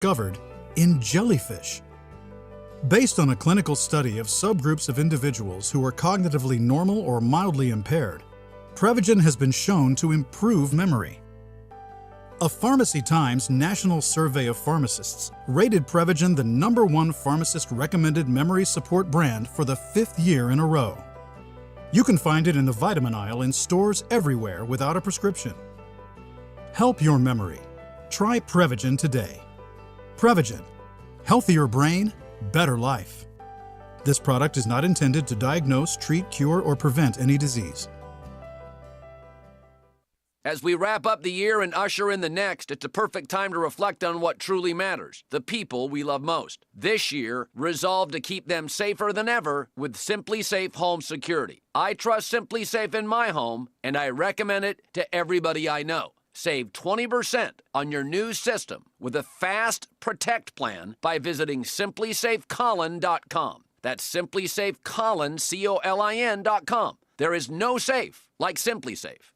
discovered in jellyfish. Based on a clinical study of subgroups of individuals who are cognitively normal or mildly impaired, Prevagen has been shown to improve memory. A Pharmacy Times national survey of pharmacists rated Prevagen the #1 pharmacist-recommended memory support brand for the 5th year in a row. You can find it in the vitamin aisle in stores everywhere without a prescription. Help your memory. Try Prevagen today. Prevagen. Healthier brain, better life. This product is not intended to diagnose, treat, cure, or prevent any disease. As we wrap up the year and usher in the next, it's a perfect time to reflect on what truly matters, the people we love most. This year, resolve to keep them safer than ever with Simply Safe Home Security. I trust Simply Safe in my home, and I recommend it to everybody I know. Save 20% on your new system with a fast Protect plan by visiting simplysafecolin.com. That's simplysafecolin, COLIN.com. There is no safe like Simply Safe.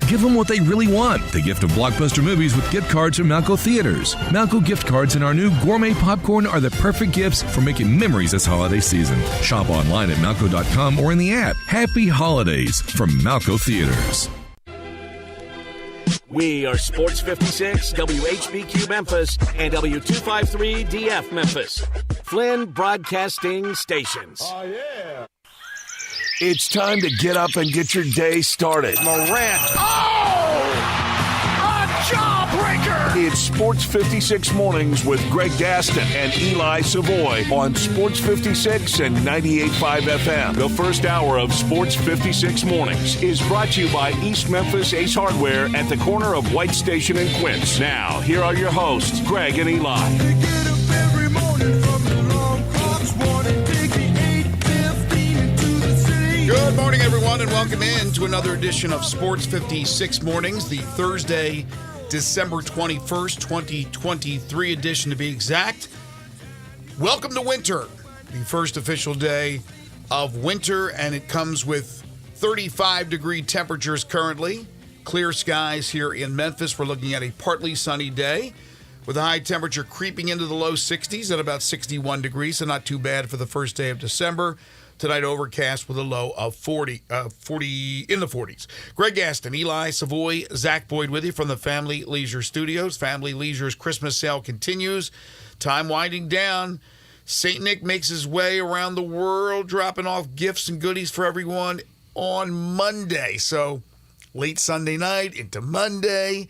Give them what they really want. The gift of blockbuster movies with gift cards from Malco Theaters. Malco gift cards and our new gourmet popcorn are the perfect gifts for making memories this holiday season. Shop online at Malco.com or in the app. Happy holidays from Malco Theaters. We are Sports 56, WHBQ Memphis, and W253DF Memphis. Flynn Broadcasting Stations. Oh, yeah. It's time to get up and get your day started. Morant. Oh! A jawbreaker! It's Sports 56 Mornings with Greg Gaston and Eli Savoy on Sports 56 and 98.5 FM. The first hour of Sports 56 Mornings is brought to you by East Memphis Ace Hardware at the corner of White Station and Quince. Now, here are your hosts, Greg and Eli. They get up every morning from the long clocks, wanting to take the 8:15 into the city. Good morning, everyone, and welcome in to another edition of Sports 56 Mornings, the Thursday, December 21st, 2023 edition to be exact. Welcome to winter, the first official day of winter, and it comes with 35-degree temperatures currently. Clear skies here in Memphis. We're looking at a partly sunny day with a high temperature creeping into the low 60s at about 61 degrees, so not too bad for the first day of December. Tonight overcast with a low of 40 in the 40s. Greg Gaston, Eli Savoy, Zach Boyd with you from the Family Leisure Studios. Family Leisure's Christmas sale continues. Time winding down. St. Nick makes his way around the world, dropping off gifts and goodies for everyone on Monday. So late Sunday night into Monday,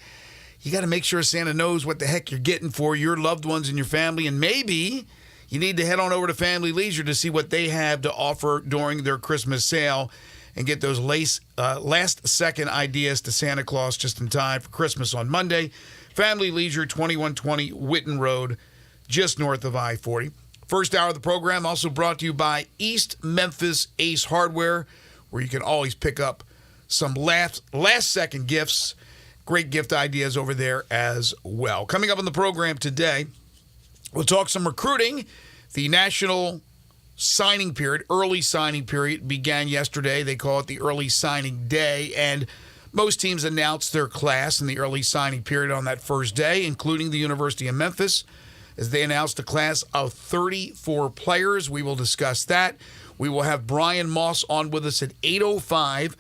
you got to make sure Santa knows what the heck you're getting for your loved ones and your family, and maybe you need to head on over to Family Leisure to see what they have to offer during their Christmas sale and get those last-second ideas to Santa Claus just in time for Christmas on Monday. Family Leisure, 2120 Whitten Road, just north of I-40. First hour of the program also brought to you by East Memphis Ace Hardware, where you can always pick up some last-second gifts. Great gift ideas over there as well. Coming up on the program today, we'll talk some recruiting. The national signing period, early signing period, began yesterday. They call it the early signing day, and most teams announced their class in the early signing period on that first day, including the University of Memphis, as they announced a class of 34 players. We will discuss that. We will have Brian Moss on with us at 8:05.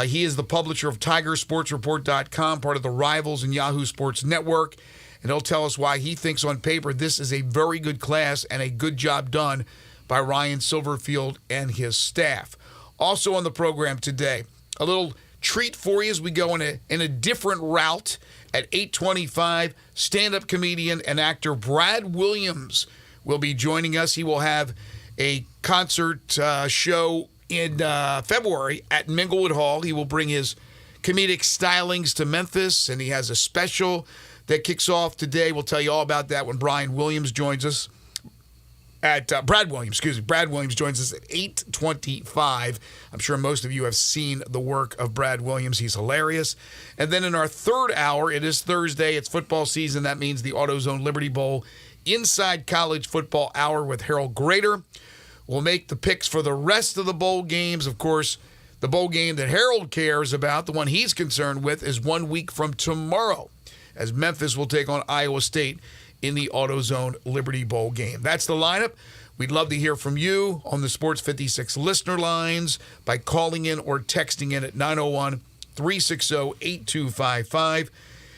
He is the publisher of TigerSportsReport.com, part of the Rivals and Yahoo Sports Network. And he'll tell us why he thinks on paper this is a very good class and a good job done by Ryan Silverfield and his staff. Also on the program today, a little treat for you as we go in a different route. At 8:25, stand-up comedian and actor Brad Williams will be joining us. He will have a concert show in February at Minglewood Hall. He will bring his comedic stylings to Memphis, and he has a special that kicks off today. We'll tell you all about that when Brad Williams joins us at Brad Williams joins us at 8:25. I'm sure most of you have seen the work of Brad Williams. He's hilarious. And then in our third hour, it is Thursday. It's football season. That means the AutoZone Liberty Bowl Inside College Football Hour with Harold Grader. We'll make the picks for the rest of the bowl games. Of course, the bowl game that Harold cares about, the one he's concerned with, is 1 week from tomorrow, as Memphis will take on Iowa State in the AutoZone Liberty Bowl game. That's the lineup. We'd love to hear from you on the Sports 56 listener lines by calling in or texting in at 901-360-8255.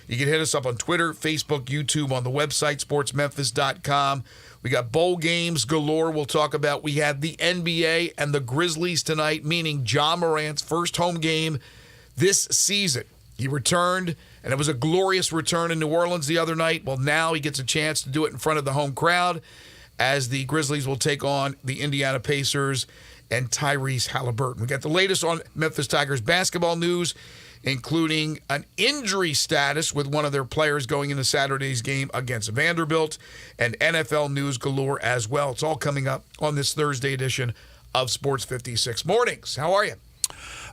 You can hit us up on Twitter, Facebook, YouTube, on the website, sportsmemphis.com. We got bowl games galore we'll talk about. We have the NBA and the Grizzlies tonight, meaning Ja Morant's first home game this season. He returned, and it was a glorious return in New Orleans the other night. Well, now he gets a chance to do it in front of the home crowd as the Grizzlies will take on the Indiana Pacers and Tyrese Halliburton. We got the latest on Memphis Tigers basketball news, including an injury status with one of their players going into Saturday's game against Vanderbilt, and NFL news galore as well. It's all coming up on this Thursday edition of Sports 56 Mornings. How are you?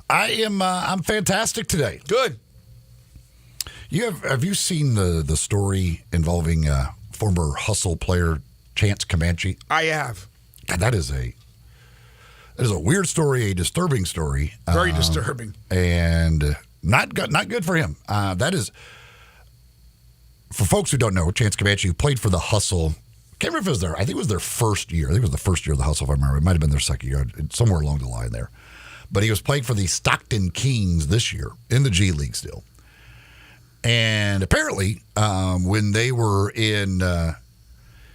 I'm fantastic today. Good. Have you seen the story involving former Hustle player Chance Comanche? I have. God, that is a weird story, a disturbing story. Very disturbing. And not good for him. That is, for folks who don't know, Chance Comanche, who played for the Hustle. Can't remember if it was I think it was their first year. I think it was the first year of the Hustle, if I remember. It might have been their second year, somewhere along the line there. But he was playing for the Stockton Kings this year in the G League still. And apparently, when they were in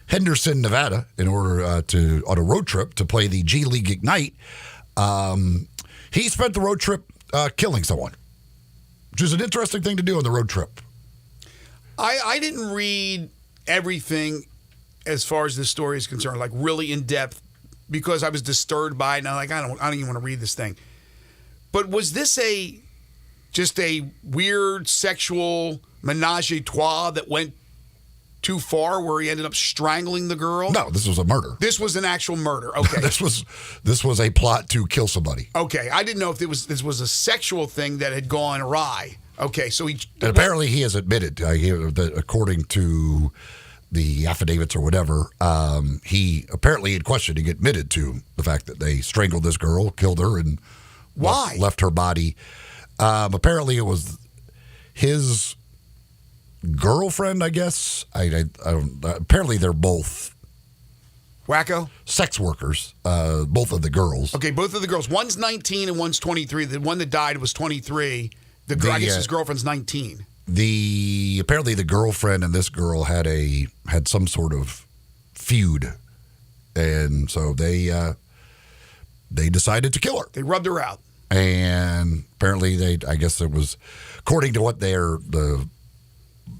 Henderson, Nevada, in order on a road trip to play the G League Ignite, he spent the road trip killing someone, which is an interesting thing to do on the road trip. I didn't read everything as far as this story is concerned, like really in depth, because I was disturbed by it, and I'm like, I don't even want to read this thing. But was this just a weird sexual menage a trois that went too far, where he ended up strangling the girl? No, this was a murder. This was an actual murder. Okay. This was a plot to kill somebody. Okay, I didn't know if this was a sexual thing that had gone awry. Okay, so and apparently he has admitted, that according to the affidavits or whatever, he apparently in questioning admitted to the fact that they strangled this girl, killed her, and left her body. Apparently it was his girlfriend, I guess. I don't. Apparently they're both wacko sex workers. Both of the girls. Okay, both of the girls. One's 19 and one's 23. The one that died was 23. I guess his girlfriend's 19. Apparently the girlfriend and this girl had some sort of feud, and so they decided to kill her. They rubbed her out, and apparently I guess it was, according to what the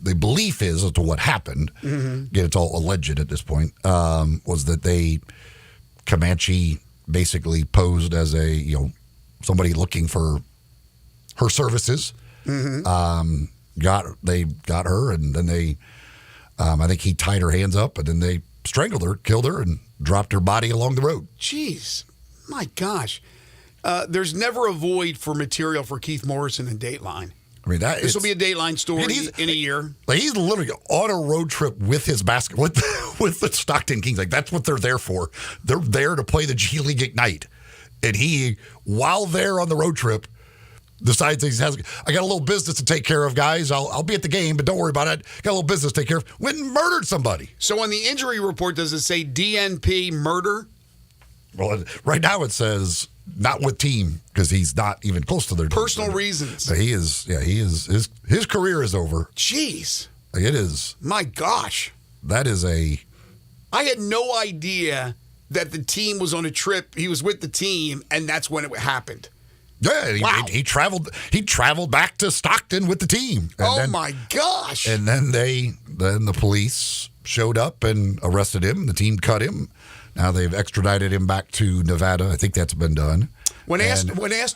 belief is as to what happened. Mm-hmm. Again, it's all alleged at this point. Was that Comanche basically posed as somebody looking for her services. Mm-hmm. They got her, and then they, I think he tied her hands up, and then they strangled her, killed her, and dropped her body along the road. Jeez, my gosh. There's never a void for material for Keith Morrison in Dateline. I mean, this will be a Dateline story in a year. Like, he's literally on a road trip with his basketball with the Stockton Kings. Like, that's what they're there for. They're there to play the G League Ignite, and he, while they're on the road trip, decides I got a little business to take care of, guys. I'll be at the game, but don't worry about it. Got a little business to take care of. Went and murdered somebody. So on the injury report, does it say DNP murder? Well, right now it says not with team, because he's not even close to their personal reasons. But he is. His career is over. Jeez. Like, it is. My gosh. That is I had no idea that the team was on a trip. He was with the team, and that's when it happened. Yeah, wow. he traveled back to Stockton with the team. And my gosh. And then the police showed up and arrested him. The team cut him. Now they've extradited him back to Nevada. I think that's been done. When asked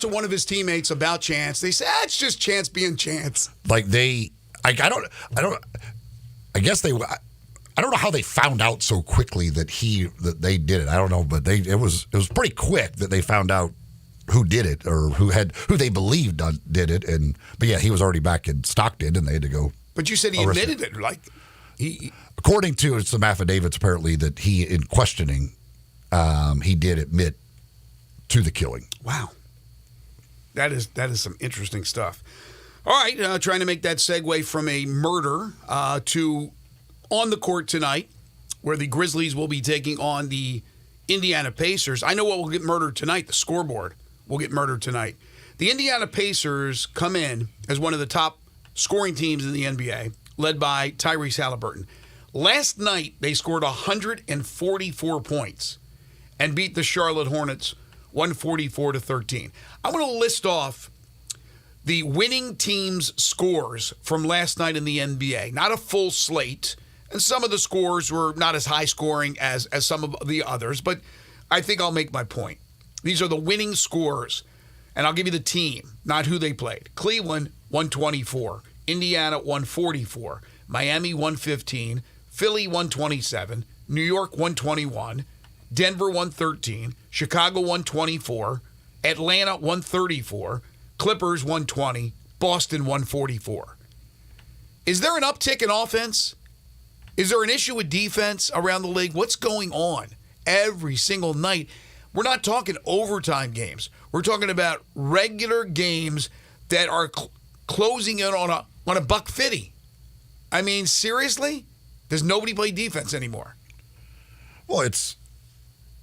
to one of his teammates about Chance, they said, it's just Chance being Chance. Like I don't know how they found out so quickly that they did it. I don't know, but it was pretty quick that they found out who did it, or who they believed did it. But yeah, he was already back in Stockton, and they had to go. But you said he admitted it, like he. According to some affidavits, apparently that he, in questioning, he did admit to the killing. Wow, that is some interesting stuff. All right, trying to make that segue from a murder to on the court tonight, where the Grizzlies will be taking on the Indiana Pacers. I know what will get murdered tonight. The scoreboard will get murdered tonight. The Indiana Pacers come in as one of the top scoring teams in the NBA, led by Tyrese Halliburton. Last night, they scored 144 points and beat the Charlotte Hornets 144-13. I want to list off the winning team's scores from last night in the NBA. Not a full slate, and some of the scores were not as high scoring as some of the others, but I think I'll make my point. These are the winning scores, and I'll give you the team, not who they played. Cleveland, 124. Indiana, 144. Miami, 115. Philly, 127. New York, 121. Denver, 113. Chicago, 124. Atlanta, 134. Clippers, 120. Boston, 144. Is there an uptick in offense? Is there an issue with defense around the league? What's going on every single night? We're not talking overtime games. We're talking about regular games that are closing in on a $150. I mean, seriously? Does nobody play defense anymore? Well, it's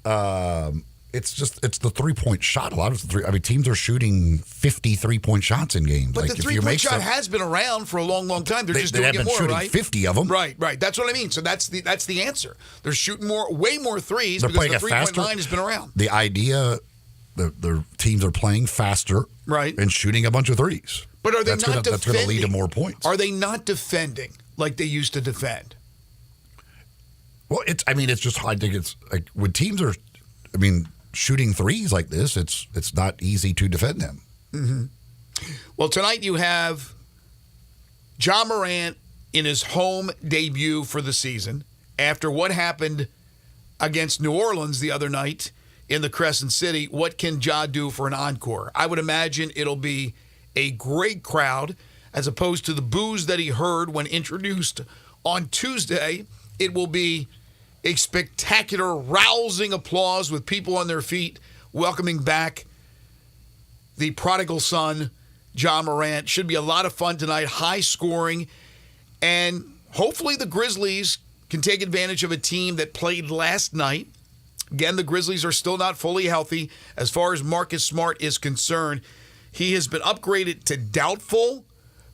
the 3-point shot. A lot of teams are shooting 50 3-point shots in games. But the 3-point shot has been around for a long, long time. They're just doing it more, shooting right? 50 of them. Right. That's what I mean. So that's the answer. They're shooting way more threes They're because the playing 3-point line has been around. The idea, the teams are playing faster, right, and shooting a bunch of threes. But are they not defending? That's going to lead to more points. Are they not defending like they used to defend? Well, it's just, I think it's like when teams are, shooting threes like this, it's not easy to defend them. Mm-hmm. Well, tonight you have Ja Morant in his home debut for the season after what happened against New Orleans the other night in the Crescent City. What can Ja do for an encore? I would imagine it'll be a great crowd as opposed to the boos that he heard when introduced on Tuesday. It will be a spectacular, rousing applause with people on their feet welcoming back the prodigal son, Ja Morant. Should be a lot of fun tonight, high scoring, and hopefully the Grizzlies can take advantage of a team that played last night. Again, the Grizzlies are still not fully healthy as far as Marcus Smart is concerned. He has been upgraded to doubtful,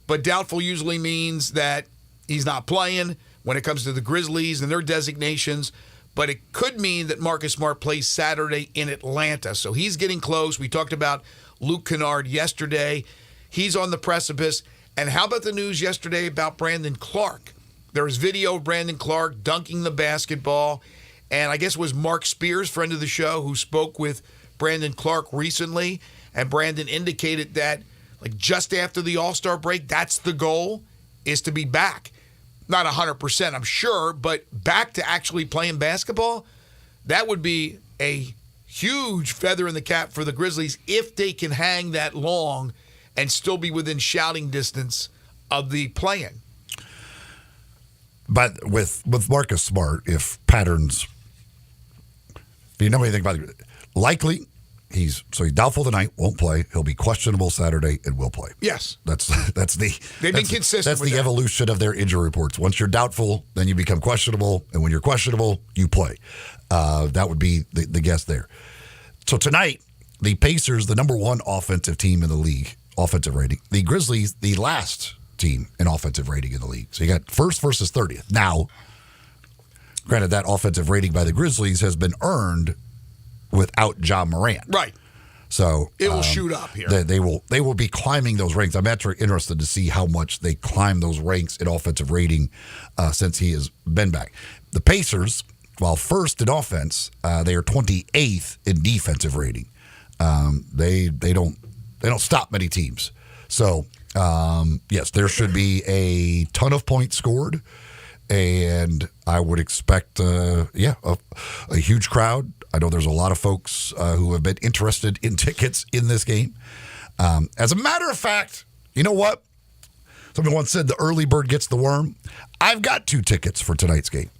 but doubtful usually means that he's not playing when it comes to the Grizzlies and their designations, but it could mean that Marcus Smart plays Saturday in Atlanta. So he's getting close. We talked about Luke Kennard yesterday. He's on the precipice. And how about the news yesterday about Brandon Clark? There was video of Brandon Clark dunking the basketball, and I guess it was Mark Spears, friend of the show, who spoke with Brandon Clark recently, and Brandon indicated that just after the All-Star break, that's the goal, is to be back. Not 100%, I'm sure, but back to actually playing basketball, that would be a huge feather in the cap for the Grizzlies if they can hang that long and still be within shouting distance of the play-in. But with Marcus Smart, if patterns, do you know anything about it? Likely, he's doubtful tonight, won't play. He'll be questionable Saturday and will play. Yes, they've been consistent. That's the evolution of their injury reports. Once you're doubtful, then you become questionable, and when you're questionable, you play. That would be the guess there. So tonight, the Pacers, the number one offensive team in the league, offensive rating. The Grizzlies, the last team in offensive rating in the league. So you got first versus 30th. Now, granted, that offensive rating by the Grizzlies has been earned without Ja Morant. Right. So it will shoot up here. They will be climbing those ranks. I'm actually interested to see how much they climb those ranks in offensive rating since he has been back. The Pacers, while first in offense, they are 28th in defensive rating. They don't stop many teams. So yes, there should be a ton of points scored, and I would expect a huge crowd. I know there's a lot of folks who have been interested in tickets in this game. As a matter of fact, you know what? Somebody once said the early bird gets the worm. I've got 2 tickets for tonight's game.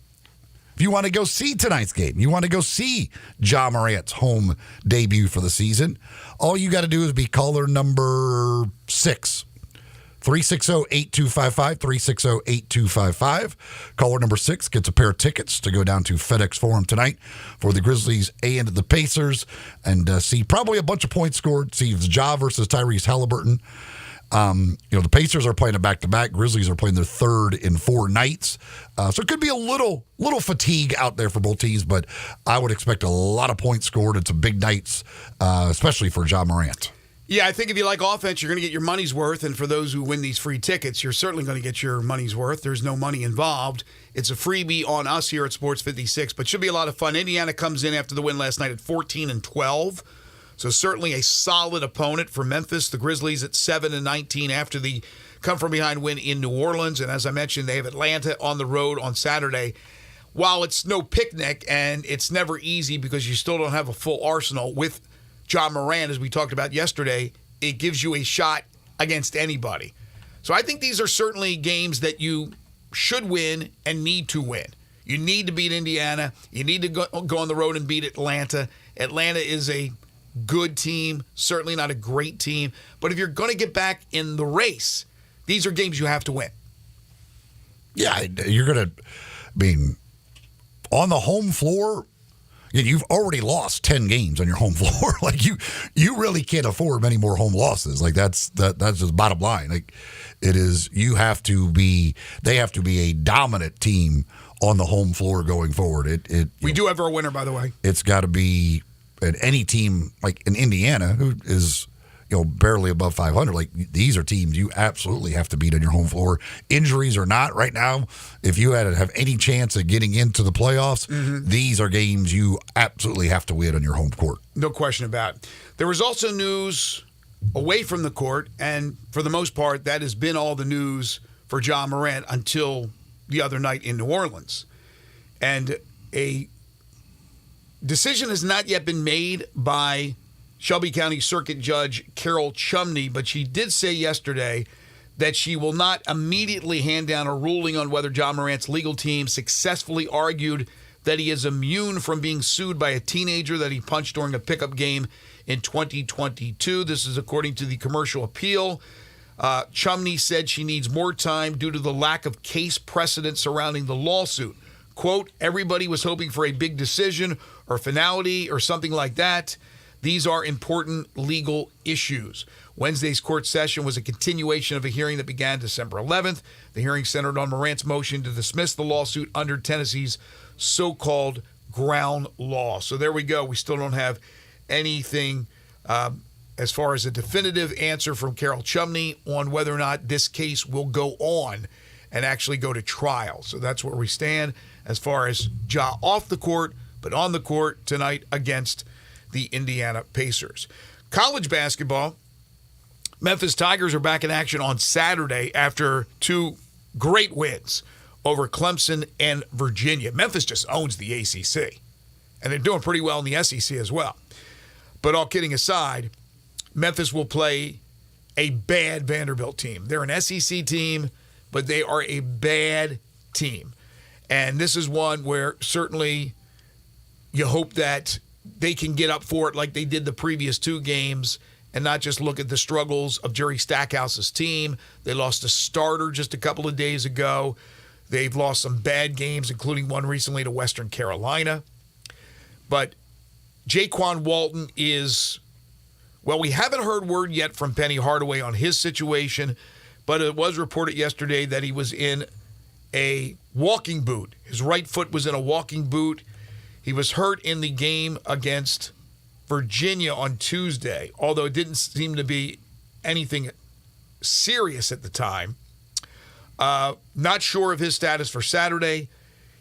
If you want to go see tonight's game, you want to go see Ja Morant's home debut for the season, all you got to do is be caller number 6 360-8255, 360-8255. Caller number 6 gets a pair of tickets to go down to FedEx Forum tonight for the Grizzlies and the Pacers and see probably a bunch of points scored. See Ja versus Tyrese Halliburton. The Pacers are playing a back-to-back. Grizzlies are playing their third in 4 nights. So it could be a little fatigue out there for both teams, but I would expect a lot of points scored and some big nights, especially for Ja Morant. Yeah, I think if you like offense, you're going to get your money's worth. And for those who win these free tickets, you're certainly going to get your money's worth. There's no money involved. It's a freebie on us here at Sports 56, but should be a lot of fun. Indiana comes in after the win last night at 14-12. So certainly a solid opponent for Memphis. The Grizzlies at 7-19 after the come-from-behind win in New Orleans. And as I mentioned, they have Atlanta on the road on Saturday. While it's no picnic and it's never easy because you still don't have a full arsenal with Ja Morant, as we talked about yesterday, it gives you a shot against anybody. So I think these are certainly games that you should win and need to win. You need to beat Indiana. You need to go on the road and beat Atlanta. Atlanta is a good team, certainly not a great team. But if you're going to get back in the race, these are games you have to win. Yeah, you're going to, on the home floor, you've already lost 10 games on your home floor. Like you really can't afford many more home losses. Like that's just bottom line. Like it is, they have to be a dominant team on the home floor going forward. We do have our winner, by the way. It's got to be any team like in Indiana who is barely above 500. Like these are teams you absolutely have to beat on your home floor. Injuries or not, right now, if you had to have any chance of getting into the playoffs, these are games you absolutely have to win on your home court. No question about it. There was also news away from the court, and for the most part, that has been all the news for Ja Morant until the other night in New Orleans. And a decision has not yet been made by Shelby County Circuit Judge Carol Chumney, but she did say yesterday that she will not immediately hand down a ruling on whether Ja Morant's legal team successfully argued that he is immune from being sued by a teenager that he punched during a pickup game in 2022. This is according to the commercial appeal. Chumney said she needs more time due to the lack of case precedent surrounding the lawsuit. Quote, everybody was hoping for a big decision or finality or something like that. These are important legal issues. Wednesday's court session was a continuation of a hearing that began December 11th. The hearing centered on Morant's motion to dismiss the lawsuit under Tennessee's so-called ground law. So there we go. We still don't have anything as far as a definitive answer from Carol Chumney on whether or not this case will go on and actually go to trial. So that's where we stand as far as Ja off the court, but on the court tonight against the Indiana Pacers. College basketball, Memphis Tigers are back in action on Saturday after 2 great wins over Clemson and Virginia. Memphis just owns the ACC, and they're doing pretty well in the SEC as well. But all kidding aside, Memphis will play a bad Vanderbilt team. They're an SEC team, but they are a bad team. And this is one where certainly you hope that they can get up for it like they did the previous 2 games and not just look at the struggles of Jerry Stackhouse's team. They lost a starter just a couple of days ago. They've lost some bad games, including one recently to Western Carolina. But Jaquan Walton is, well, we haven't heard word yet from Penny Hardaway on his situation, but it was reported yesterday that he was in a walking boot. His right foot was in a walking boot. He was hurt in the game against Virginia on Tuesday, although it didn't seem to be anything serious at the time. Not sure of his status for Saturday.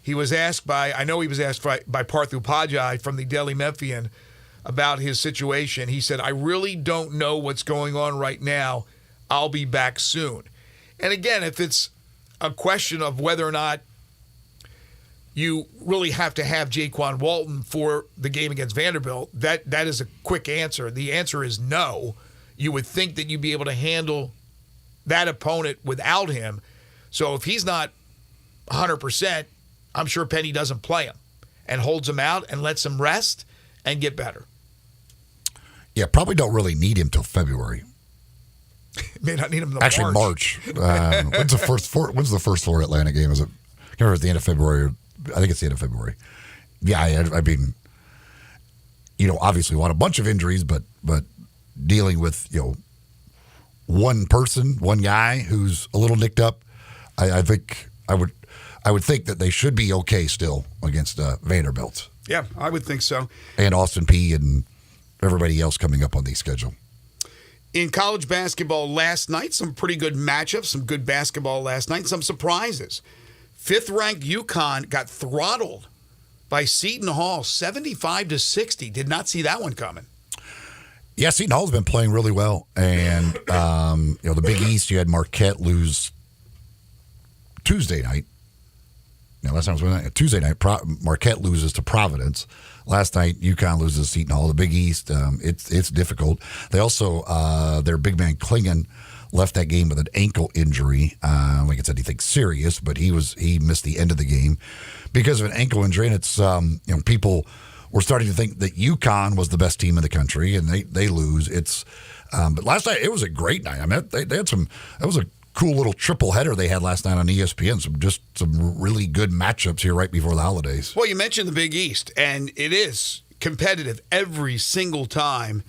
He was asked by Parthu Pajai from the Daily Memphian about his situation. He said, I really don't know what's going on right now. I'll be back soon. And again, if it's a question of whether or not you really have to have Jaquan Walton for the game against Vanderbilt, that is a quick answer. The answer is no. You would think that you'd be able to handle that opponent without him. So if he's not 100%, I'm sure Penny doesn't play him and holds him out and lets him rest and get better. Yeah, probably don't really need him till February. May not need him in Actually, March. When's the first four Atlanta game? Is it? I can't remember if it's the end of February. I think it's the end of February. Yeah, I mean, obviously we want a bunch of injuries, but dealing with one person, one guy who's a little nicked up, I think I would think that they should be okay still against Vanderbilt. Yeah, I would think so. And Austin Peay and everybody else coming up on the schedule. In college basketball last night, some pretty good matchups, some good basketball last night, some surprises. 5th-ranked UConn got throttled by Seton Hall, 75-60. Did not see that one coming. Yeah, Seton Hall's been playing really well. And, the Big East, you had Marquette lose Tuesday night. No, last time was Tuesday night. Marquette loses to Providence. Last night, UConn loses to Seton Hall. The Big East, it's difficult. They also, their big man Klingon left that game with an ankle injury. Like it's anything serious, but he missed the end of the game because of an ankle injury. And it's people were starting to think that UConn was the best team in the country, and they lose. But last night it was a great night. I mean, they had some. That was a cool little triple header they had last night on ESPN. Some really good matchups here right before the holidays. Well, you mentioned the Big East, and it is competitive every single time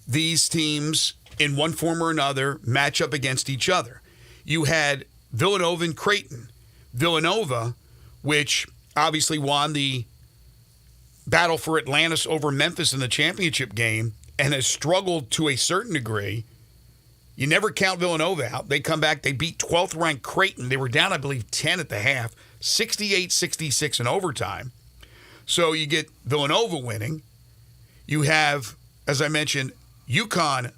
these teams, in one form or another, match up against each other. You had Villanova and Creighton. Villanova, which obviously won the battle for Atlantis over Memphis in the championship game and has struggled to a certain degree. You never count Villanova out. They come back. They beat 12th-ranked Creighton. They were down, I believe, 10 at the half, 68-66 in overtime. So you get Villanova winning. You have, as I mentioned, UConn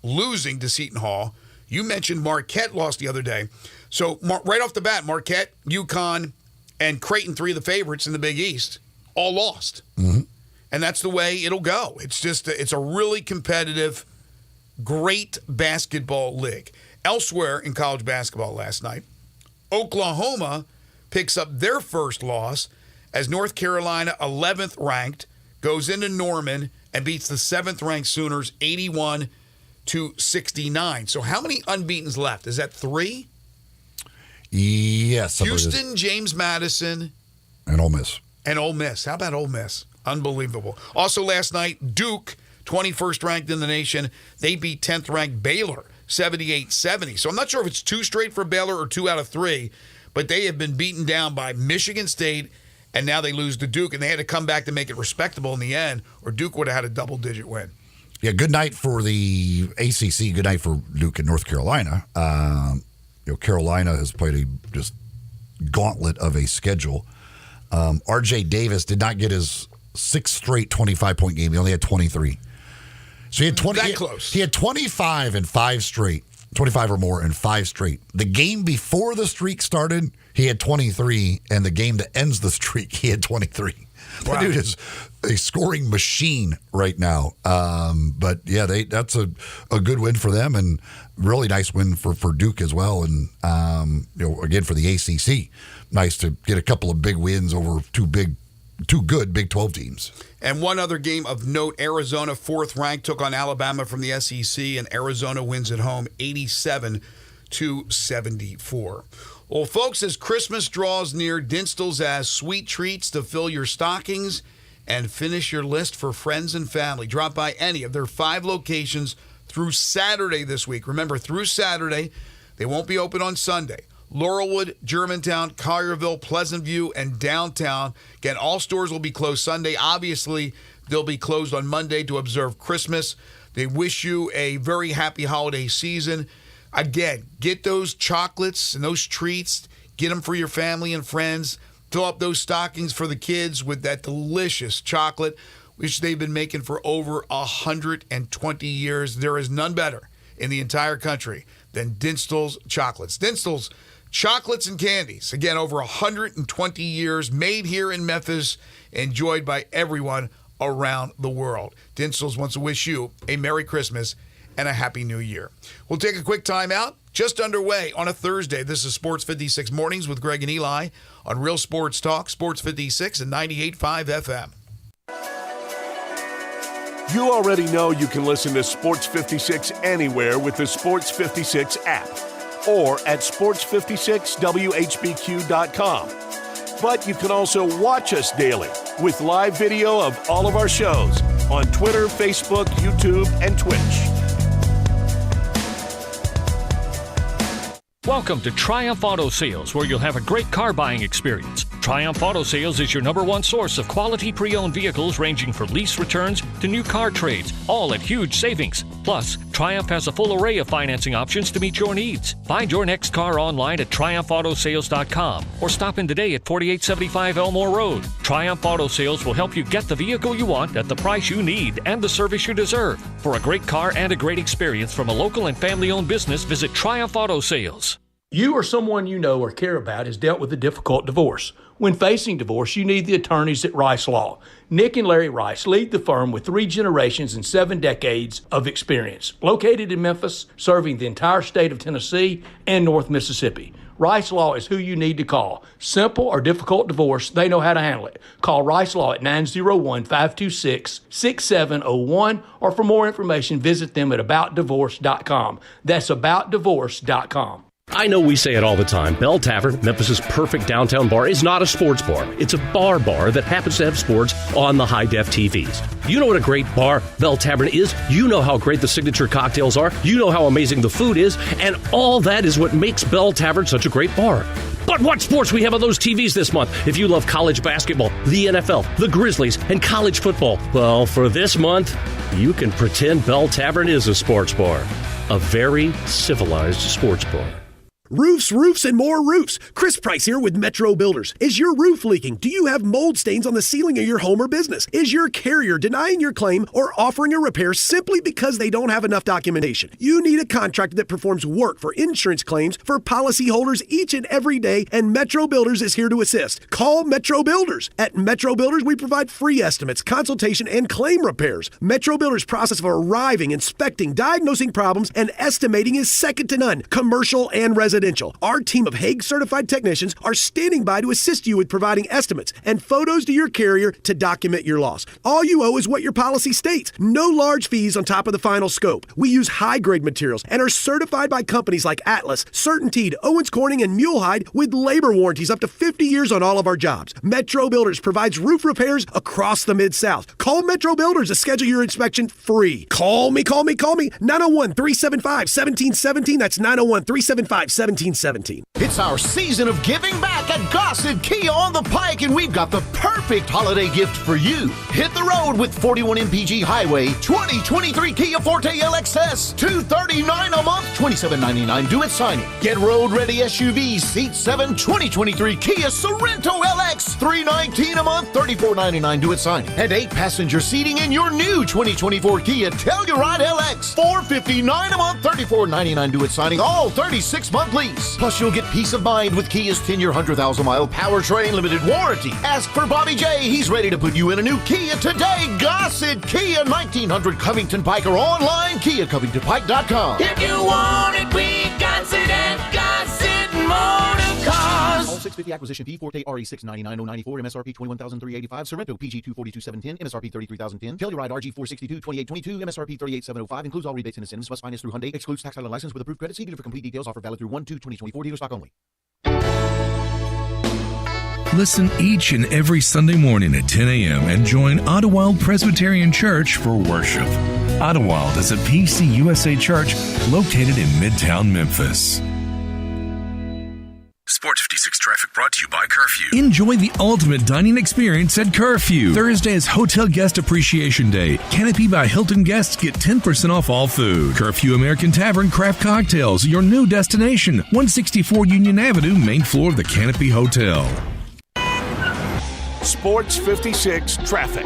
losing to Seton Hall. You mentioned Marquette lost the other day. So right off the bat, Marquette, UConn, and Creighton, 3 of the favorites in the Big East, all lost. Mm-hmm. And that's the way it'll go. It's a really competitive, great basketball league. Elsewhere in college basketball last night, Oklahoma picks up their first loss as North Carolina, 11th ranked, goes into Norman and beats the 7th-ranked Sooners 81-69. So how many unbeatens left? Is that 3? Yes. Houston, James Madison. And Ole Miss. How about Ole Miss? Unbelievable. Also last night, Duke, 21st ranked in the nation, they beat 10th ranked Baylor 78-70. So I'm not sure if it's 2 straight for Baylor or 2 out of 3, but they have been beaten down by Michigan State, and now they lose to Duke, and they had to come back to make it respectable in the end, or Duke would have had a double-digit win. Yeah, good night for the ACC. Good night for Duke and North Carolina. Carolina has played a just gauntlet of a schedule. R.J. Davis did not get his 6th straight 25-point game. He only had 23. So he had 20. That close. He had 25 in 5 straight, 25 or more in 5 straight. The game before the streak started, he had 23, and the game that ends the streak, he had 23. Wow. That dude is a scoring machine right now. But yeah, that's a good win for them, and really nice win for Duke as well. And again for the ACC, nice to get a couple of big wins over two good Big 12 teams. And one other game of note, Arizona, 4th ranked, took on Alabama from the SEC, and Arizona wins at home 87-74. Well, folks, as Christmas draws near, Dinstall's has sweet treats to fill your stockings and finish your list for friends and family. Drop by any of their 5 locations through Saturday this week. Remember, through Saturday, they won't be open on Sunday. Laurelwood, Germantown, Collierville, Pleasant View, and downtown. Again, all stores will be closed Sunday. Obviously, they'll be closed on Monday to observe Christmas. They wish you a very happy holiday season. Again, get those chocolates and those treats. Get them for your family and friends. Fill up those stockings for the kids with that delicious chocolate, which they've been making for over 120 years. There is none better in the entire country than Dinstall's chocolates. Dinstall's chocolates and candies. Again, over 120 years, made here in Memphis, enjoyed by everyone around the world. Dinstall's wants to wish you a Merry Christmas and a Happy New Year. We'll take a quick time out. Just underway on a Thursday. This is Sports 56 Mornings with Greg and Eli on Real Sports Talk, Sports 56 and 98.5 FM. You already know you can listen to Sports 56 anywhere with the Sports 56 app or at sports56whbq.com. But you can also watch us daily with live video of all of our shows on Twitter, Facebook, YouTube, and Twitch. Welcome to Triumph Auto Sales, where you'll have a great car buying experience. Triumph Auto Sales is your #1 source of quality pre-owned vehicles ranging from lease returns to new car trades, all at huge savings. Plus, Triumph has a full array of financing options to meet your needs. Find your next car online at triumphautosales.com or stop in today at 4875 Elmore Road. Triumph Auto Sales will help you get the vehicle you want at the price you need and the service you deserve. For a great car and a great experience from a local and family-owned business, visit Triumph Auto Sales. You or someone you know or care about has dealt with a difficult divorce. When facing divorce, you need the attorneys at Rice Law. Nick and Larry Rice lead the firm with 3 generations and 7 decades of experience. Located in Memphis, serving the entire state of Tennessee and North Mississippi. Rice Law is who you need to call. Simple or difficult divorce, they know how to handle it. Call Rice Law at 901-526-6701, or for more information, visit them at aboutdivorce.com. That's aboutdivorce.com. I know we say it all the time. Bell Tavern, Memphis' perfect downtown bar, is not a sports bar. It's a bar that happens to have sports on the high-def TVs. You know what a great bar Bell Tavern is. You know how great the signature cocktails are. You know how amazing the food is. And all that is what makes Bell Tavern such a great bar. But what sports we have on those TVs this month? If you love college basketball, the NFL, the Grizzlies, and college football, well, for this month, you can pretend Bell Tavern is a sports bar. A very civilized sports bar. Roofs, roofs, and more roofs. Chris Price here with Metro Builders. Is your roof leaking? Do you have mold stains on the ceiling of your home or business? Is your carrier denying your claim or offering a repair simply because they don't have enough documentation? You need a contractor that performs work for insurance claims for policyholders each and every day, and Metro Builders is here to assist. Call Metro Builders. At Metro Builders, we provide free estimates, consultation, and claim repairs. Metro Builders' process of arriving, inspecting, diagnosing problems, and estimating is second to none, commercial and residential. Our team of Hague-certified technicians are standing by to assist you with providing estimates and photos to your carrier to document your loss. All you owe is what your policy states. No large fees on top of the final scope. We use high-grade materials and are certified by companies like Atlas, CertainTeed, Owens Corning, and Mulehide with labor warranties up to 50 years on all of our jobs. Metro Builders provides roof repairs across the Mid-South. Call Metro Builders to schedule your inspection free. Call me. 901-375-1717. That's 901-375-1717. It's our season of giving back at Gossett Kia on the Pike, and we've got the perfect holiday gift for you. Hit the road with 41 MPG Highway 2023 Kia Forte LXS, $239 a month, $27.99 due at signing. Get road-ready SUV Seat 7 2023 Kia Sorento LX, $319 a month, $34.99 due at signing. And 8-passenger seating in your new 2024 Kia Telluride LX, $459 a month, $34.99 due at signing, all 36-month lease. Plus, you'll get peace of mind with Kia's 10-year, 100,000-mile powertrain limited warranty. Ask for Bobby J. He's ready to put you in a new Kia today. Gossett Kia, 1900 Covington Pike, or online, KiaCovingtonPike.com. If you want it, we got it at Gossett Motor Cars. All 650 acquisition P Forte RE 699,094 MSRP 21,385 Sorrento PG 242,710 MSRP 33,010 Telluride RG 462 2822 MSRP 38,705 includes all rebates and incentives. Must finance through Hyundai. Excludes tax title license with approved credit. See dealer for complete details. Offer valid through 1/2/2024. Dealer stock only. Listen each and every Sunday morning at 10 a.m. and join Ottawild Presbyterian Church for worship. Ottawild is a PCUSA church located in Midtown Memphis. Sports 56 traffic brought to you by Curfew. Enjoy the ultimate dining experience at Curfew. Thursday is Hotel Guest Appreciation Day. Canopy by Hilton guests get 10% off all food. Curfew American Tavern Craft Cocktails, your new destination. 164 Union Avenue, main floor of the Canopy Hotel. Sports 56 traffic.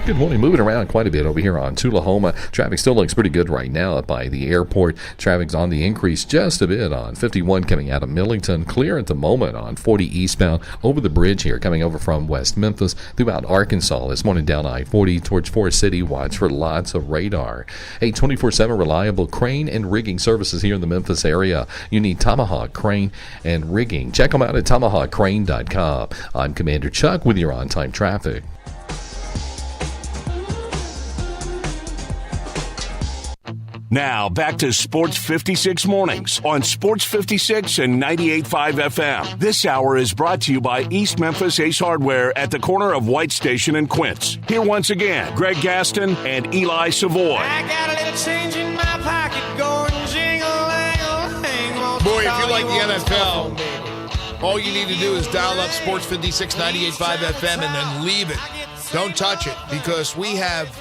Good morning. Moving around quite a bit over here on Tullahoma. Traffic still looks pretty good right now by the airport. Traffic's on the increase just a bit on 51 coming out of Millington. Clear at the moment on 40 eastbound over the bridge here coming over from West Memphis throughout Arkansas. This morning down I-40 towards Forest City. Watch for lots of radar. A 24/7 reliable crane and rigging services here in the Memphis area. You need Tomahawk Crane and Rigging. Check them out at tomahawkcrane.com. I'm Commander Chuck with your on-time traffic. Now, back to Sports 56 Mornings on Sports 56 and 98.5 FM. This hour is brought to you by East Memphis Ace Hardware at the corner of White Station and Quince. Here once again, Greg Gaston and Eli Savoy. I got a little change in my pocket going jingle-lang-a-lang. Boy, if you like the NFL, all you need to do is dial up Sports 56 98.5 FM and then leave it. Don't touch it, because we have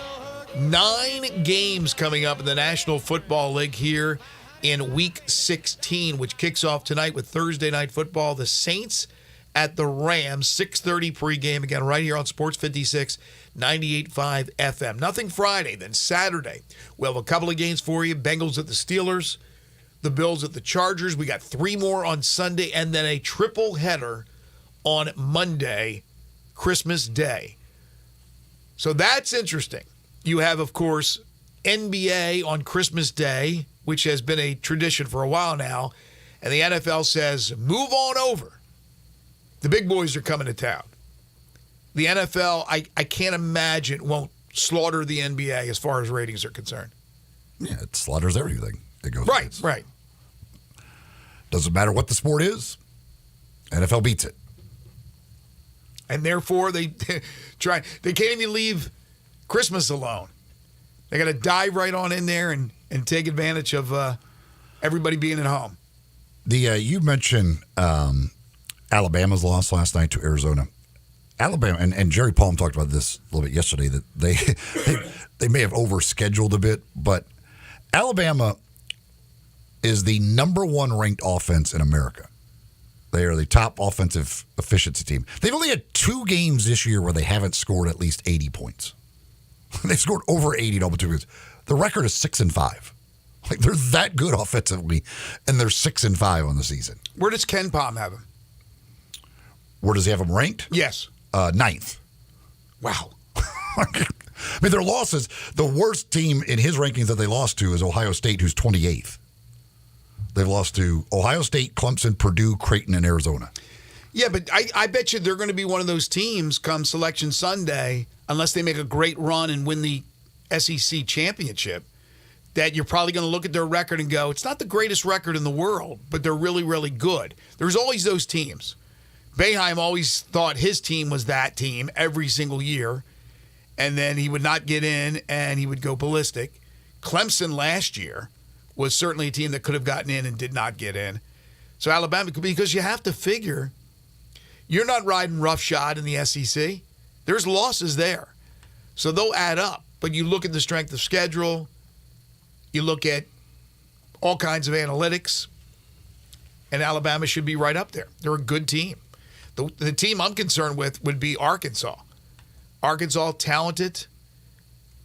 9 games coming up in the National Football League here in Week 16, which kicks off tonight with Thursday Night Football. The Saints at the Rams, 6:30 pregame, again, right here on Sports 56, 98.5 FM. Nothing Friday, then Saturday. We'll have a couple of games for you. Bengals at the Steelers, the Bills at the Chargers. We got 3 more on Sunday, and then a triple header on Monday, Christmas Day. So that's interesting. You have, of course, NBA on Christmas Day, which has been a tradition for a while now. And the NFL says, move on over. The big boys are coming to town. The NFL, I can't imagine, won't slaughter the NBA as far as ratings are concerned. Yeah, it slaughters everything. It goes Right, against. right. Doesn't matter what the sport is. NFL beats it. And therefore, they try. They can't even leave Christmas alone. They got to dive right on in there and take advantage of everybody being at home. You mentioned Alabama's loss last night to Arizona. Alabama, and Jerry Palm talked about this a little bit yesterday, that they may have overscheduled a bit, but Alabama is the number 1 ranked offense in America. They are the top offensive efficiency team. They've only had 2 games this year where they haven't scored at least 80 points. They've scored over 80 in all but 2 games. The record is 6-5. Like, they're that good offensively, and they're 6-5 on the season. Where does Ken Palm have him? Where does he have them ranked? Yes. 9th. Wow. I mean, their losses, the worst team in his rankings that they lost to is Ohio State, who's 28th. They've lost to Ohio State, Clemson, Purdue, Creighton, and Arizona. Yeah, but I bet you they're going to be one of those teams come Selection Sunday, unless they make a great run and win the SEC championship, that you're probably going to look at their record and go, it's not the greatest record in the world, but they're really, really good. There's always those teams. Boeheim always thought his team was that team every single year, and then he would not get in and he would go ballistic. Clemson last year was certainly a team that could have gotten in and did not get in. So Alabama, because you have to figure, you're not riding roughshod in the SEC. There's losses there. So they'll add up. But you look at the strength of schedule, you look at all kinds of analytics, and Alabama should be right up there. They're a good team. The team I'm concerned with would be Arkansas. Arkansas, talented.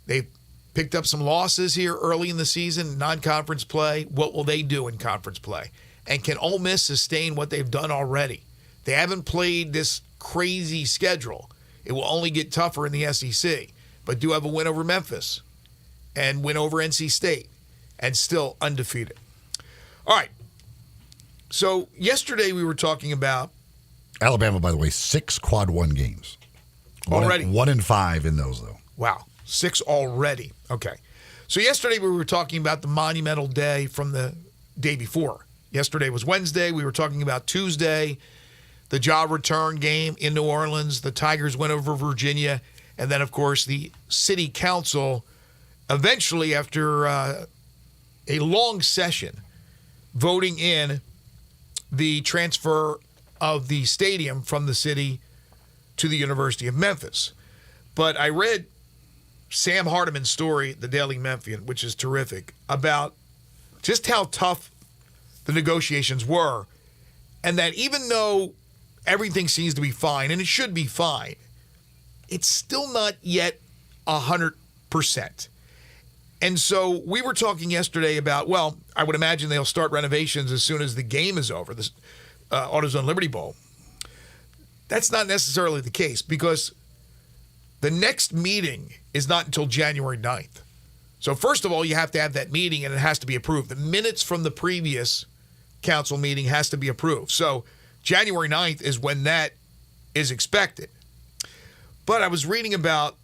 They picked up some losses here early in the season, non-conference play. What will they do in conference play? And can Ole Miss sustain what they've done already? They haven't played this crazy schedule. It will only get tougher in the SEC, but do have a win over Memphis and win over NC State and still undefeated. All right. So yesterday we were talking about Alabama, by the way, 6 quad 1 games. Already. 1-5 in those, though. Wow. 6 already. Okay. So yesterday we were talking about the monumental day from the day before. Yesterday was Wednesday. We were talking about Tuesday, the Ja return game in New Orleans. The Tigers went over Virginia. And then, of course, the city council eventually, after a long session, voting in the transfer of the stadium from the city to the University of Memphis. But I read Sam Hardiman's story, the Daily Memphian, which is terrific, about just how tough the negotiations were, and that even though everything seems to be fine, and it should be fine, it's still not yet 100%. And so we were talking yesterday about, well, I would imagine they'll start renovations as soon as the game is over, this AutoZone Liberty Bowl. That's not necessarily the case, because the next meeting is not until January 9th. So first of all, you have to have that meeting, and it has to be approved. The minutes from the previous council meeting has to be approved. So January 9th is when that is expected. But I was reading about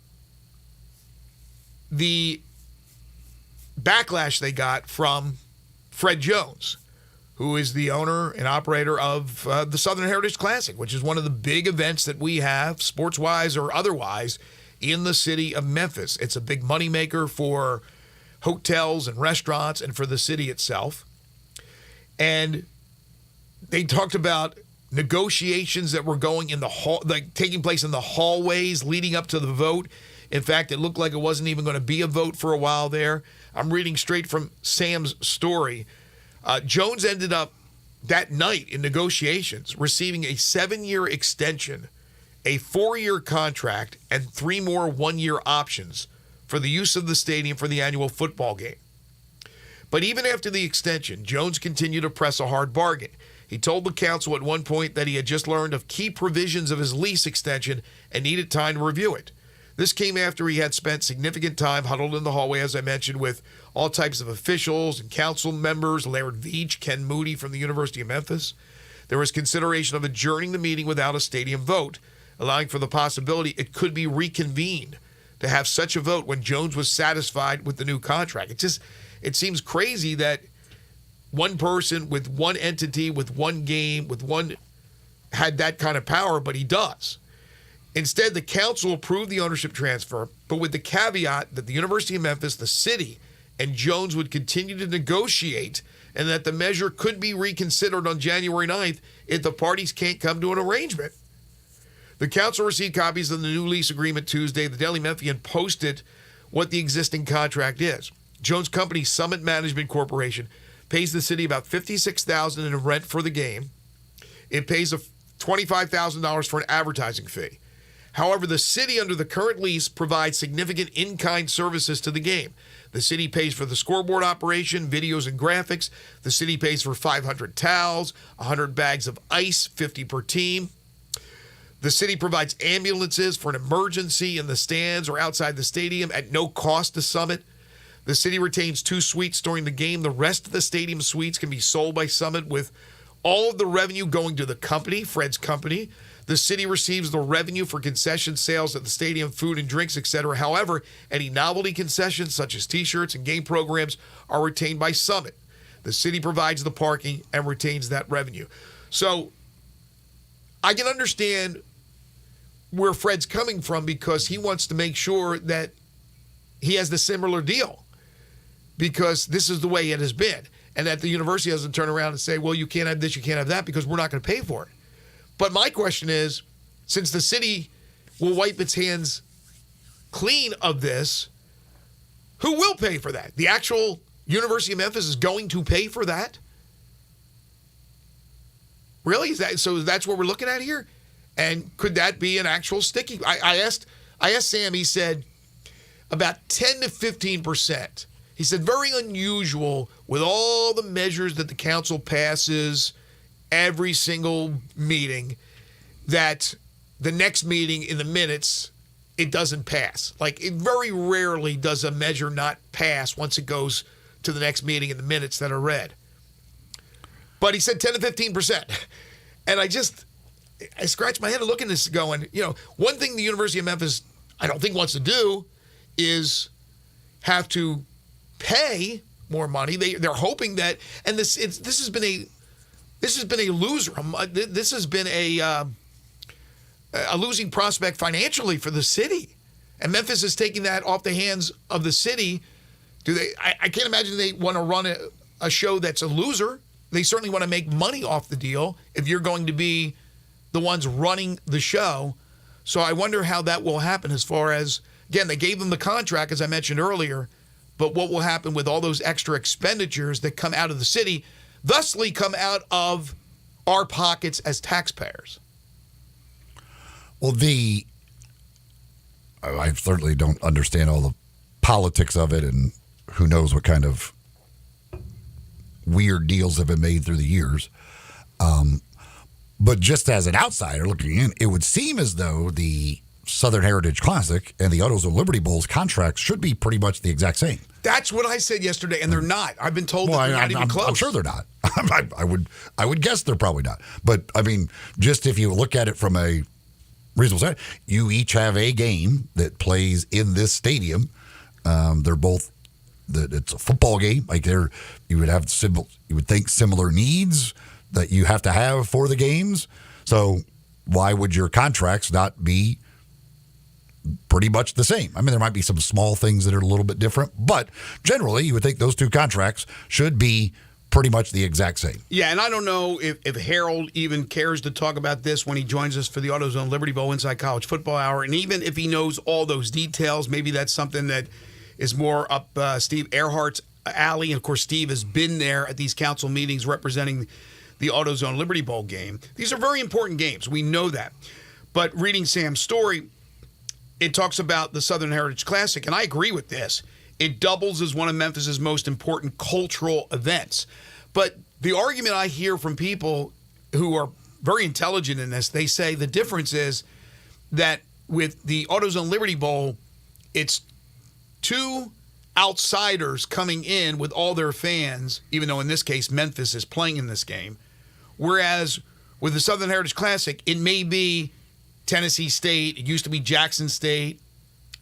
the backlash they got from Fred Jones, who is the owner and operator of the Southern Heritage Classic, which is one of the big events that we have, sports-wise or otherwise, in the city of Memphis. It's a big moneymaker for hotels and restaurants and for the city itself. And they talked about negotiations that were going in the hall, like taking place in the hallways leading up to the vote. In fact, it looked like it wasn't even going to be a vote for a while there. I'm reading straight from Sam's story. Jones ended up that night in negotiations receiving a 7-year extension, a 4-year contract, and 3 more 1-year options for the use of the stadium for the annual football game. But even after the extension, Jones continued to press a hard bargain. He told the council at one point that he had just learned of key provisions of his lease extension and needed time to review it. This came after he had spent significant time huddled in the hallway, as I mentioned, with all types of officials and council members, Laird Veach, Ken Moody from the University of Memphis. There was consideration of adjourning the meeting without a stadium vote, allowing for the possibility it could be reconvened to have such a vote when Jones was satisfied with the new contract. It seems crazy that one person with one entity, with one game, had that kind of power, but he does. Instead, the council approved the ownership transfer, but with the caveat that the University of Memphis, the city, and Jones would continue to negotiate and that the measure could be reconsidered on January 9th if the parties can't come to an arrangement. The council received copies of the new lease agreement Tuesday. The Daily Memphian posted what the existing contract is. Jones' company, Summit Management Corporation, pays the city about $56,000 in rent for the game. It pays $25,000 for an advertising fee. However, the city under the current lease provides significant in-kind services to the game. The city pays for the scoreboard operation, videos and graphics. The city pays for 500 towels, 100 bags of ice, 50 per team. The city provides ambulances for an emergency in the stands or outside the stadium at no cost to Summit. The city retains 2 suites during the game. The rest of the stadium suites can be sold by Summit, with all of the revenue going to the company, Fred's company. The city receives the revenue for concession sales at the stadium, food and drinks, etc. However, any novelty concessions such as T-shirts and game programs are retained by Summit. The city provides the parking and retains that revenue. So I can understand where Fred's coming from, because he wants to make sure that he has the similar deal, because this is the way it has been, and that the university doesn't turn around and say, well, you can't have this, you can't have that, because we're not going to pay for it. But my question is, since the city will wipe its hands clean of this, who will pay for that? The actual University of Memphis is going to pay for that? Really? So that's what we're looking at here? And could that be an actual sticky? I asked Sam, he said about 10 to 15%. He said very unusual with all the measures that the council passes every single meeting, that the next meeting in the minutes, it doesn't pass. Like, it very rarely does a measure not pass once it goes to the next meeting in the minutes that are read. But he said 10 to 15%. And I scratched my head and looking at this going, one thing the University of Memphis, I don't think wants to do is have to pay more money. They're hoping that, and this has been a loser. This has been a losing prospect financially for the city, and Memphis is taking that off the hands of the city. I can't imagine they want to run a show that's a loser. They certainly want to make money off the deal if you're going to be the ones running the show. So I wonder how that will happen, as far as, again, they gave them the contract, as I mentioned earlier, but what will happen with all those extra expenditures that come out of the city, thusly come out of our pockets as taxpayers? Well, I certainly don't understand all the politics of it, and who knows what kind of weird deals have been made through the years. But just as an outsider looking in, it would seem as though the Southern Heritage Classic and the Autos of Liberty Bowls contracts should be pretty much the exact same. That's what I said yesterday, and they're not. I've been told that they're not even close. I'm sure they're not. I would guess they're probably not. But, I mean, just if you look at it from a reasonable side, you each have a game that plays in this stadium. They're both that it's a football game. Like you would think similar needs that you have to have for the games. So why would your contracts not be pretty much the same? I mean, there might be some small things that are a little bit different, but generally you would think those two contracts should be pretty much the exact same. Yeah, and I don't know if Harold even cares to talk about this when he joins us for the AutoZone Liberty Bowl Inside College Football Hour, and even if he knows all those details, maybe that's something that is more up Steve Earhart's alley. And, of course, Steve has been there at these council meetings representing the AutoZone Liberty Bowl game. These are very important games. We know that. But reading Sam's story, it talks about the Southern Heritage Classic, and I agree with this. It doubles as one of Memphis's most important cultural events. But the argument I hear from people who are very intelligent in this, they say the difference is that with the AutoZone Liberty Bowl, it's two outsiders coming in with all their fans, even though in this case Memphis is playing in this game. Whereas with the Southern Heritage Classic, it may be Tennessee State. It used to be Jackson State.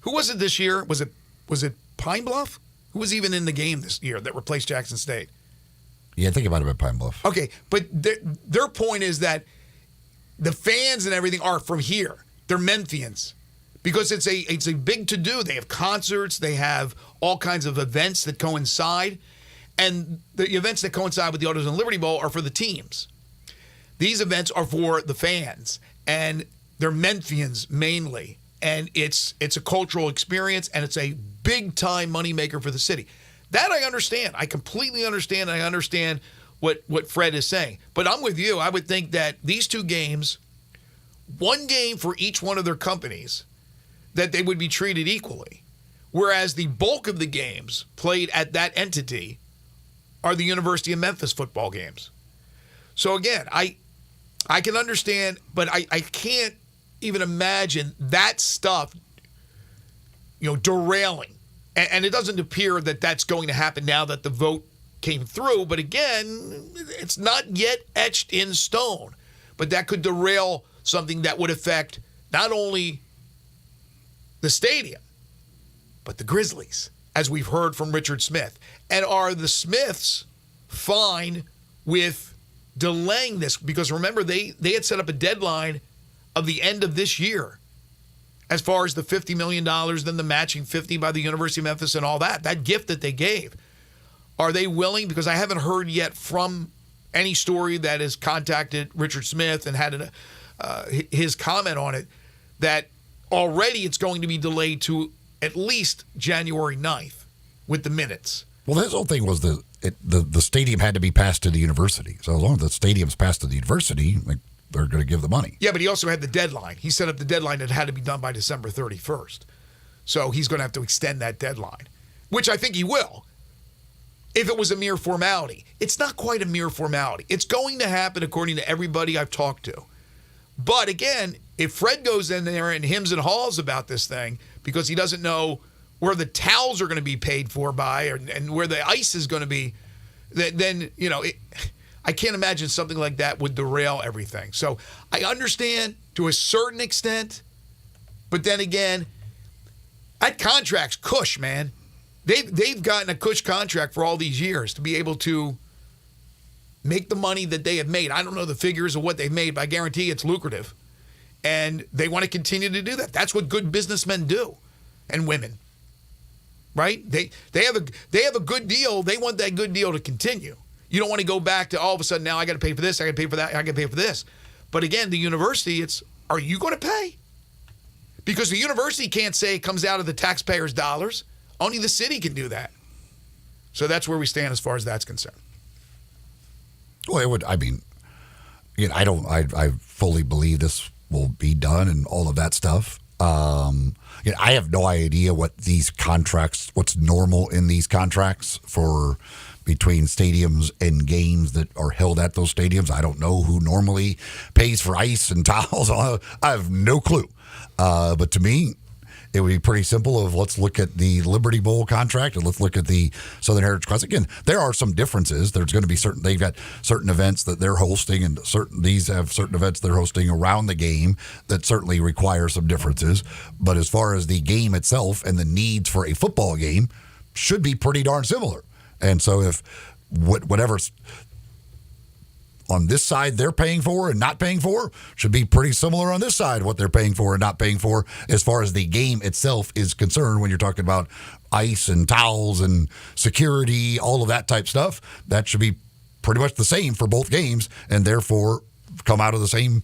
Who was it this year? Was it Pine Bluff? Who was even in the game this year that replaced Jackson State? Yeah, I think it might have been Pine Bluff. Okay, but their point is that the fans and everything are from here. They're Memphians because it's a big to-do. They have concerts. They have all kinds of events that coincide. And the events that coincide with the AutoZone Liberty Bowl are for the teams. These events are for the fans. And they're Memphians mainly. And it's a cultural experience, and it's a big-time moneymaker for the city. That I understand. I completely understand. I understand what Fred is saying. But I'm with you. I would think that these two games, one game for each one of their companies, that they would be treated equally. Whereas the bulk of the games played at that entity are the University of Memphis football games. So again, I can understand, but I can't even imagine that stuff, derailing. And it doesn't appear that that's going to happen now that the vote came through. But again, it's not yet etched in stone. But that could derail something that would affect not only the stadium, but the Grizzlies, as we've heard from Richard Smith. And are the Smiths fine with delaying this? Because remember, they had set up a deadline of the end of this year as far as the $50 million, then the matching $50 by the University of Memphis and all that gift that they gave. Are they willing? Because I haven't heard yet from any story that has contacted Richard Smith and had his comment on it, that already it's going to be delayed to at least January 9th with the minutes. Well, his whole thing was the stadium had to be passed to the university. So as long as the stadium's passed to the university, they're going to give the money. Yeah, but he also had the deadline. He set up the deadline that had to be done by December 31st. So he's going to have to extend that deadline, which I think he will, if it was a mere formality. It's not quite a mere formality. It's going to happen according to everybody I've talked to. But again, if Fred goes in there and hems and haws about this thing because he doesn't know where the towels are going to be paid for by and where the ice is going to be, then I can't imagine something like that would derail everything. So I understand to a certain extent, but then again, that contract's cush, man. They've gotten a cush contract for all these years to be able to make the money that they have made. I don't know the figures of what they've made, but I guarantee it's lucrative. And they want to continue to do that. That's what good businessmen do, and women. Right? They have a good deal. They want that good deal to continue. You don't want to go back to all of a sudden, now I got to pay for this, I got to pay for that, I got to pay for this. But again, the university, are you going to pay? Because the university can't say it comes out of the taxpayers' dollars. Only the city can do that. So that's where we stand as far as that's concerned. Well, it would, I fully believe this will be done and all of that stuff. I have no idea what these contracts, what's normal in these contracts for between stadiums and games that are held at those stadiums. I don't know who normally pays for ice and towels. I have no clue. But to me, it would be pretty simple of let's look at the Liberty Bowl contract and let's look at the Southern Heritage Classic. Again, there are some differences. There's going to be they've got certain events that they're hosting and these have certain events they're hosting around the game that certainly require some differences. But as far as the game itself and the needs for a football game, should be pretty darn similar. And so if whatever's on this side they're paying for and not paying for should be pretty similar on this side what they're paying for and not paying for as far as the game itself is concerned. When you're talking about ice and towels and security, all of that type stuff, that should be pretty much the same for both games and therefore come out of the same,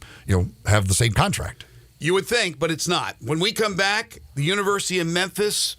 have the same contract. You would think, but it's not. When we come back, the University of Memphis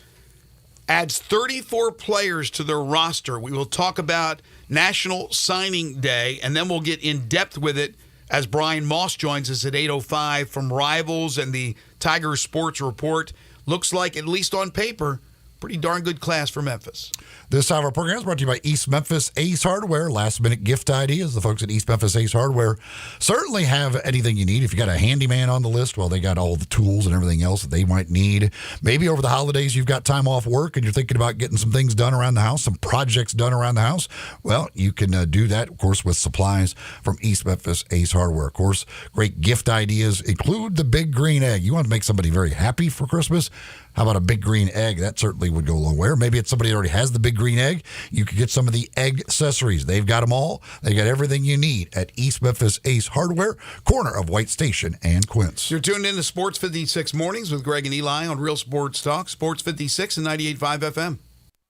adds 34 players to their roster. We will talk about National Signing Day, and then we'll get in depth with it as Brian Moss joins us at 8:05 from Rivals and the Tiger Sports Report. Looks like, at least on paper, pretty darn good class for Memphis. This hour of our program is brought to you by East Memphis Ace Hardware. Last-minute gift ideas. The folks at East Memphis Ace Hardware certainly have anything you need. If you got a handyman on the list, well, they got all the tools and everything else that they might need. Maybe over the holidays you've got time off work and you're thinking about getting some things done around the house, some projects done around the house. Well, you can do that, of course, with supplies from East Memphis Ace Hardware. Of course, great gift ideas include the Big Green Egg. You want to make somebody very happy for Christmas? How about a Big Green Egg? That certainly would go a long way. Or maybe it's somebody that already has the Big Green Egg. You could get some of the egg accessories. They've got them all. They got everything you need at East Memphis Ace Hardware, corner of White Station and Quince. You're tuned in to Sports 56 Mornings with Greg and Eli on Real Sports Talk, Sports 56 and 98.5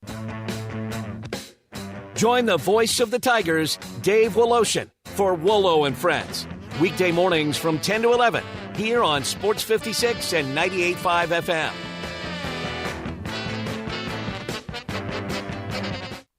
FM. Join the voice of the Tigers, Dave Woloshin, for Wolo and Friends. Weekday mornings from 10 to 11 here on Sports 56 and 98.5 FM.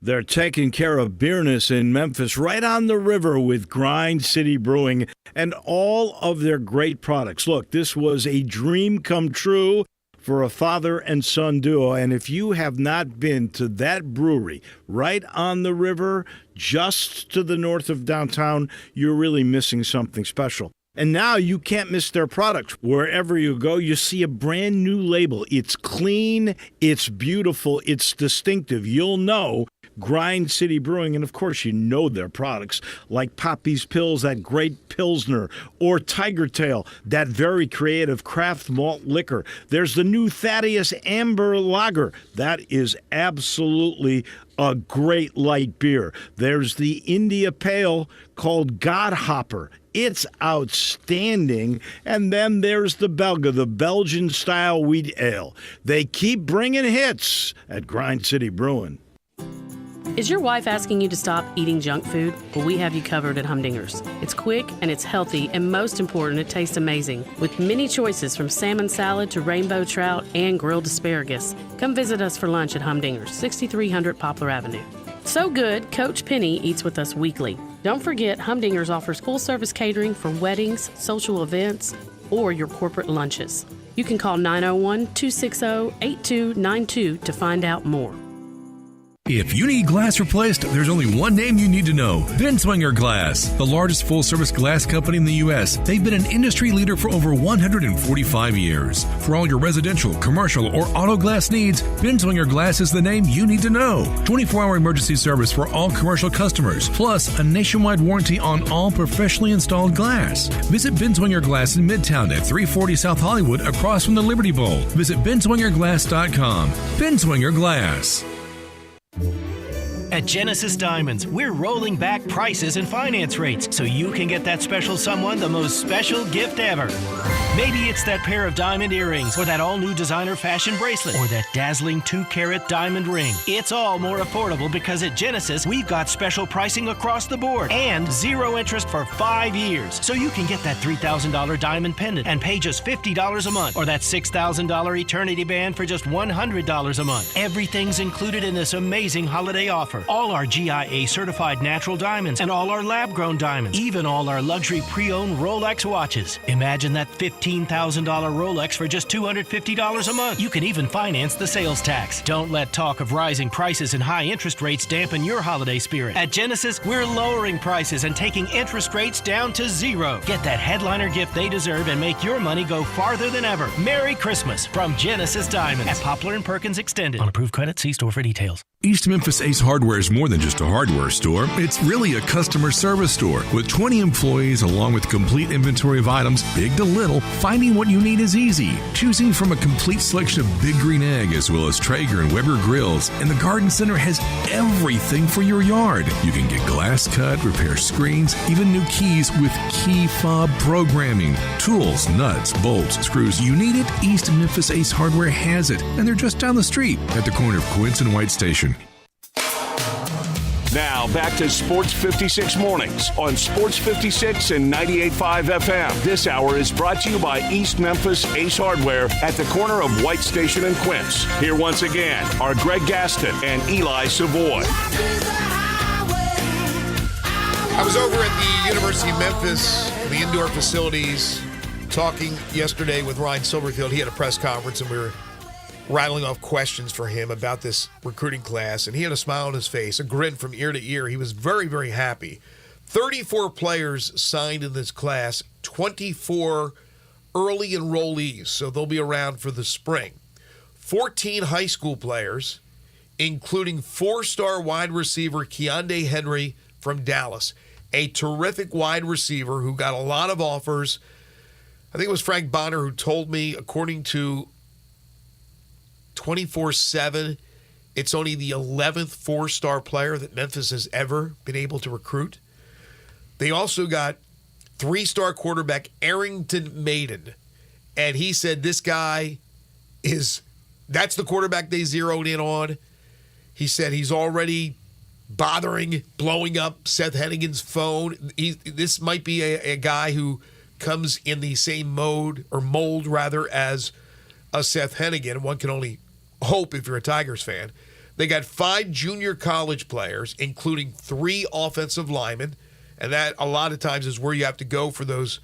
They're taking care of beerness in Memphis right on the river with Grind City Brewing and all of their great products. Look, this was a dream come true for a father and son duo. And if you have not been to that brewery right on the river, just to the north of downtown, you're really missing something special. And now you can't miss their products. Wherever you go, you see a brand new label. It's clean, it's beautiful, it's distinctive. You'll know Grind City Brewing, and of course you know their products like Poppy's Pills, that great Pilsner, or Tiger Tail, that very creative craft malt liquor. There's the new Thaddeus Amber Lager. That is absolutely a great light beer. There's the India Pale called Godhopper. It's outstanding. And then there's the Belga, the Belgian-style wheat ale. They keep bringing hits at Grind City Brewing. Is your wife asking you to stop eating junk food? Well, we have you covered at Humdinger's. It's quick and it's healthy, and most important, it tastes amazing. With many choices from salmon salad to rainbow trout and grilled asparagus. Come visit us for lunch at Humdinger's, 6300 Poplar Avenue. So good, Coach Penny eats with us weekly. Don't forget, Humdinger's offers full-service catering for weddings, social events, or your corporate lunches. You can call 901-260-8292 to find out more. If you need glass replaced, there's only one name you need to know. Binswanger Glass, the largest full-service glass company in the U.S. They've been an industry leader for over 145 years. For all your residential, commercial, or auto glass needs, Binswanger Glass is the name you need to know. 24-hour emergency service for all commercial customers, plus a nationwide warranty on all professionally installed glass. Visit Binswanger Glass in Midtown at 340 South Hollywood, across from the Liberty Bowl. Visit binswangerglass.com. Binswanger Glass. At Genesis Diamonds, we're rolling back prices and finance rates so you can get that special someone the most special gift ever. Maybe it's that pair of diamond earrings, or that all-new designer fashion bracelet, or that dazzling 2-carat diamond ring. It's all more affordable because at Genesis, we've got special pricing across the board and 0 interest for 5 years. So you can get that $3,000 diamond pendant and pay just $50 a month, or that $6,000 eternity band for just $100 a month. Everything's included in this amazing holiday offer. All our GIA certified natural diamonds and all our lab-grown diamonds, even all our luxury pre-owned Rolex watches. Imagine that $15,000 Rolex for just $250 a month. You can even finance the sales tax. Don't let talk of rising prices and high interest rates dampen your holiday spirit. At Genesis, we're lowering prices and taking interest rates down to 0. Get that headliner gift they deserve and make your money go farther than ever. Merry Christmas from Genesis Diamonds at Poplar and Perkins Extended. On approved credit, see store for details. East Memphis Ace Hardware is more than just a hardware store. It's really a customer service store. With 20 employees along with complete inventory of items, big to little, finding what you need is easy. Choosing from a complete selection of Big Green Egg as well as Traeger and Weber grills. And the Garden Center has everything for your yard. You can get glass cut, repair screens, even new keys with key fob programming. Tools, nuts, bolts, screws, you need it. East Memphis Ace Hardware has it. And they're just down the street at the corner of Quince and White Station. Now back to Sports 56 Mornings on Sports 56 and 98.5 FM. This hour is brought to you by East Memphis Ace Hardware at the corner of White Station and Quince. Here once again are Greg Gaston and Eli Savoy. I was over at the University of Memphis, the indoor facilities, talking yesterday with Ryan Silverfield. He had a press conference, and we were rattling off questions for him about this recruiting class, and he had a smile on his face, a grin from ear to ear. He was very, very happy. 34 players signed in this class, 24 early enrollees, so they'll be around for the spring. 14 high school players, including four-star wide receiver Keondae Henry from Dallas, a terrific wide receiver who got a lot of offers. I think it was Frank Bonner who told me, according to 24/7, it's only the 11th four-star player that Memphis has ever been able to recruit. They also got three-star quarterback Arrington Maiden, and he said this guy that's the quarterback they zeroed in on. He said he's already blowing up Seth Hennigan's phone. This might be a guy who comes in the same mold as a Seth Hennigan. One can only hope if you're a Tigers fan. They got 5 junior college players, including 3 offensive linemen, and that a lot of times is where you have to go for those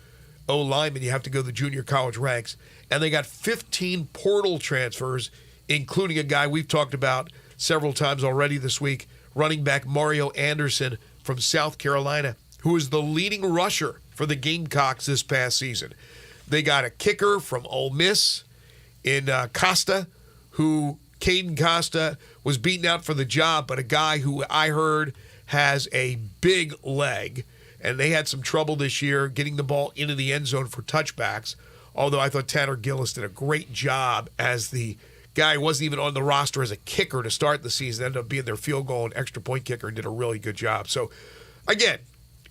O-linemen. You have to go the junior college ranks. And they got 15 portal transfers, including a guy we've talked about several times already this week, running back Mario Anderson from South Carolina, who is the leading rusher for the Gamecocks this past season. They got a kicker from Ole Miss in Costa, Caden Costa was beaten out for the job, but a guy who I heard has a big leg, and they had some trouble this year getting the ball into the end zone for touchbacks, although I thought Tanner Gillis did a great job as the guy who wasn't even on the roster as a kicker to start the season, ended up being their field goal and extra point kicker and did a really good job. So, again,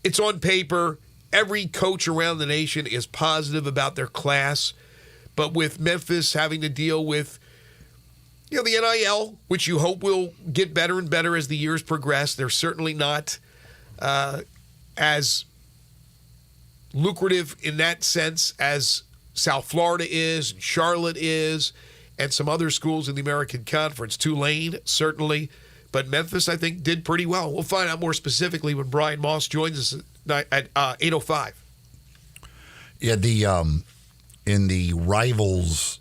it's on paper. Every coach around the nation is positive about their class, but with Memphis having to deal with the NIL, which you hope will get better and better as the years progress. They're certainly not as lucrative in that sense as South Florida is, and Charlotte is, and some other schools in the American Conference. Tulane, certainly. But Memphis, I think, did pretty well. We'll find out more specifically when Brian Moss joins us at 8:05. Yeah, in the Rivals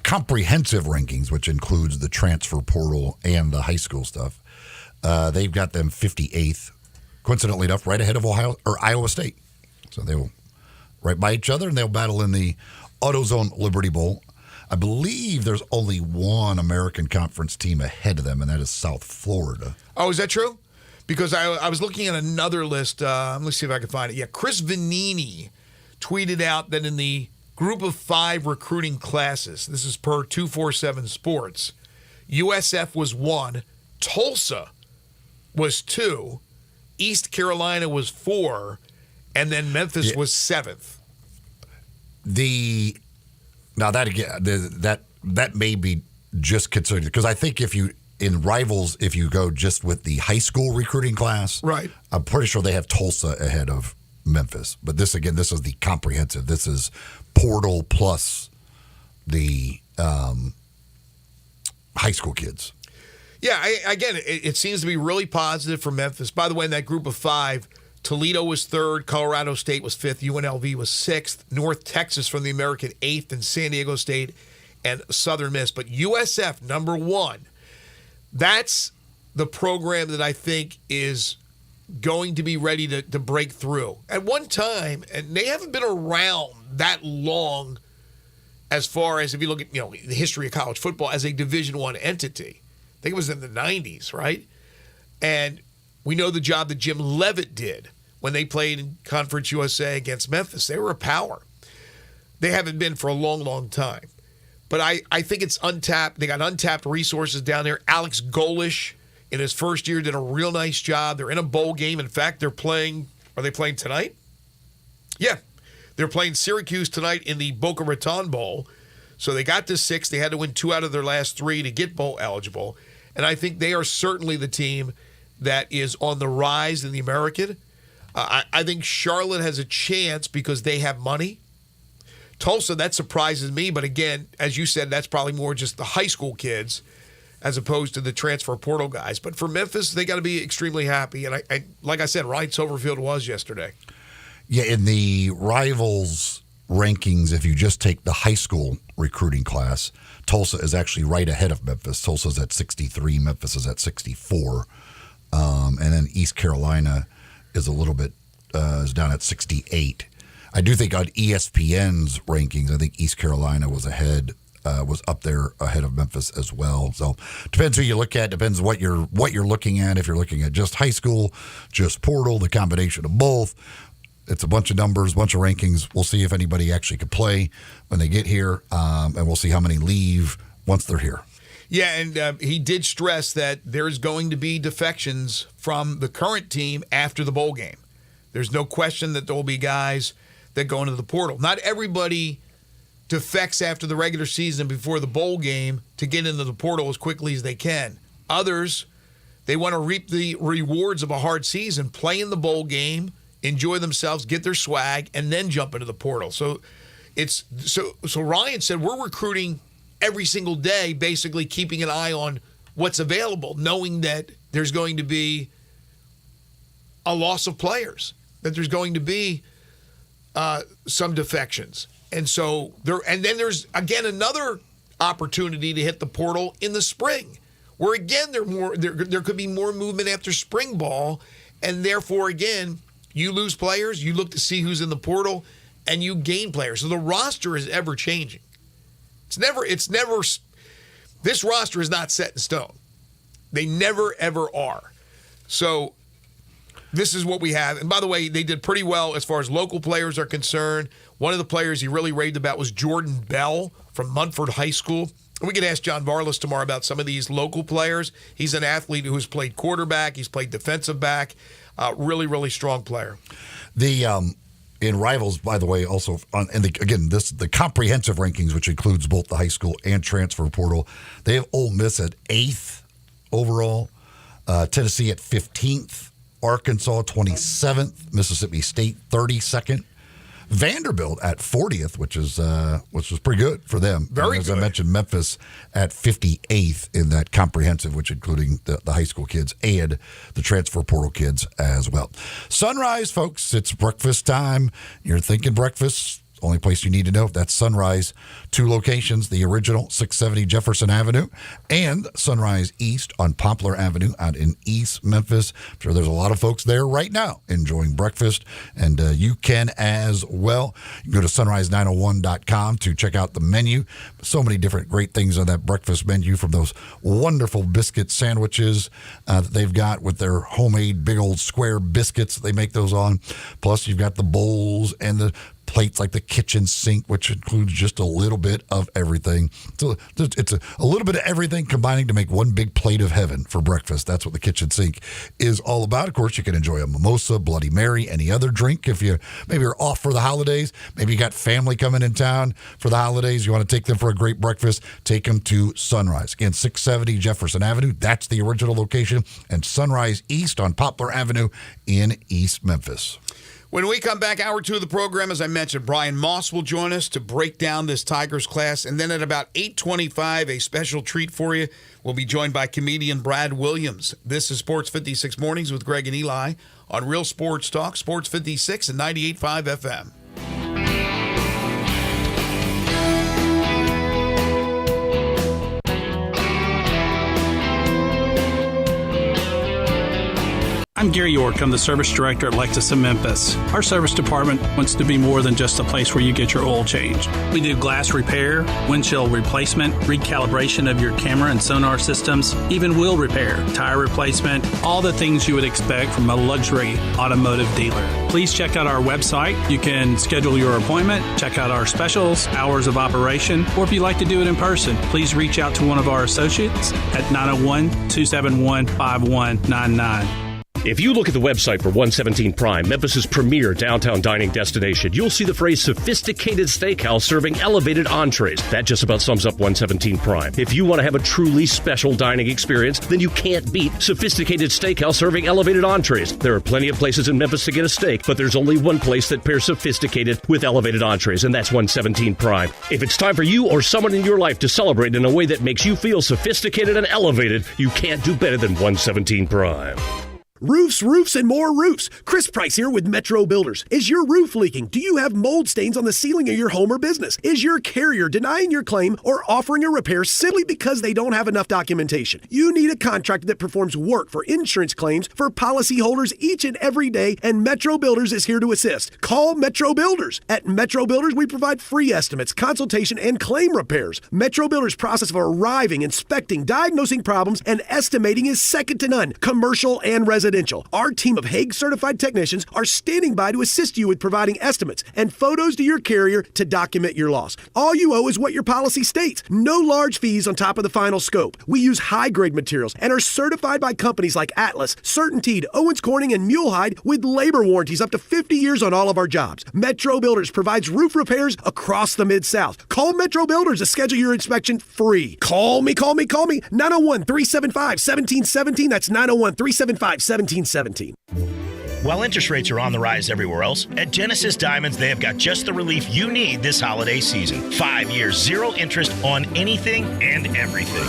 comprehensive rankings, which includes the transfer portal and the high school stuff, they've got them 58th, coincidentally enough, right ahead of Iowa State. So they will right by each other, and they'll battle in the AutoZone Liberty Bowl. I believe there's only one American Conference team ahead of them, and that is South Florida. Oh, is that true? Because I was looking at another list. Let's see if I can find it. Yeah, Chris Vanini tweeted out that in the group of 5 recruiting classes, this is per 247 Sports, USF was 1, Tulsa was 2, East Carolina was 4, and then Memphis was 7th. Now that again, that may be just considered, because I think if you go just with the high school recruiting class, right, I'm pretty sure they have Tulsa ahead of Memphis. But this is the comprehensive. This is portal plus the high school kids. Yeah, it seems to be really positive for Memphis. By the way, in that group of 5, Toledo was 3rd, Colorado State was 5th, UNLV was 6th, North Texas from the American 8th, and San Diego State and Southern Miss. But USF, number 1, that's the program that I think is going to be ready to break through. At one time, and they haven't been around that long as far as if you look at the history of college football as a Division I entity. I think it was in the 90s, right? And we know the job that Jim Leavitt did when they played in Conference USA against Memphis. They were a power. They haven't been for a long, long time. But I think it's untapped. They got untapped resources down there. Alex Golish, in his first year, did a real nice job. They're in a bowl game. In fact, they're playing – are they playing tonight? Yeah. They're playing Syracuse tonight in the Boca Raton Bowl. So they got to 6. They had to win 2 out of their last 3 to get bowl eligible. And I think they are certainly the team that is on the rise in the American. I think Charlotte has a chance because they have money. Tulsa, that surprises me. But again, as you said, that's probably more just the high school kids as opposed to the transfer portal guys. But for Memphis, they got to be extremely happy. And I like I said, Ryan Silverfield was yesterday. Yeah, in the Rivals rankings, if you just take the high school recruiting class, Tulsa is actually right ahead of Memphis. Tulsa's at 63, Memphis is at 64. And then East Carolina is a little bit is down at 68. I do think on ESPN's rankings, I think East Carolina was up there ahead of Memphis as well. So depends who you look at, depends what you're looking at. If you're looking at just high school, just portal, the combination of both, it's a bunch of numbers, bunch of rankings. We'll see if anybody actually could play when they get here, and we'll see how many leave once they're here. Yeah, and he did stress that there's going to be defections from the current team after the bowl game. There's no question that there will be guys that go into the portal. Not everybody defects after the regular season before the bowl game to get into the portal as quickly as they can. Others, they want to reap the rewards of a hard season, play in the bowl game, enjoy themselves, get their swag, and then jump into the portal. So Ryan said we're recruiting every single day, basically keeping an eye on what's available, knowing that there's going to be a loss of players, that there's going to be some defections. And so then there's again another opportunity to hit the portal in the spring, where again there could be more movement after spring ball, and therefore again you lose players, you look to see who's in the portal, and you gain players. So the roster is ever changing. It's never. This roster is not set in stone. They never ever are. So this is what we have. And by the way, they did pretty well as far as local players are concerned. One of the players he really raved about was Jordan Bell from Munford High School. And we could ask John Varlas tomorrow about some of these local players. He's an athlete who has played quarterback. He's played defensive back. Really, really strong player. In Rivals, by the way, also, the comprehensive rankings, which includes both the high school and transfer portal, they have Ole Miss at 8th overall, Tennessee at 15th, Arkansas 27th, Mississippi State 32nd, Vanderbilt at 40th, which was pretty good for them. Very as good. I mentioned, Memphis at 58th in that comprehensive, which including the high school kids and the transfer portal kids as well. Sunrise, folks, it's breakfast time. You're thinking breakfast. Only place you need to know, that's Sunrise. 2 locations, the original 670 Jefferson Avenue and Sunrise East on Poplar Avenue out in East Memphis. I'm sure there's a lot of folks there right now enjoying breakfast, and you can as well. You can go to sunrise901.com to check out the menu. So many different great things on that breakfast menu, from those wonderful biscuit sandwiches that they've got with their homemade big old square biscuits that they make those on. Plus, you've got the bowls and the plates like the kitchen sink, which includes just a little bit of everything. So it's a little bit of everything combining to make one big plate of heaven for breakfast. That's what the kitchen sink is all about. Of course, you can enjoy a mimosa, Bloody Mary, any other drink if you maybe you're off for the holidays. Maybe you got family coming in town for the holidays. You want to take them for a great breakfast. Take them to Sunrise. Again, 670 Jefferson Avenue. That's the original location. And Sunrise East on Poplar Avenue in East Memphis. When we come back, hour 2 of the program, as I mentioned, Brian Moss will join us to break down this Tigers class. And then at about 8:25, a special treat for you. We'll be joined by comedian Brad Williams. This is Sports 56 Mornings with Greg and Eli on Real Sports Talk, Sports 56 and 98.5 FM. I'm Gary York. I'm the service director at Lexus in Memphis. Our service department wants to be more than just a place where you get your oil changed. We do glass repair, windshield replacement, recalibration of your camera and sonar systems, even wheel repair, tire replacement, all the things you would expect from a luxury automotive dealer. Please check out our website. You can schedule your appointment, check out our specials, hours of operation, or if you'd like to do it in person, please reach out to one of our associates at 901-271-5199. If you look at the website for 117 Prime, Memphis' premier downtown dining destination, you'll see the phrase sophisticated steakhouse serving elevated entrees. That just about sums up 117 Prime. If you want to have a truly special dining experience, then you can't beat sophisticated steakhouse serving elevated entrees. There are plenty of places in Memphis to get a steak, but there's only one place that pairs sophisticated with elevated entrees, and that's 117 Prime. If it's time for you or someone in your life to celebrate in a way that makes you feel sophisticated and elevated, you can't do better than 117 Prime. Roofs, roofs, and more roofs. Chris Price here with Metro Builders. Is your roof leaking? Do you have mold stains on the ceiling of your home or business? Is your carrier denying your claim or offering a repair simply because they don't have enough documentation? You need a contractor that performs work for insurance claims for policyholders each and every day, and Metro Builders is here to assist. Call Metro Builders. At Metro Builders, we provide free estimates, consultation, and claim repairs. Metro Builders' process of arriving, inspecting, diagnosing problems, and estimating is second to none, commercial and residential. Our team of Hague-certified technicians are standing by to assist you with providing estimates and photos to your carrier to document your loss. All you owe is what your policy states. No large fees on top of the final scope. We use high-grade materials and are certified by companies like Atlas, CertainTeed, Owens Corning, and Mulehide with labor warranties up to 50 years on all of our jobs. Metro Builders provides roof repairs across the Mid-South. Call Metro Builders to schedule your inspection free. Call me. 901-375-1717. That's 901-375-1717. While interest rates are on the rise everywhere else, at Genesis Diamonds, they have got just the relief you need this holiday season. 5 years, zero interest on anything and everything.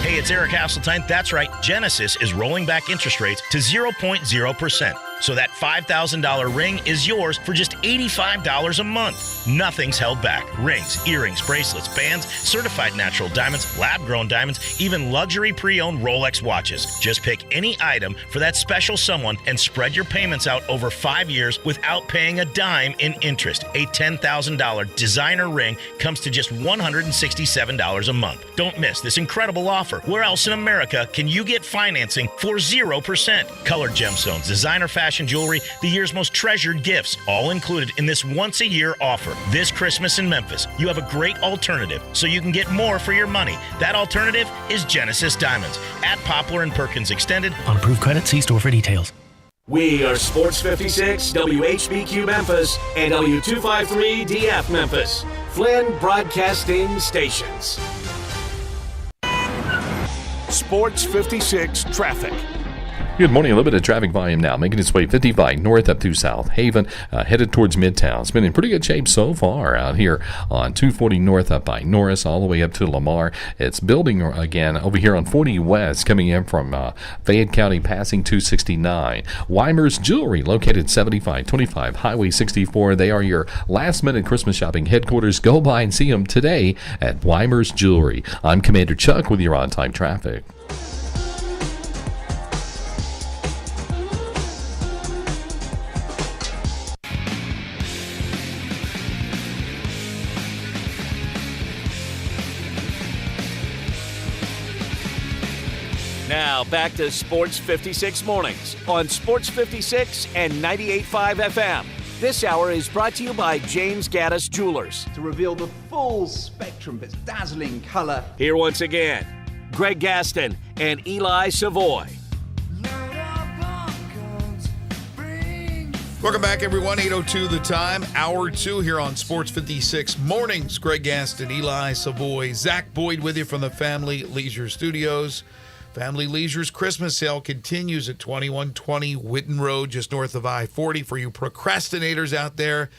Hey, it's Eric Hasseltine. That's right. Genesis is rolling back interest rates to 0.0%. So that $5,000 ring is yours for just $85 a month. Nothing's held back. Rings, earrings, bracelets, bands, certified natural diamonds, lab-grown diamonds, even luxury pre-owned Rolex watches. Just pick any item for that special someone and spread your payments out over 5 years without paying a dime in interest. A $10,000 designer ring comes to just $167 a month. Don't miss this incredible offer. Where else in America can you get financing for 0%? Colored gemstones, designer fashion jewelry, the year's most treasured gifts, all included in this once-a-year offer. This Christmas in Memphis, you have a great alternative so you can get more for your money. That alternative is Genesis Diamonds at Poplar and Perkins Extended. On approved credit, see store for details. We are Sports 56, WHBQ Memphis, and W253DF Memphis. Flynn Broadcasting Stations. Sports 56 traffic. Good morning. A little bit of traffic volume now, making its way 55 north up to South Haven, headed towards Midtown. It's been in pretty good shape so far out here on 240 north up by Norris, all the way up to Lamar. It's building again over here on 40 west, coming in from Fayette County, passing 269. Weimer's Jewelry, located 7525 Highway 64. They are your last-minute Christmas shopping headquarters. Go by and see them today at Weimer's Jewelry. I'm Commander Chuck with your on-time traffic. Now back to Sports 56 Mornings on Sports 56 and 98.5 FM. This hour is brought to you by James Gaddis Jewelers. To reveal the full spectrum of its dazzling color. Here once again, Greg Gaston and Eli Savoy. Welcome back, everyone. 8:02 the time. Hour 2 here on Sports 56 Mornings. Greg Gaston, Eli Savoy, Zach Boyd with you from the Family Leisure Studios. Family Leisure's Christmas sale continues at 2120 Whitten Road, just north of I-40. For you procrastinators out there,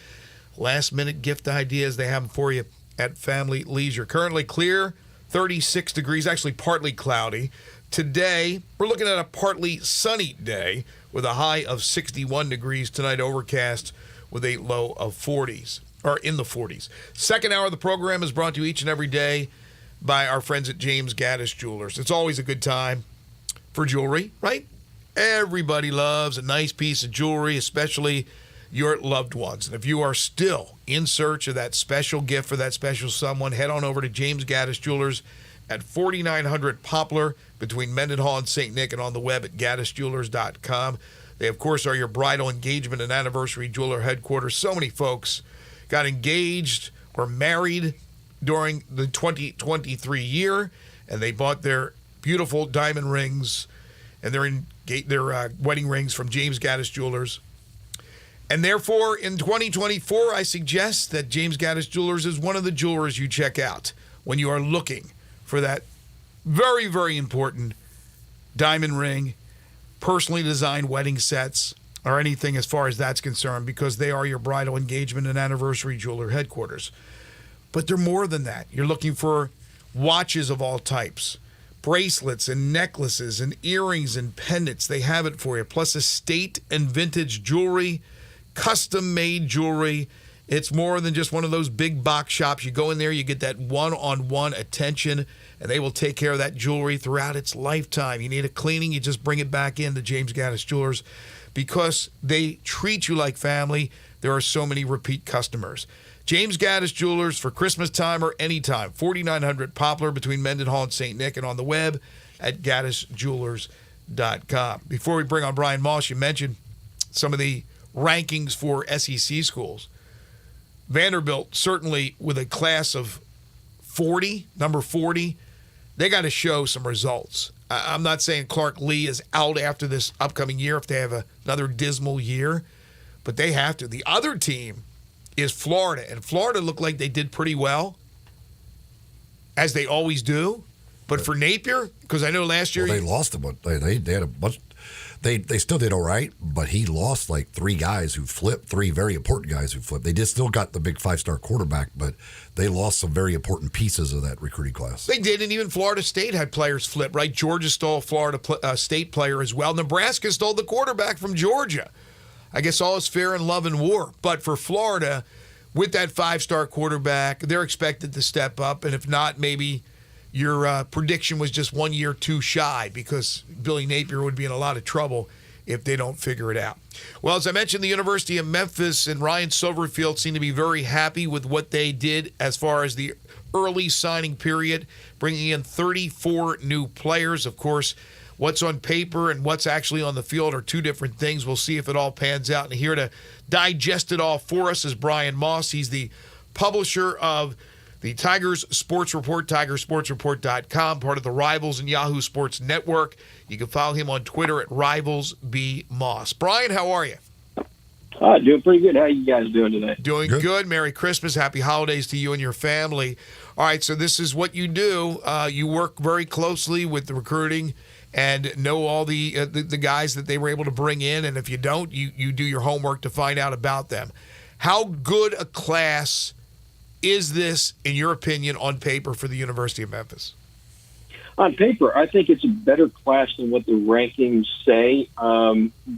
last-minute gift ideas they have for you at Family Leisure. Currently clear, 36 degrees, actually partly cloudy. Today, we're looking at a partly sunny day with a high of 61 degrees. Tonight, overcast with a low of 40s, or in the 40s. Second hour of the program is brought to you each and every day by our friends at James Gaddis Jewelers. It's always a good time for jewelry, right? Everybody loves a nice piece of jewelry, especially your loved ones. And if you are still in search of that special gift for that special someone, head on over to James Gaddis Jewelers at 4900 Poplar between Mendenhall and St. Nick, and on the web at gaddisjewelers.com. They, of course, are your bridal, engagement, and anniversary jeweler headquarters. So many folks got engaged or married during the 2023 year, and they bought their beautiful diamond rings and their wedding rings from James Gaddis Jewelers. And therefore, in 2024, I suggest that James Gaddis Jewelers is one of the jewelers you check out when you are looking for that very, very important diamond ring, personally designed wedding sets, or anything as far as that's concerned, because they are your bridal, engagement, and anniversary jeweler headquarters. But they're more than that. You're looking for watches of all types, bracelets and necklaces and earrings and pendants. They have it for you, plus estate and vintage jewelry, custom-made jewelry. It's more than just one of those big box shops. You go in there, you get that one-on-one attention, and they will take care of that jewelry throughout its lifetime. You need a cleaning, you just bring it back in to James Gaddis Jewelers. Because they treat you like family, there are so many repeat customers. James Gaddis Jewelers for Christmas time or anytime. 4900 Poplar between Mendenhall and St. Nick, and on the web at gaddisjewelers.com. Before we bring on Brian Moss, you mentioned some of the rankings for SEC schools. Vanderbilt, certainly with a class of 40, number 40, they got to show some results. I'm not saying Clark Lee is out after this upcoming year if they have another dismal year, but they have to. The other team is Florida, and Florida looked like they did pretty well, as they always do. But for Napier, because I know last year... Well, they lost a bunch. They had a bunch... They still did all right, but he lost like three guys who flipped, three very important guys who flipped. They just still got the big five-star quarterback, but they lost some very important pieces of that recruiting class. They did, and even Florida State had players flip, right? Georgia stole a Florida State player as well. Nebraska stole the quarterback from Georgia. I guess all is fair in love and war. But for Florida, with that five-star quarterback, they're expected to step up, and if not, maybe your prediction was just 1 year too shy, because Billy Napier would be in a lot of trouble if they don't figure it out. Well, as I mentioned, the University of Memphis and Ryan Silverfield seem to be very happy with what they did as far as the early signing period, bringing in 34 new players. Of course, what's on paper and what's actually on the field are two different things. We'll see if it all pans out. And here to digest it all for us is Brian Moss. He's the publisher of the Tigers Sports Report, TigerSportsReport.com, part of the Rivals and Yahoo Sports Network. You can follow him on Twitter at RivalsBMoss. Brian, how are you? Doing pretty good. How are you guys doing today? Doing good. Merry Christmas. Happy holidays to you and your family. All right, so this is what you do. You work very closely with the recruiting and know all the guys that they were able to bring in, and if you don't, you do your homework to find out about them. How good a class is this, in your opinion, on paper for the University of Memphis? On paper, I think it's a better class than what the rankings say,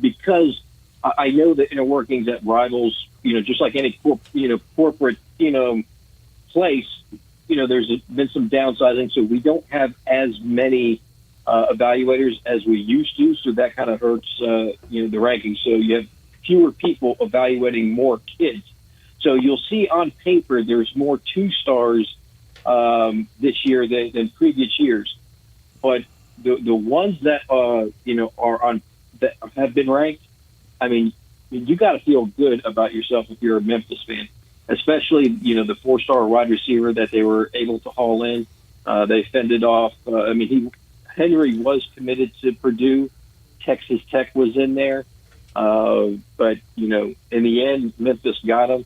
because I know the inner workings at Rivals, just like any corporate, place, there's been some downsizing, so we don't have as many evaluators as we used to, so that kind of hurts, the rankings. So you have fewer people evaluating more kids. So you'll see on paper there's more 2-stars this year than previous years, but the ones that are on that have been ranked, I mean, you got to feel good about yourself if you're a Memphis fan, especially the 4-star wide receiver that they were able to haul in. They fended off. Henry was committed to Purdue. Texas Tech was in there, but in the end, Memphis got him.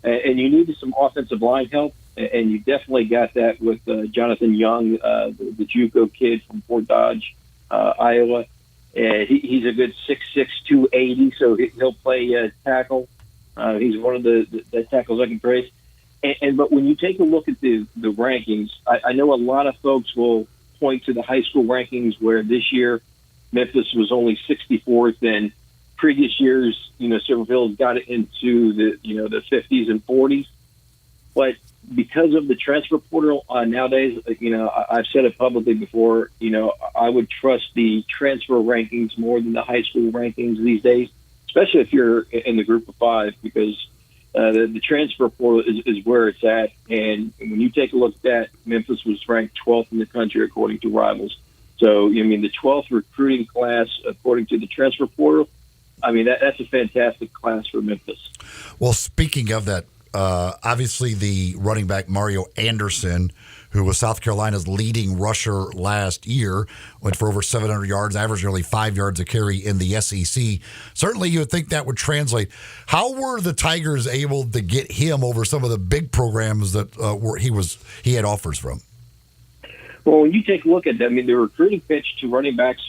And you needed some offensive line help, and you definitely got that with Jonathan Young, the JUCO kid from Fort Dodge, Iowa. He's a good 6'6", 280, so he'll play tackle. He's one of the tackles I can praise. But when you take a look at the rankings, I know a lot of folks will point to the high school rankings where this year Memphis was only 64th, and previous years, Silverfield got it into the 50s and 40s. But because of the transfer portal nowadays, I've said it publicly before, I would trust the transfer rankings more than the high school rankings these days, especially if you're in the group of five, because the transfer portal is where it's at. And when you take a look at that, Memphis was ranked 12th in the country according to Rivals. So, the 12th recruiting class according to the transfer portal, that's a fantastic class for Memphis. Well, speaking of that, obviously the running back Mario Anderson, who was South Carolina's leading rusher last year, went for over 700 yards, averaged nearly 5 yards a carry in the SEC. Certainly you would think that would translate. How were the Tigers able to get him over some of the big programs that he had offers from? Well, when you take a look at that, the recruiting pitch to running backs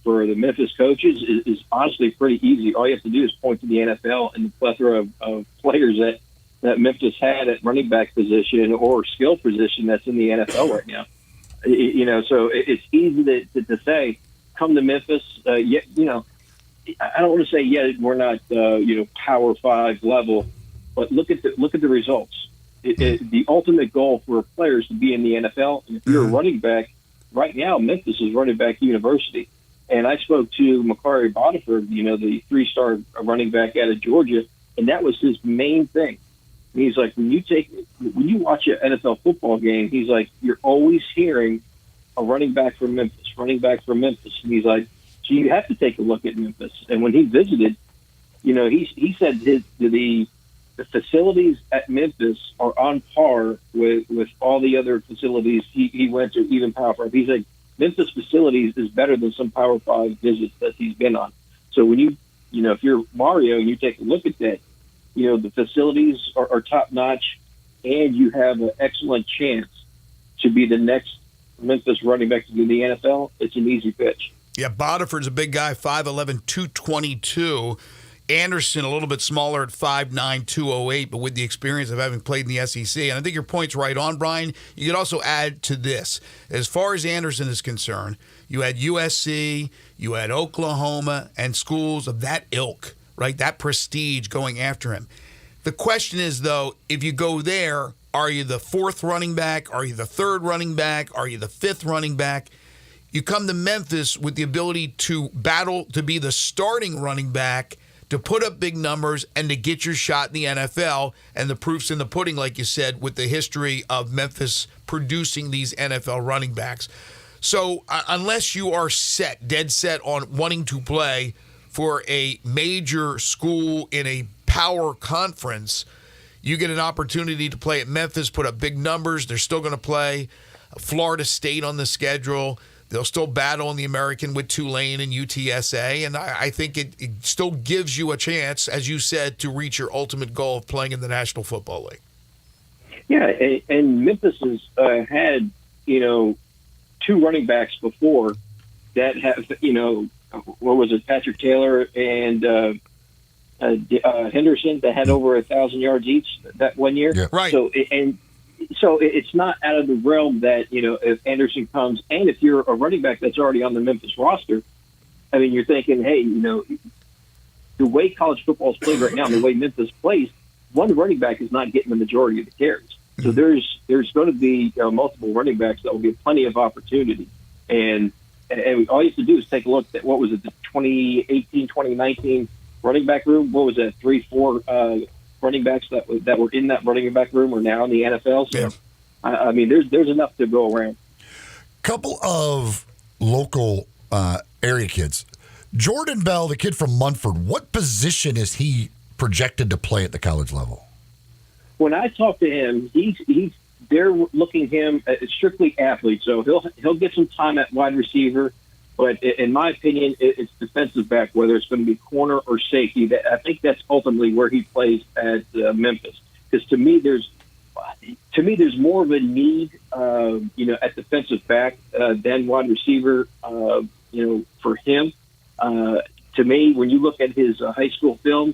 for the Memphis coaches is honestly pretty easy. All you have to do is point to the NFL and the plethora of players that Memphis had at running back position or skill position that's in the NFL right now. So it's easy to say, come to Memphis. I don't want to say, we're not, Power 5 level, but look at the results. The ultimate goal for a player is to be in the NFL. And if you're a running back, right now, Memphis is running back university. And I spoke to Makari Bodiford, the 3-star running back out of Georgia, and that was his main thing. He's like, when you watch an NFL football game, he's like, you're always hearing a running back from Memphis. And he's like, so you have to take a look at Memphis. And when he visited, he said the facilities at Memphis are on par with all the other facilities he went to, even Power 5. He's like, Memphis facilities is better than some Power 5 visits that he's been on. So when if you're Mario and you take a look at that, the facilities are top-notch, and you have an excellent chance to be the next Memphis running back to be in the NFL. It's an easy pitch. Yeah, Bodiford's a big guy, 5'11", 222. Anderson a little bit smaller at 5'9", 208, but with the experience of having played in the SEC. And I think your point's right on, Brian. You could also add to this. As far as Anderson is concerned, you had USC, you had Oklahoma, and schools of that ilk, right? That prestige going after him. The question is, though, if you go there, are you the 4th running back? Are you the 3rd running back? Are you the 5th running back? You come to Memphis with the ability to battle to be the starting running back, to put up big numbers, and to get your shot in the NFL. And the proof's in the pudding, like you said, with the history of Memphis producing these NFL running backs. So unless you are dead set on wanting to play for a major school in a power conference, you get an opportunity to play at Memphis, put up big numbers. They're still going to play Florida State on the schedule. They'll still battle in the American with Tulane and UTSA, and I think it still gives you a chance, as you said, to reach your ultimate goal of playing in the National Football League. Yeah, and Memphis has had, 2 running backs before that have, what was it, Patrick Taylor and Henderson that had over 1,000 yards each that one year. Yeah. Right. So it's not out of the realm that, if Anderson comes, and if you're a running back that's already on the Memphis roster, you're thinking, hey, the way college football is played right now, and the way Memphis plays, one running back is not getting the majority of the carries. So there's going to be multiple running backs that will get plenty of opportunity. And all you have to do is take a look at, what was it, the 2018, 2019 running back room? What was that, 3-4 running backs that were in that running back room are now in the NFL. So, yeah. There's enough to go around. Couple of local area kids. Jordan Bell, the kid from Munford, what position is he projected to play at the college level? When I talk to him, they're looking at him as strictly athlete, so he'll get some time at wide receiver. But in my opinion, it's defensive back, whether it's going to be corner or safety. I think that's ultimately where he plays at Memphis. Because to me, there's more of a need, at defensive back than wide receiver, for him. To me, when you look at his high school film,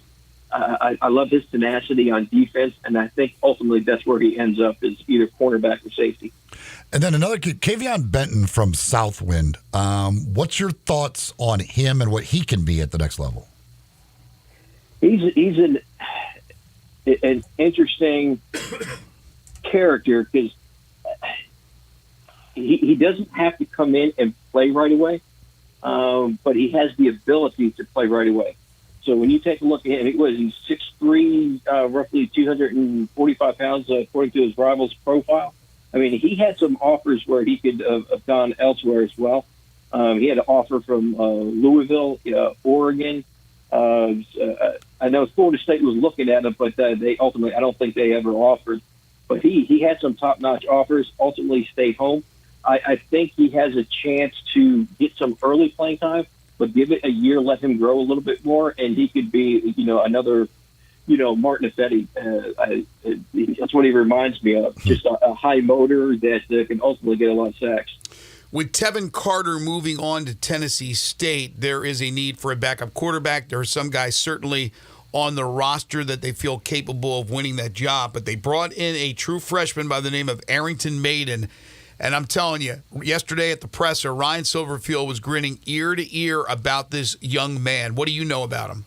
I love his tenacity on defense, and I think ultimately that's where he ends up, is either cornerback or safety. And then another kid, Kavion Benton from Southwind. What's your thoughts on him and what he can be at the next level? He's an interesting character because he doesn't have to come in and play right away, but he has the ability to play right away. So when you take a look at him, he's 6'3", roughly 245 pounds, according to his rival's profile. I mean, he had some offers where he could have gone elsewhere as well. He had an offer from Louisville, Oregon. I know Florida State was looking at him, but they ultimately, I don't think they ever offered. But he had some top-notch offers, ultimately stayed home. I think he has a chance to get some early playing time, but give it a year, let him grow a little bit more, and he could be, another, Martin Affetti. That's what he reminds me of, just a high motor that can ultimately get a lot of sacks. With Tevin Carter moving on to Tennessee State, there is a need for a backup quarterback. There are some guys certainly on the roster that they feel capable of winning that job, but they brought in a true freshman by the name of Arrington Maiden. And I'm telling you, yesterday at the presser, Ryan Silverfield was grinning ear to ear about this young man. What do you know about him?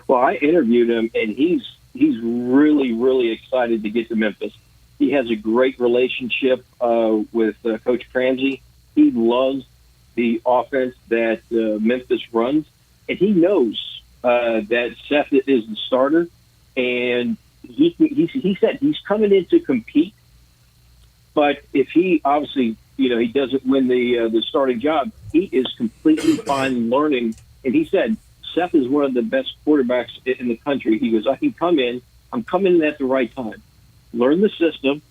Well, I interviewed him, and he's really, really excited to get to Memphis. He has a great relationship with Coach Cramsey. He loves the offense that Memphis runs, and he knows that Seth is the starter. And he said he's coming in to compete. But if he obviously, he doesn't win the starting job, he is completely fine learning. And he said Seth is one of the best quarterbacks in the country. He goes, I can come in. I'm coming in at the right time. Learn the system,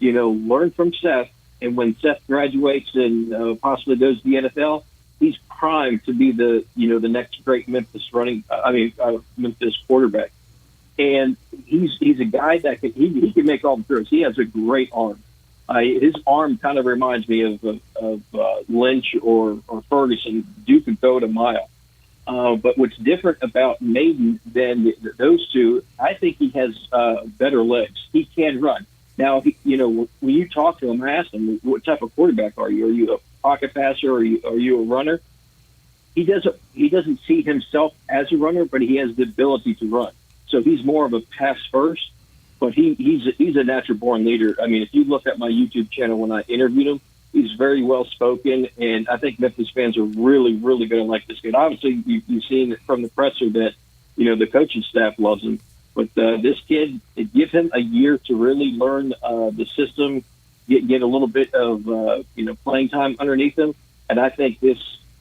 learn from Seth. And when Seth graduates and possibly goes to the NFL, he's primed to be the next great Memphis Memphis quarterback. And he's a guy that he can make all the throws. He has a great arm. His arm kind of reminds me of Lynch or Ferguson. Duke can throw it a mile. But what's different about Maiden than those two, I think he has better legs. He can run. Now, when you talk to him, I asked him, what type of quarterback are you? Are you a pocket passer? Or are you a runner? He doesn't see himself as a runner, but he has the ability to run. So he's more of a pass first. But he's a natural-born leader. I mean, if you look at my YouTube channel when I interviewed him, he's very well-spoken, and I think Memphis fans are really, really going to like this kid. Obviously, you've seen from the presser that, the coaching staff loves him. But this kid, give him a year to really learn the system, get a little bit of, playing time underneath him, and I think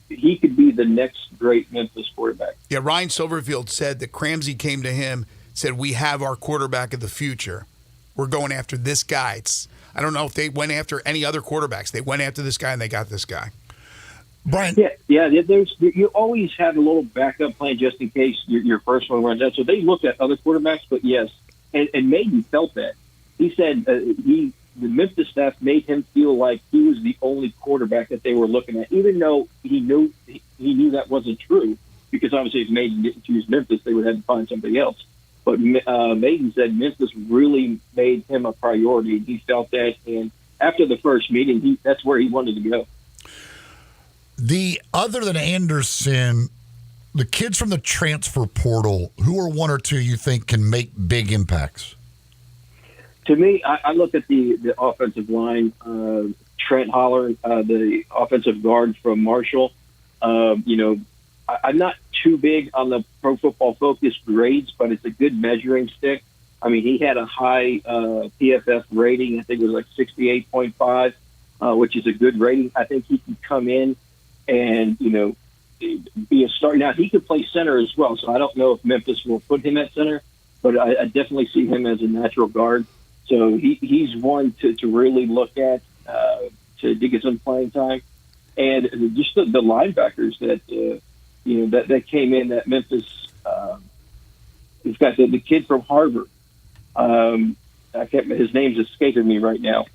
he could be the next great Memphis quarterback. Yeah, Ryan Silverfield said that Cramsey came to him, said, we have our quarterback of the future. We're going after this guy. I don't know if they went after any other quarterbacks. They went after this guy, and they got this guy. Brian? Yeah. You always have a little backup plan just in case your first one runs out. So they looked at other quarterbacks, but yes. And Maiden felt that. He said the Memphis staff made him feel like he was the only quarterback that they were looking at, even though he knew that wasn't true, because obviously if Maiden didn't choose Memphis, they would have to find somebody else. But Maiden said Memphis really made him a priority. He felt that, and after the first meeting, that's where he wanted to go. Other than Anderson, the kids from the transfer portal, who are one or two you think can make big impacts? To me, I look at the offensive line. Trent Holler, the offensive guard from Marshall. I'm not too big on the Pro Football Focus grades, but it's a good measuring stick. I mean, he had a high PFF rating. I think it was like 68.5, which is a good rating. I think he can come in and, be a starter. Now, he could play center as well, so I don't know if Memphis will put him at center, but I definitely see him as a natural guard. So he's one to really look at to get some playing time. And just the linebackers that that came in that Memphis. He's got the kid from Harvard. His name's escaping me right now,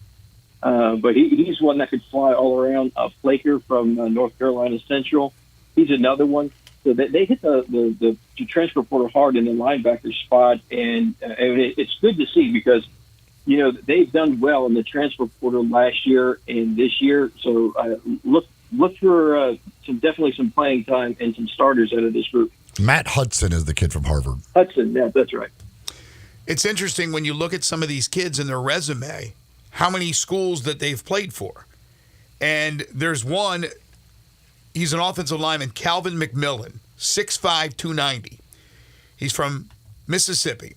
but he's one that could fly all around. Flaker from North Carolina Central. He's another one. So they hit the transfer portal hard in the linebacker spot, and it's good to see because they've done well in the transfer portal last year and this year. So look for definitely some playing time and some starters out of this group. Matt Hudson is the kid from Harvard. Hudson, yeah, that's right. It's interesting when you look at some of these kids in their resume, how many schools that they've played for. And there's one, he's an offensive lineman, Calvin McMillan, 6'5", 290. He's from Mississippi.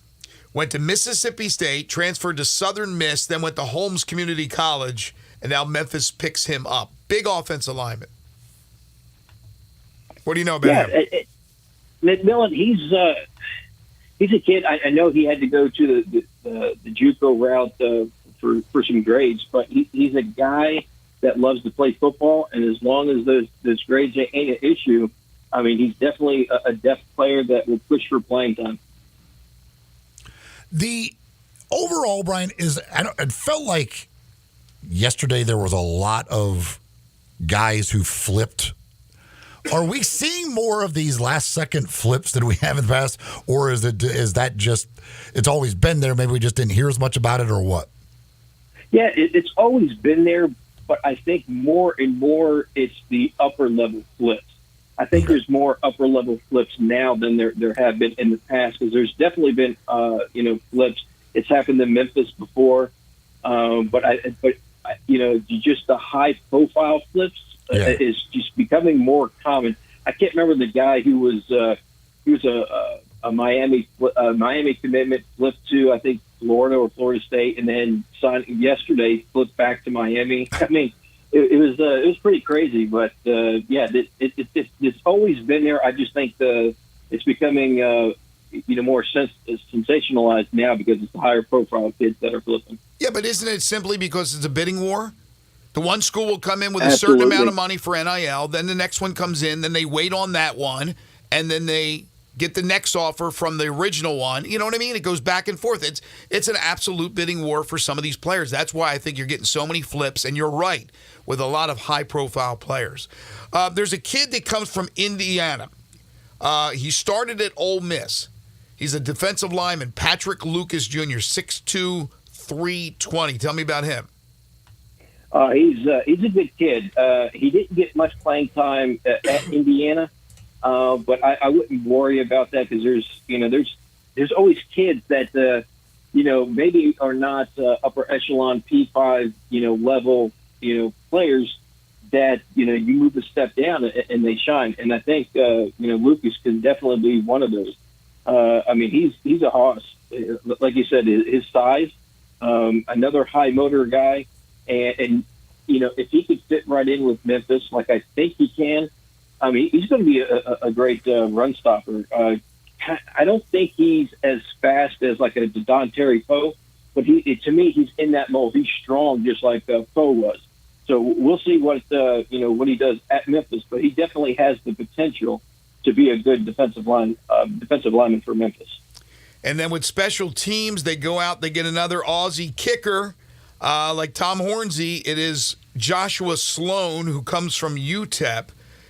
Went to Mississippi State, transferred to Southern Miss, then went to Holmes Community College, and now Memphis picks him up. Big offensive lineman. What do you know about him? McMillan, he's a kid. I know he had to go to the JUCO route for some grades, but he's a guy that loves to play football, and as long as those grades ain't an issue, I mean, he's definitely a depth player that will push for playing time. The overall, Brian, it felt like yesterday there was a lot of guys who flipped. Are we seeing more of these last-second flips than we have in the past, or is that just it's always been there? Maybe we just didn't hear as much about it, or what? Yeah, it's always been there, but I think more and more it's the upper-level flips. I think there's more upper-level flips now than there have been in the past, because there's definitely been flips. It's happened in Memphis before, but just the high-profile flips is just becoming more common. I can't remember the guy who was a Miami commitment, flipped to I think Florida or Florida State, and then signed yesterday, flipped back to Miami. I mean, it was pretty crazy, but it's always been there. I just think it's becoming more sensationalized now because it's the higher profile kids that are flipping. Yeah, but isn't it simply because it's a bidding war? The one school will come in with a Absolutely. certain amount of money for NIL, then the next one comes in, then they wait on that one, and then they get the next offer from the original one. You know what I mean? It goes back and forth. It's an absolute bidding war for some of these players. That's why I think you're getting so many flips, and you're right, with a lot of high-profile players. There's a kid that comes from Indiana. He started at Ole Miss. He's a defensive lineman, Patrick Lucas Jr., 6'2", 320. Tell me about him. He's a good kid. He didn't get much playing time at Indiana, but I wouldn't worry about that because there's always kids that maybe are not upper echelon P5 level players that you move a step down and they shine. And I think Lucas can definitely be one of those. I mean, he's a hoss. Like you said, his size, another high motor guy. And if he could fit right in with Memphis, like I think he can, I mean, he's going to be a great run stopper. I don't think he's as fast as like a Don Terry Poe, but to me, he's in that mold. He's strong, just like Poe was. So we'll see what he does at Memphis, but he definitely has the potential to be a good defensive lineman for Memphis. And then with special teams, they go out, they get another Aussie kicker. Like Tom Hornsey, it is Joshua Sloan, who comes from UTEP,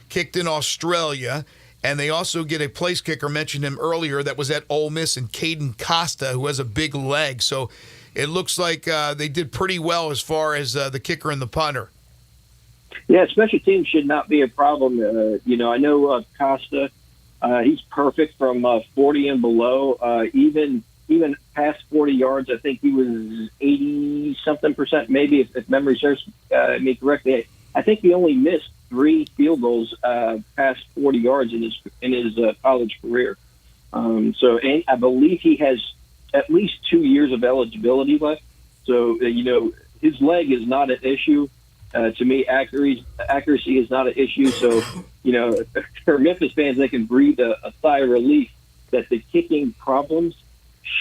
kicked in Australia. And they also get a place kicker, mentioned him earlier, that was at Ole Miss, and Caden Costa, who has a big leg. So it looks like they did pretty well as far as the kicker and the punter. Yeah, special teams should not be a problem. I know Costa, he's perfect from 40 and below, even past 40 yards. I think he was 80-something%, maybe, if memory serves me correctly. I think he only missed 3 field goals past 40 yards in his college career. And I believe he has at least 2 years of eligibility left. So, his leg is not an issue. To me, accuracy is not an issue. So, for Memphis fans, they can breathe a sigh of relief that the kicking problems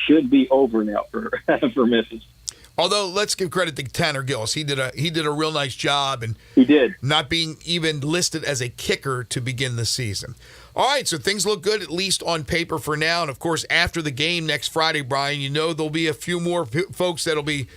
should be over now for Memphis. Although, let's give credit to Tanner Gillis. He did a real nice job, and he did, not being even listed as a kicker to begin the season. All right, so things look good, at least on paper for now. And, of course, after the game next Friday, Brian, there'll be a few more folks that'll be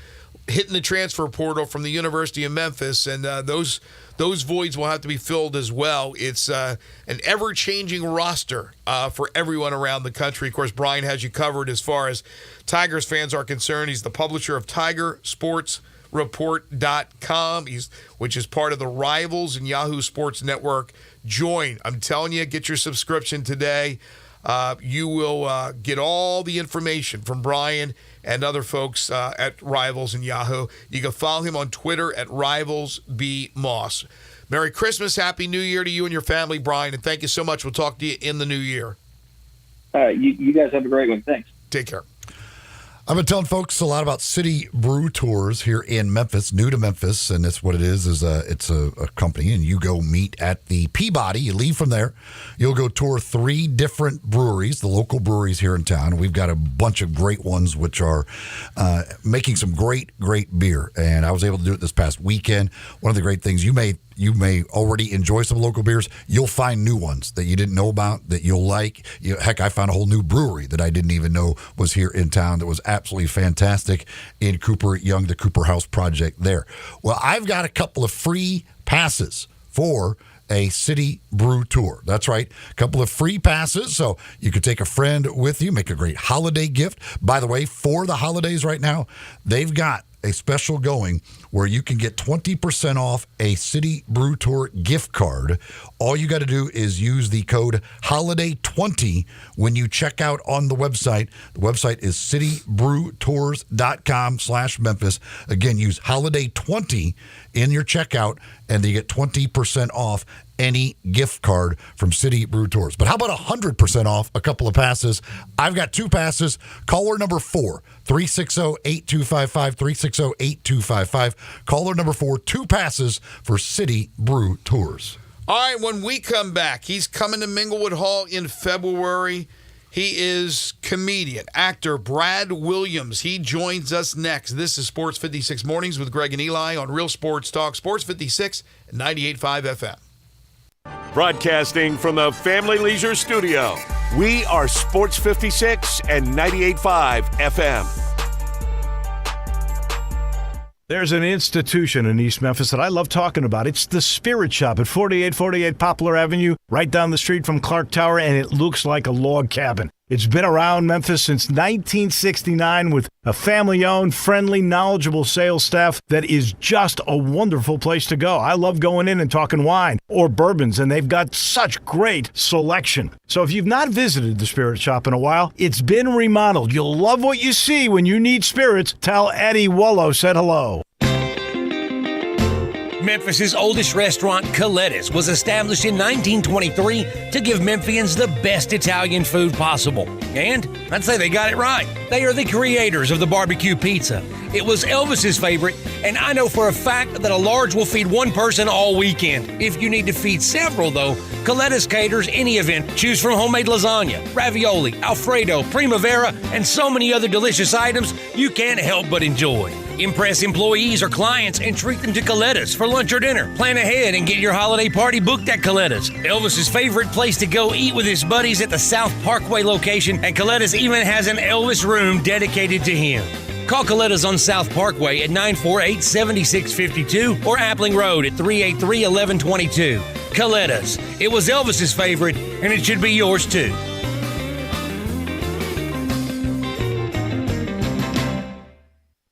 hitting the transfer portal from the University of Memphis, and those voids will have to be filled as well. It's an ever-changing roster for everyone around the country. Of course, Brian has you covered as far as Tigers fans are concerned. He's the publisher of TigerSportsReport.com, which is part of the Rivals and Yahoo Sports Network. I'm telling you, get your subscription today. You will get all the information from Brian and other folks at Rivals and Yahoo. You can follow him on Twitter at RivalsBMoss. Merry Christmas, Happy New Year to you and your family, Brian, and thank you so much. We'll talk to you in the new year. You guys have a great one. Thanks. Take care. I've been telling folks a lot about City Brew Tours here in Memphis, new to Memphis, and it's what it is it's a company, and you go meet at the Peabody. You leave from there. You'll go tour 3 different breweries, the local breweries here in town. We've got a bunch of great ones which are making some great beer, and I was able to do it this past weekend. One of the great things, you may already enjoy some local beers. You'll find new ones that you didn't know about that you'll like. Heck, I found a whole new brewery that I didn't even know was here in town that was absolutely fantastic in Cooper Young, the Cooper House Project there. Well, I've got a couple of free passes for a City Brew Tour. That's right. A couple of free passes, so you could take a friend with you, make a great holiday gift. By the way, for the holidays right now, they've got a special going where you can get 20% off a City Brew Tour gift card. All you got to do is use the code HOLIDAY20 when you check out on the website. The website is citybrewtours.com/Memphis. Again, use HOLIDAY20 in your checkout, and you get 20% off any gift card from City Brew Tours. But how about 100% off a couple of passes? I've got 2 passes. Caller number 4, 360-8255, 360-8255. Caller number 4, 2 passes for City Brew Tours. All right, when we come back, he's coming to Minglewood Hall in February. He is comedian, actor Brad Williams. He joins us next. This is Sports 56 Mornings with Greg and Eli on Real Sports Talk, Sports 56 and 98.5 FM. Broadcasting from the Family Leisure Studio, we are Sports 56 and 98.5 FM. There's an institution in East Memphis that I love talking about. It's the Spirit Shop at 4848 Poplar Avenue, right down the street from Clark Tower, and it looks like a log cabin. It's been around Memphis since 1969 with a family-owned, friendly, knowledgeable sales staff that is just a wonderful place to go. I love going in and talking wine or bourbons, and they've got such great selection. So if you've not visited the Spirit Shop in a while, it's been remodeled. You'll love what you see when you need spirits. Tell Eddie Wollo said hello. Memphis's oldest restaurant, Coletta's, was established in 1923 to give Memphians the best Italian food possible. And I'd say they got it right. They are the creators of the barbecue pizza. It was Elvis's favorite, and I know for a fact that a large will feed one person all weekend. If you need to feed several, though, Coletta's caters any event. Choose from homemade lasagna, ravioli, Alfredo, primavera, and so many other delicious items you can't help but enjoy. Impress employees or clients and treat them to Coletta's for lunch or dinner. Plan ahead and get your holiday party booked at Coletta's. Elvis's favorite place to go eat with his buddies at the South Parkway location, and Coletta's even has an Elvis room dedicated to him. Call Coletta's on South Parkway at 948-7652 or Appling Road at 383-1122. Coletta's. It was Elvis's favorite, and it should be yours too.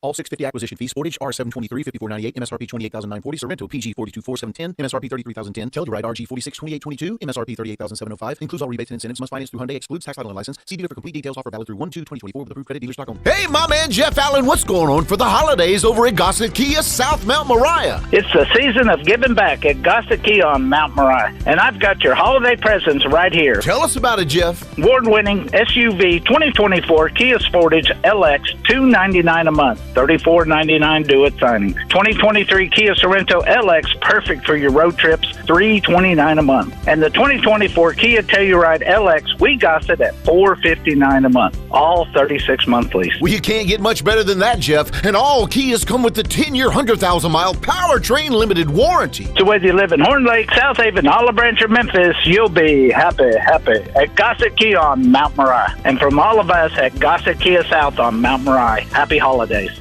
All 650 acquisition fees. Sportage R723 5498 MSRP 28940. Sorrento PG 424-710 MSRP 33010. Telluride RG 462822 MSRP 38705. Includes all rebates and incentives. Must finance through Hyundai. Excludes tax title and license. See dealer for complete details. Offer valid through 1/2/2024 with approved credit. Dealer.com. Hey, my man Jeff Allen, what's going on for the holidays over at Gossett Kia South Mount Moriah? It's the season of giving back at Gossett Kia on Mount Moriah, and I've got your holiday presents right here. Tell us about it, Jeff. Award-winning SUV 2024 Kia Sportage LX, $299 a month. $34.99 due at signing. 2023 Kia Sorrento LX, perfect for your road trips, $329 a month. And the 2024 Kia Telluride LX, we got it at $459 a month. All 36-month lease. Well, you can't get much better than that, Jeff. And all Kias come with the 10-year, 100,000-mile powertrain limited warranty. So whether you live in Horn Lake, South Haven, Olive Branch, or Memphis, you'll be happy at Gossett Kia on Mount Moriah. And from all of us at Gossett Kia South on Mount Moriah, happy holidays.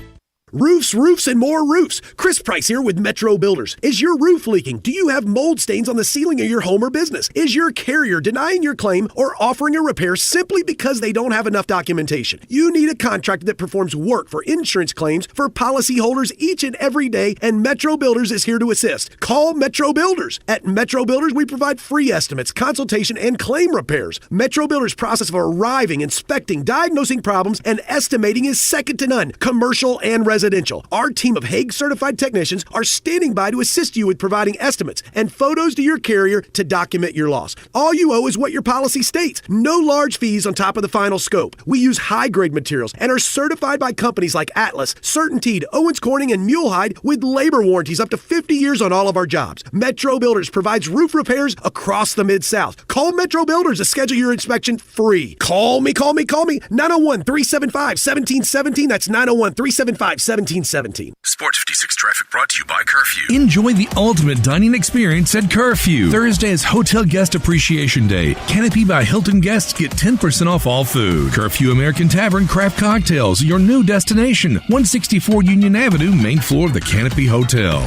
Roofs, roofs, and more roofs. Chris Price here with Metro Builders. Is your roof leaking? Do you have mold stains on the ceiling of your home or business? Is your carrier denying your claim or offering a repair simply because they don't have enough documentation? You need a contractor that performs work for insurance claims for policyholders each and every day, and Metro Builders is here to assist. Call Metro Builders. At Metro Builders, we provide free estimates, consultation, and claim repairs. Metro Builders' process of arriving, inspecting, diagnosing problems, and estimating is second to none, commercial and residential. Our team of Hague-certified technicians are standing by to assist you with providing estimates and photos to your carrier to document your loss. All you owe is what your policy states. No large fees on top of the final scope. We use high-grade materials and are certified by companies like Atlas, CertainTeed, Owens Corning, and Mulehide with labor warranties up to 50 years on all of our jobs. Metro Builders provides roof repairs across the Mid-South. Call Metro Builders to schedule your inspection free. Call me. 901-375-1717. That's 901-375-1717. Sports 56 traffic brought to you by Curfew. Enjoy the ultimate dining experience at Curfew. Thursday is Hotel Guest Appreciation Day. Canopy by Hilton guests get 10% off all food. Curfew American Tavern Craft Cocktails, your new destination. 164 Union Avenue, main floor of the Canopy Hotel.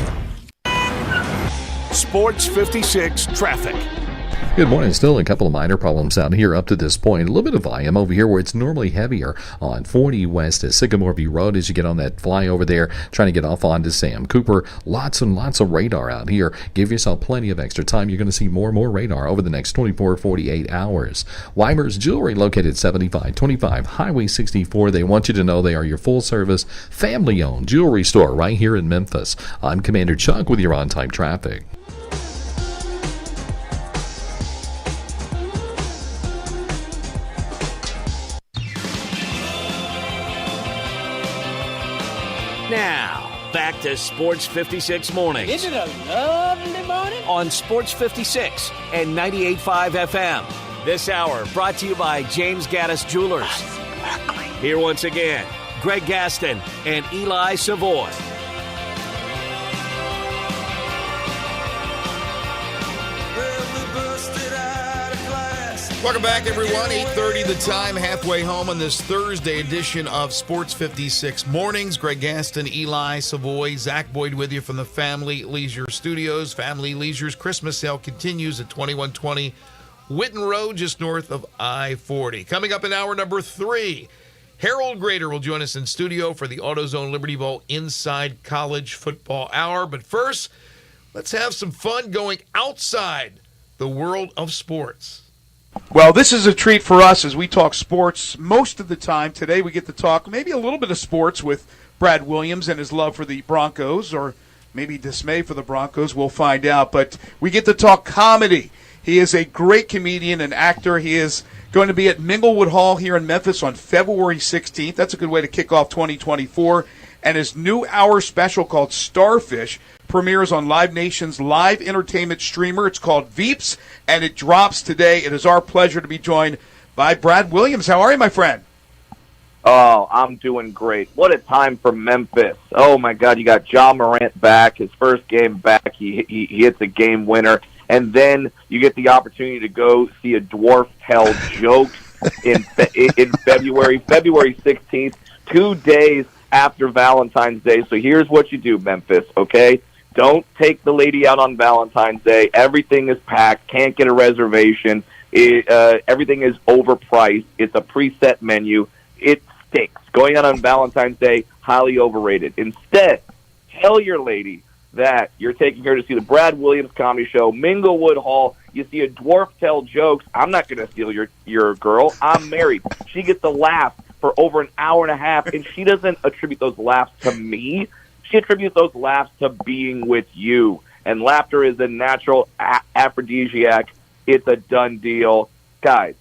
Sports 56 traffic. Good morning. Still a couple of minor problems out here up to this point. A little bit of volume over here where it's normally heavier on 40 west at Sycamore View Road as you get on that flyover there, trying to get off onto Sam Cooper. Lots and lots of radar out here. Give yourself plenty of extra time. You're going to see more and more radar over the next 24, 48 hours. Weimer's Jewelry, located 7525 Highway 64. They want you to know they are your full-service, family-owned jewelry store right here in Memphis. I'm Commander Chuck with your on-time traffic. Now, back to Sports 56 Mornings. Isn't it a lovely morning? On Sports 56 and 98.5 FM. This hour brought to you by James Gaddis Jewelers. Here once again, Greg Gaston and Eli Savoy. Welcome back, everyone. 8:30 the time, halfway home on this Thursday edition of Sports 56 Mornings. Greg Gaston, Eli Savoy, Zach Boyd with you from the Family Leisure Studios. Family Leisure's Christmas sale continues at 2120 Witten Road, just north of I-40. Coming up in hour number 3, Harold Grader will join us in studio for the AutoZone Liberty Bowl Inside College Football Hour. But first, let's have some fun going outside the world of sports. Well, this is a treat for us as we talk sports most of the time. Today we get to talk maybe a little bit of sports with Brad Williams and his love for the Broncos, or maybe dismay for the Broncos. We'll find out. But we get to talk comedy. He is a great comedian and actor. He is going to be at Minglewood Hall here in Memphis on February 16th. That's a good way to kick off 2024. And his new hour special called Starfish premieres on Live Nation's live entertainment streamer. It's called Veeps, and it drops today. It is our pleasure to be joined by Brad Williams. How are you, my friend? Oh, I'm doing great. What a time for Memphis. Oh, my God, you got Ja Morant back, his first game back. He hits a game winner. And then you get the opportunity to go see a dwarf tell jokes in February 16th, 2 days after Valentine's Day. So here's what you do, Memphis, okay? Don't take the lady out on Valentine's Day. Everything is packed. Can't get a reservation. Everything is overpriced. It's a preset menu. It stinks. Going out on Valentine's Day, highly overrated. Instead, tell your lady that you're taking her to see the Brad Williams Comedy Show, Minglewood Hall. You see a dwarf tell jokes. I'm not going to steal your girl. I'm married. She gets a laugh for over an hour and a half, and she doesn't attribute those laughs to me. She attributes those laughs to being with you. And laughter is a natural aphrodisiac. It's a done deal. Guys,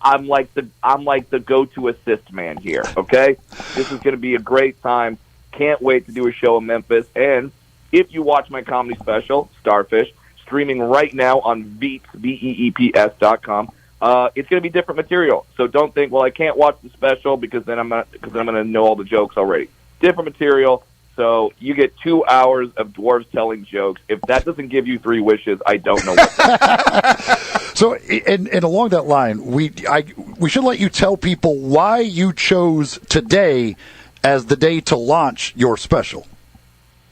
I'm like the go-to assist man here, okay? This is going to be a great time. Can't wait to do a show in Memphis. And if you watch my comedy special, Starfish, streaming right now on Veeps, Veeps.com, it's going to be different material. So don't think, well, I can't watch the special because then I'm going to know all the jokes already. Different material. So you get 2 hours of dwarves telling jokes. If that doesn't give you 3 wishes, I don't know what. So, and along that line, we should let you tell people why you chose today as the day to launch your special?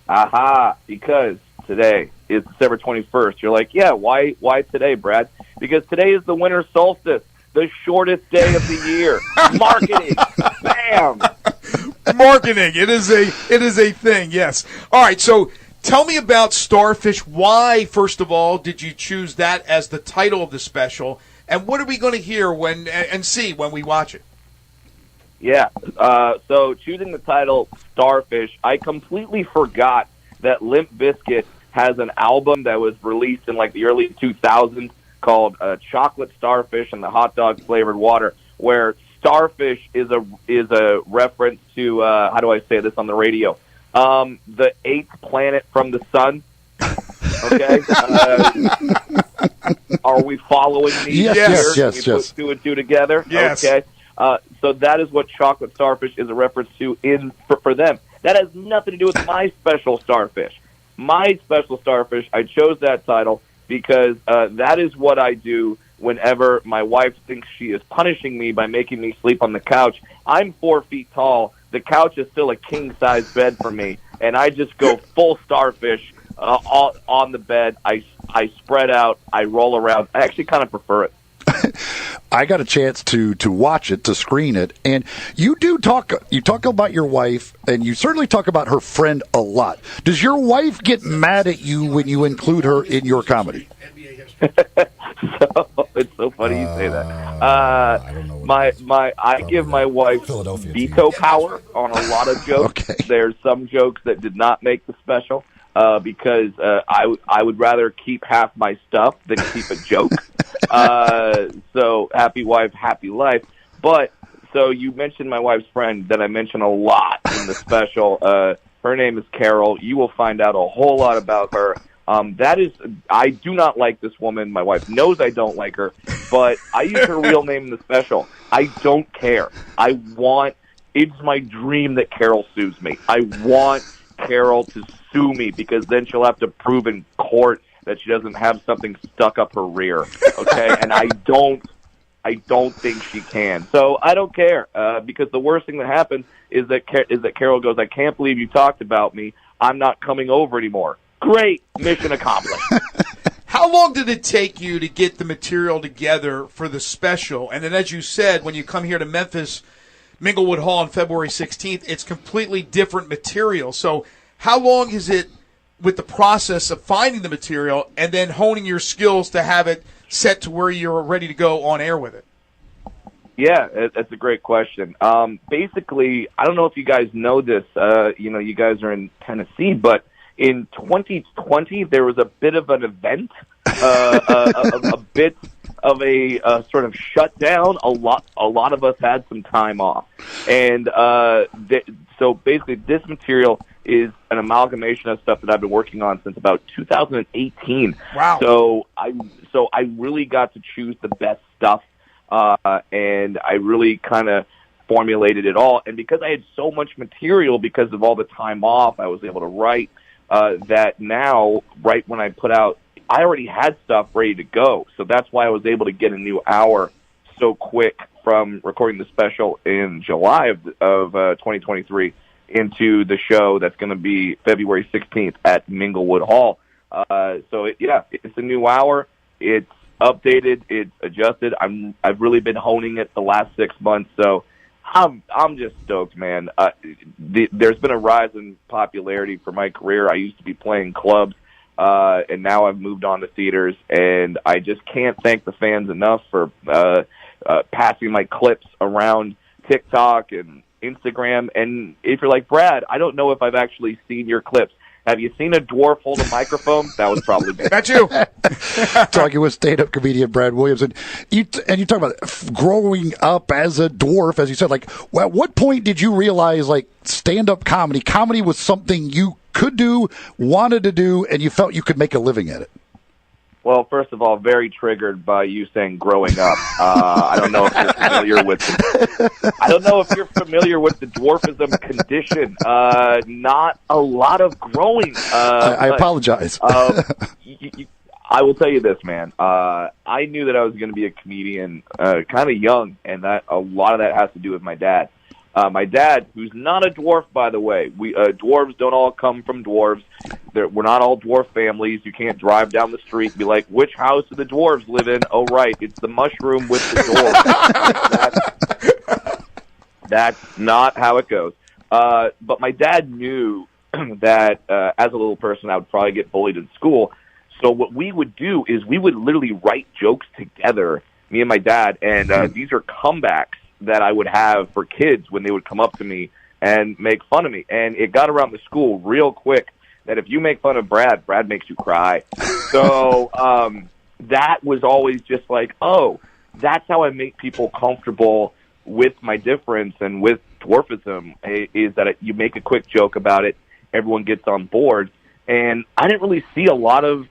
Aha, because today is December 21st. You're like, yeah, why today, Brad? Because today is the winter solstice, the shortest day of the year. Marketing. Bam. Marketing. It is a thing, yes. All right, so tell me about Starfish. Why, first of all, did you choose that as the title of the special? And what are we going to hear and see when we watch it? Yeah, so choosing the title Starfish, I completely forgot that Limp Bizkit has an album that was released in like the early 2000s called Chocolate Starfish and the Hot Dog Flavored Water, where starfish is a reference to, how do I say this on the radio, the 8th planet from the sun. Okay? Are we following me? Yes. Put two and two together? Yes. Okay. So that is what Chocolate Starfish is a reference to for them. That has nothing to do with my special Starfish. My special Starfish, I chose that title because that is what I do whenever my wife thinks she is punishing me by making me sleep on the couch. I'm 4 feet tall. The couch is still a king-size bed for me, and I just go full Starfish on the bed. I spread out. I roll around. I actually kind of prefer it. I got a chance to watch it, to screen it, and you talk about your wife, and you certainly talk about her friend a lot. Does your wife get mad at you when you include her in your comedy? It's so funny you say that. I give my wife veto power on a lot of jokes. Okay. There's some jokes that did not make the special because I would rather keep half my stuff than keep a joke. So happy wife, happy life. But so you mentioned my wife's friend that I mention a lot in the special. Her name is Carol. You will find out a whole lot about her. I do not like this woman. My wife knows I don't like her, but I use her real name in the special. I don't care. It's my dream that Carol sues me. I want Carol to sue me because then she'll have to prove in court that she doesn't have something stuck up her rear. Okay, and I don't think she can. So I don't care because the worst thing that happens is that Carol goes, "I can't believe you talked about me. I'm not coming over anymore." Great, mission accomplished. How long did it take you to get the material together for the special? And then, as you said, when you come here to Memphis, Minglewood Hall on February 16th, it's completely different material. So how long is it with the process of finding the material and then honing your skills to have it set to where you're ready to go on air with it? Yeah, that's a great question. Basically, I don't know if you guys know this. You guys are in Tennessee, but in 2020, there was a bit of an event, a bit of a sort of shutdown. A lot of us had some time off, and so basically, this material is an amalgamation of stuff that I've been working on since about 2018. Wow! So I really got to choose the best stuff, and I really kind of formulated it all. And because I had so much material, because of all the time off, I was able to write. That now, right when I put out, I already had stuff ready to go. So that's why I was able to get a new hour so quick from recording the special in July of 2023 into the show that's going to be February 16th at Minglewood Hall. It's a new hour. It's updated. It's adjusted. I've really been honing it the last 6 months. So I'm just stoked, man. There's been a rise in popularity for my career. I used to be playing clubs, and now I've moved on to theaters, and I just can't thank the fans enough for passing my clips around TikTok and Instagram. And if you're like, Brad, I don't know if I've actually seen your clips. Have you seen a dwarf hold a microphone? That was probably me. That's you. Talking with stand-up comedian Brad Williams, and you talk about growing up as a dwarf, as you said. Like, at what point did you realize like stand-up comedy was something you could do, wanted to do, and you felt you could make a living at it? Well, first of all, very triggered by you saying growing up. I don't know if you're familiar with the dwarfism condition. Not a lot of growing. I apologize. I will tell you this, man. I knew that I was going to be a comedian kind of young, and that a lot of that has to do with my dad. My dad, who's not a dwarf, by the way. Dwarves don't all come from dwarves. We're not all dwarf families. You can't drive down the street and be like, which house do the dwarves live in? Oh, right, it's the mushroom with the dwarf. That's not how it goes. But my dad knew that as a little person, I would probably get bullied in school. So what we would do is we would literally write jokes together, me and my dad, and these are comebacks that I would have for kids when they would come up to me and make fun of me. And it got around the school real quick that if you make fun of Brad makes you cry. So that was always just like, oh, that's how I make people comfortable with my difference and with dwarfism, is that you make a quick joke about it, everyone gets on board. And I didn't really see a lot of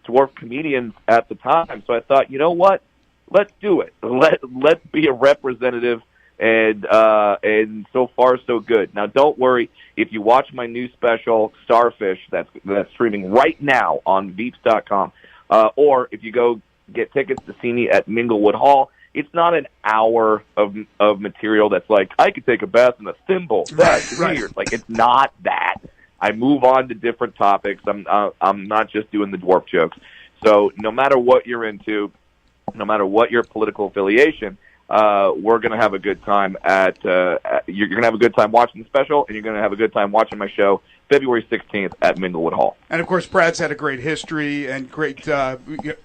dwarf comedians at the time, so I thought, you know what? Let's do it. Let's be a representative, and so far so good. Now, don't worry if you watch my new special Starfish that's streaming right now on Veeps.com, or if you go get tickets to see me at Minglewood Hall. It's not an hour of material that's like I could take a bath in a thimble. That's weird. Like, it's not that. I move on to different topics. I'm not just doing the dwarf jokes. So no matter what you're into, no matter what your political affiliation, we're going to have a good time you're going to have a good time watching the special, and you're going to have a good time watching my show February 16th at Minglewood Hall. And, of course, Brad's had a great history and great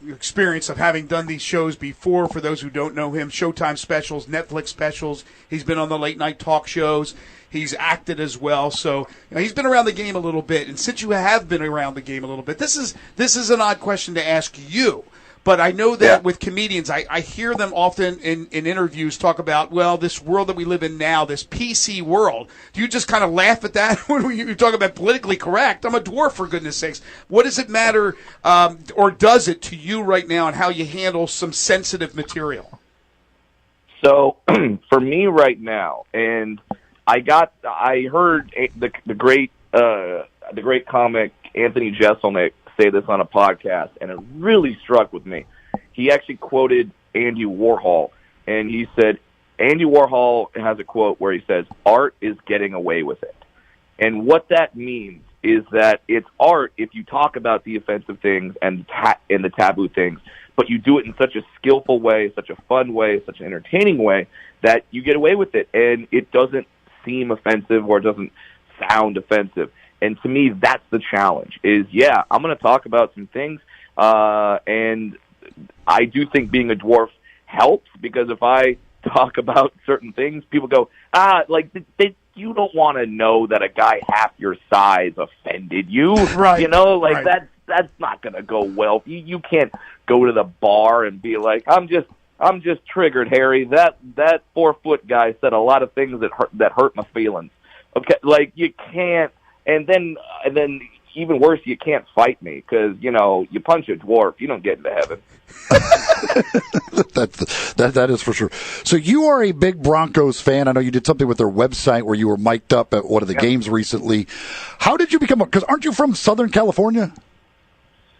experience of having done these shows before. For those who don't know him, Showtime specials, Netflix specials. He's been on the late-night talk shows. He's acted as well. So he's been around the game a little bit. And since you have been around the game a little bit, this is an odd question to ask you. But I know that with comedians, I hear them often in interviews talk about, well, this world that we live in now, this PC world. Do you just kind of laugh at that when you talk about politically correct? I'm a dwarf, for goodness sakes. What does it matter, or does it to you right now, and how you handle some sensitive material? So for me right now, and I heard the great comic Anthony Jeselnik say this on a podcast, and it really struck with me. He actually quoted Andy Warhol, and he said, Andy Warhol has a quote where he says, art is getting away with it. And what that means is that it's art if you talk about the offensive things and the taboo things, but you do it in such a skillful way, such a fun way, such an entertaining way, that you get away with it, and it doesn't seem offensive or it doesn't sound offensive. And to me, that's the challenge, is, I'm going to talk about some things, and I do think being a dwarf helps, because if I talk about certain things, people go, you don't want to know that a guy half your size offended you. Right. That's not going to go well. You can't go to the bar and be like, I'm just triggered, Harry. That 4-foot guy said a lot of things that hurt my feelings. Okay, you can't. And then even worse, you can't fight me because, you punch a dwarf, you don't get into heaven. That is for sure. So you are a big Broncos fan. I know you did something with their website where you were mic'd up at one of the games recently. How did you become because aren't you from Southern California?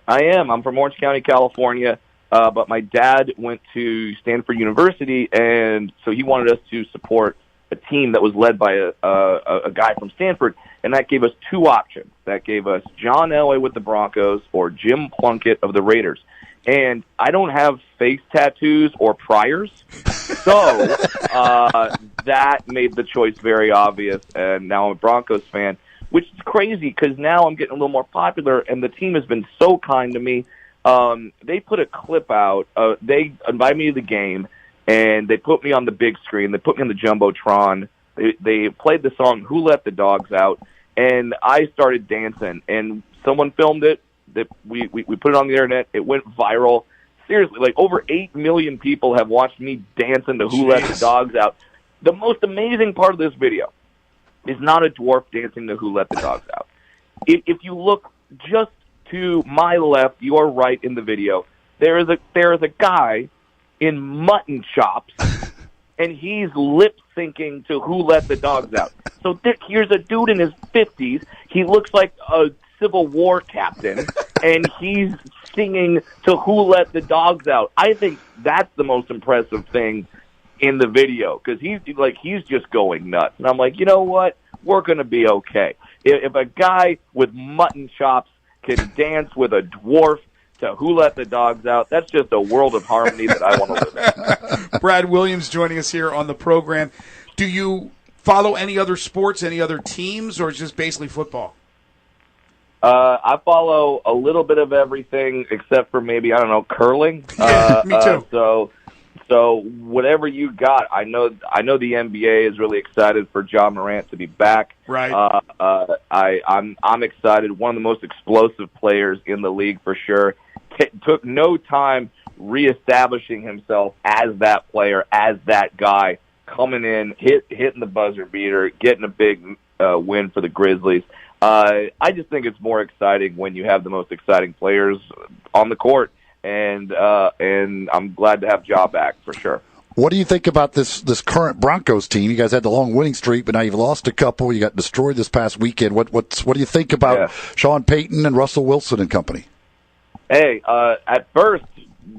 I am. I'm from Orange County, California, but my dad went to Stanford University, and so he wanted us to support a team that was led by a guy from Stanford, and that gave us two options. That gave us John Elway with the Broncos or Jim Plunkett of the Raiders. And I don't have face tattoos or priors, so that made the choice very obvious, and now I'm a Broncos fan, which is crazy because now I'm getting a little more popular, and the team has been so kind to me. They put a clip out. They invited me to the game, and they put me on the big screen. They put me on the Jumbotron. They played the song "Who Let the Dogs Out," and I started dancing. And someone filmed it. That we put it on the internet. It went viral. Seriously, over 8 million people have watched me dancing to "Who Let the Dogs Out." The most amazing part of this video is not a dwarf dancing to "Who Let the Dogs Out." If you look just to my left, your right in the video, there is a guy in mutton chops, and he's lip-syncing to "Who Let the Dogs Out." So here's a dude in his 50s. He looks like a Civil War captain, and he's singing to "Who Let the Dogs Out." I think that's the most impressive thing in the video because he's just going nuts. And I'm like, you know what? We're going to be okay. If a guy with mutton chops can dance with a dwarf to Who Let the Dogs Out, that's just a world of harmony that I want to live in. Brad Williams joining us here on the program. Do you follow any other sports, any other teams, or just basically football? I follow a little bit of everything except for maybe, I don't know, curling. Me too. So whatever you got, I know the NBA is really excited for Ja Morant to be back. Right. I'm excited. One of the most explosive players in the league for sure. Took no time reestablishing himself as that player, as that guy, coming in, hitting the buzzer beater, getting a big win for the Grizzlies. I just think it's more exciting when you have the most exciting players on the court. And I'm glad to have Ja back for sure. What do you think about this current Broncos team? You guys had the long winning streak, but now you've lost a couple. You got destroyed this past weekend. What do you think about Sean Payton and Russell Wilson and company? Hey, at first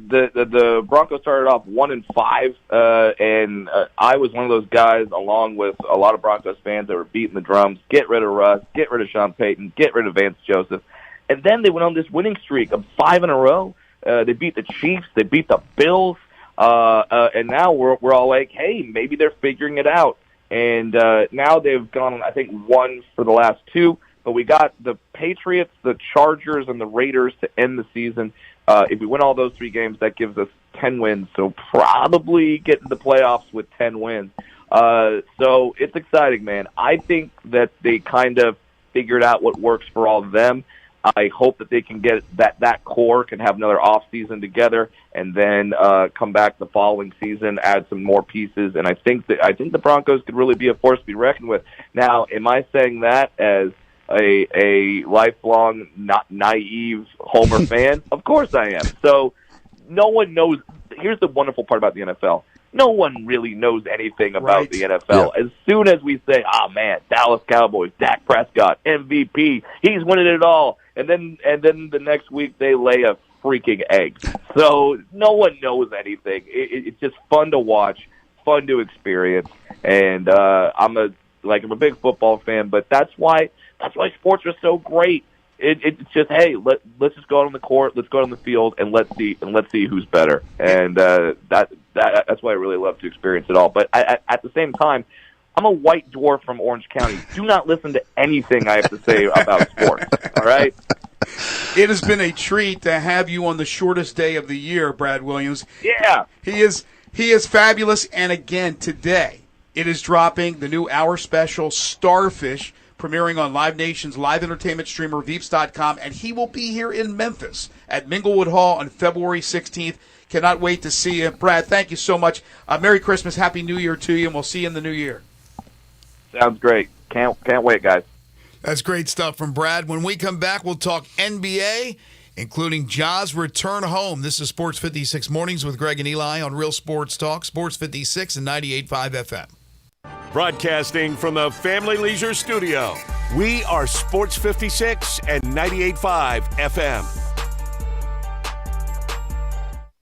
the Broncos started off 1-5, and I was one of those guys, along with a lot of Broncos fans, that were beating the drums. Get rid of Russ. Get rid of Sean Payton. Get rid of Vance Joseph. And then they went on this winning streak of 5 in a row. They beat the Chiefs. They beat the Bills. And now we're all like, hey, maybe they're figuring it out. And now they've gone, I think, 1 for the last 2. But we got the Patriots, the Chargers, and the Raiders to end the season. If we win all those 3 games, that gives us 10 wins. So probably get into the playoffs with 10 wins. So it's exciting, man. I think that they kind of figured out what works for all of them. I hope that they can get that core can have another off season together, and then come back the following season, add some more pieces, and I think the Broncos could really be a force to be reckoned with. Now, am I saying that as a lifelong, not naive Homer fan? Of course I am. So no one knows. Here's the wonderful part about the NFL. No one really knows anything about the NFL. Yeah. As soon as we say, oh, man, Dallas Cowboys, Dak Prescott, MVP, he's winning it all. And then the next week they lay a freaking egg. So no one knows anything. It's just fun to watch, fun to experience. And I'm a big football fan, but that's why sports are so great. It's just, hey, let's just go out on the court, let's go out on the field, and let's see who's better. And that's why I really love to experience it all. But at the same time, I'm a white dwarf from Orange County. Do not listen to anything I have to say about sports. All right. It has been a treat to have you on the shortest day of the year, Brad Williams. Yeah, he is fabulous. And again, today it is dropping the new hour special, Starfish, premiering on Live Nation's live entertainment streamer, Veeps.com, and he will be here in Memphis at Minglewood Hall on February 16th. Cannot wait to see you. Brad, thank you so much. Merry Christmas, Happy New Year to you, and we'll see you in the new year. Sounds great. Can't wait, guys. That's great stuff from Brad. When we come back, we'll talk NBA, including Ja's return home. This is Sports 56 Mornings with Greg and Eli on Real Sports Talk, Sports 56 and 98.5 FM. Broadcasting from the Family Leisure Studio, we are Sports 56 and 98.5 FM.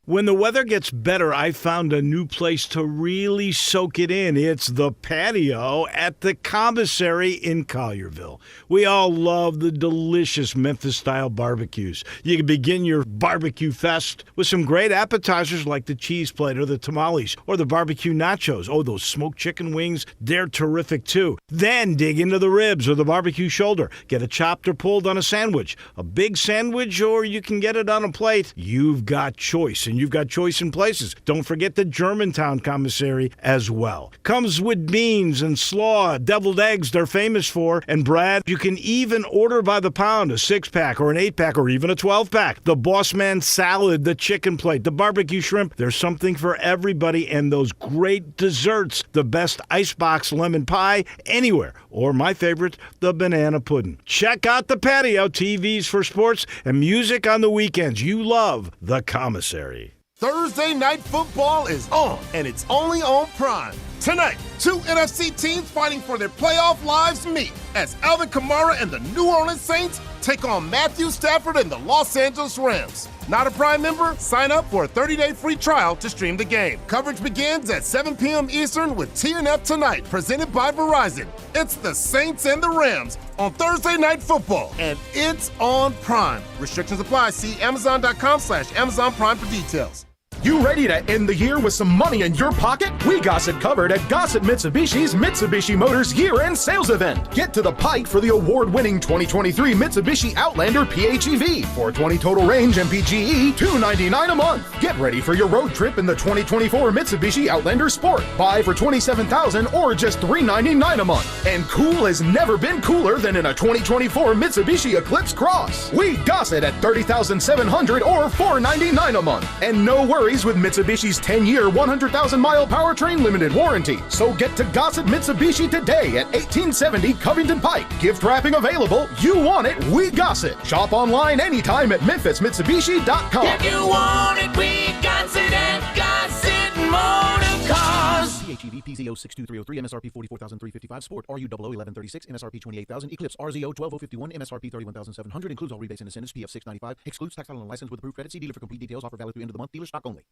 When the weather gets better, I found a new place to really soak it in. It's the patio at the Commissary in Collierville. We all love the delicious Memphis-style barbecues. You can begin your barbecue fest with some great appetizers like the cheese plate or the tamales or the barbecue nachos. Oh, those smoked chicken wings, they're terrific too. Then dig into the ribs or the barbecue shoulder. Get it chopped or pulled on a sandwich. A big sandwich, or you can get it on a plate. You've got choice, and you've got choice in places. Don't forget the Germantown Commissary as well. Comes with beans and slaw, deviled eggs they're famous for. And Brad, you can even order by the pound, a 6-pack or an 8-pack or even a 12-pack. The Boss Man salad, the chicken plate, the barbecue shrimp. There's something for everybody, and those great desserts. The best icebox lemon pie anywhere. Or my favorite, the banana pudding. Check out the patio, TVs for sports, and music on the weekends. You love the Commissary. Thursday Night Football is on, and it's only on Prime. Tonight, 2 NFC teams fighting for their playoff lives meet as Alvin Kamara and the New Orleans Saints take on Matthew Stafford and the Los Angeles Rams. Not a Prime member? Sign up for a 30-day free trial to stream the game. Coverage begins at 7 p.m. Eastern with TNF Tonight, presented by Verizon. It's the Saints and the Rams on Thursday Night Football, and it's on Prime. Restrictions apply. See Amazon.com/Amazon Prime for details. You ready to end the year with some money in your pocket? We got it covered at Gossett Mitsubishi's Mitsubishi Motors year-end sales event. Get to the Pike for the award-winning 2023 Mitsubishi Outlander PHEV. 420 total range MPGE, $299 a month. Get ready for your road trip in the 2024 Mitsubishi Outlander Sport. Buy for $27,000 or just $399 a month. And cool has never been cooler than in a 2024 Mitsubishi Eclipse Cross. We Gossett at $30,700 or $499 a month. And no worries with Mitsubishi's 10-year, 100,000-mile powertrain limited warranty. So get to Gossett Mitsubishi today at 1870 Covington Pike. Gift wrapping available. You want it, we Gossett. Shop online anytime at MemphisMitsubishi.com. If you want it, we Gossett at Gossett Motor Cars. PHEV PZ06233 MSRP 44,355 Sport RU 001136 MSRP 28,000 Eclipse RZO 12051 MSRP 31,700 includes all rebates and incentives PF 695 excludes tax title and license with approved credit. See dealer for complete details. Offer valid through end of the month. Dealer stock only.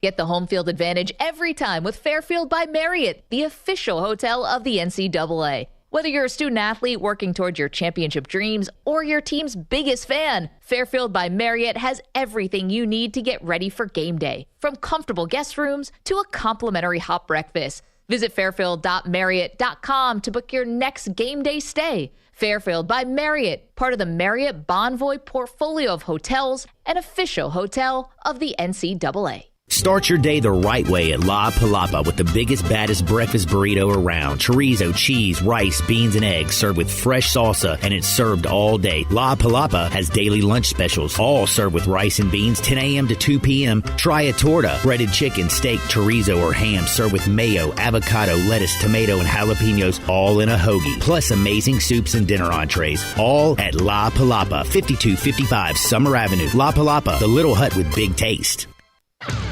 Get the home field advantage every time with Fairfield by Marriott, the official hotel of the NCAA. Whether you're a student athlete working towards your championship dreams or your team's biggest fan, Fairfield by Marriott has everything you need to get ready for game day, from comfortable guest rooms to a complimentary hot breakfast. Visit fairfield.marriott.com to book your next game day stay. Fairfield by Marriott, part of the Marriott Bonvoy portfolio of hotels, an official hotel of the NCAA. Start your day the right way at La Palapa with the biggest, baddest breakfast burrito around. Chorizo, cheese, rice, beans, and eggs served with fresh salsa, and it's served all day. La Palapa has daily lunch specials, all served with rice and beans, 10 a.m. to 2 p.m. Try a torta, breaded chicken, steak, chorizo, or ham served with mayo, avocado, lettuce, tomato, and jalapenos, all in a hoagie. Plus amazing soups and dinner entrees, all at La Palapa, 5255 Summer Avenue. La Palapa, the little hut with big taste.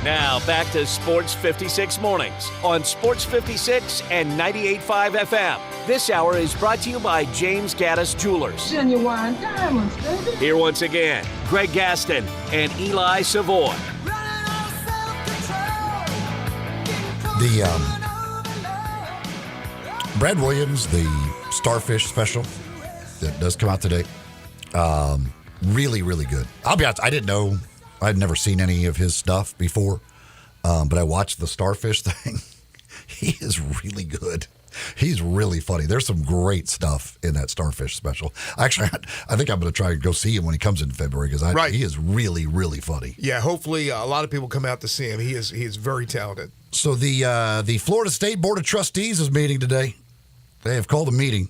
Now back to Sports 56 Mornings on Sports 56 and 98.5 FM. This hour is brought to you by James Gaddis Jewelers. Genuine diamonds, baby. Here once again, Greg Gaston and Eli Savoy. Brad Williams, the Starfish special that does come out today, really, really good. I'll be honest, I didn't know. I'd never seen any of his stuff before, but I watched the Starfish thing. He is really good. He's really funny. There's some great stuff in that Starfish special. Actually, I think I'm going to try and go see him when he comes in February because he is really, really funny. Yeah, hopefully a lot of people come out to see him. He is very talented. So the Florida State Board of Trustees is meeting today. They have called a meeting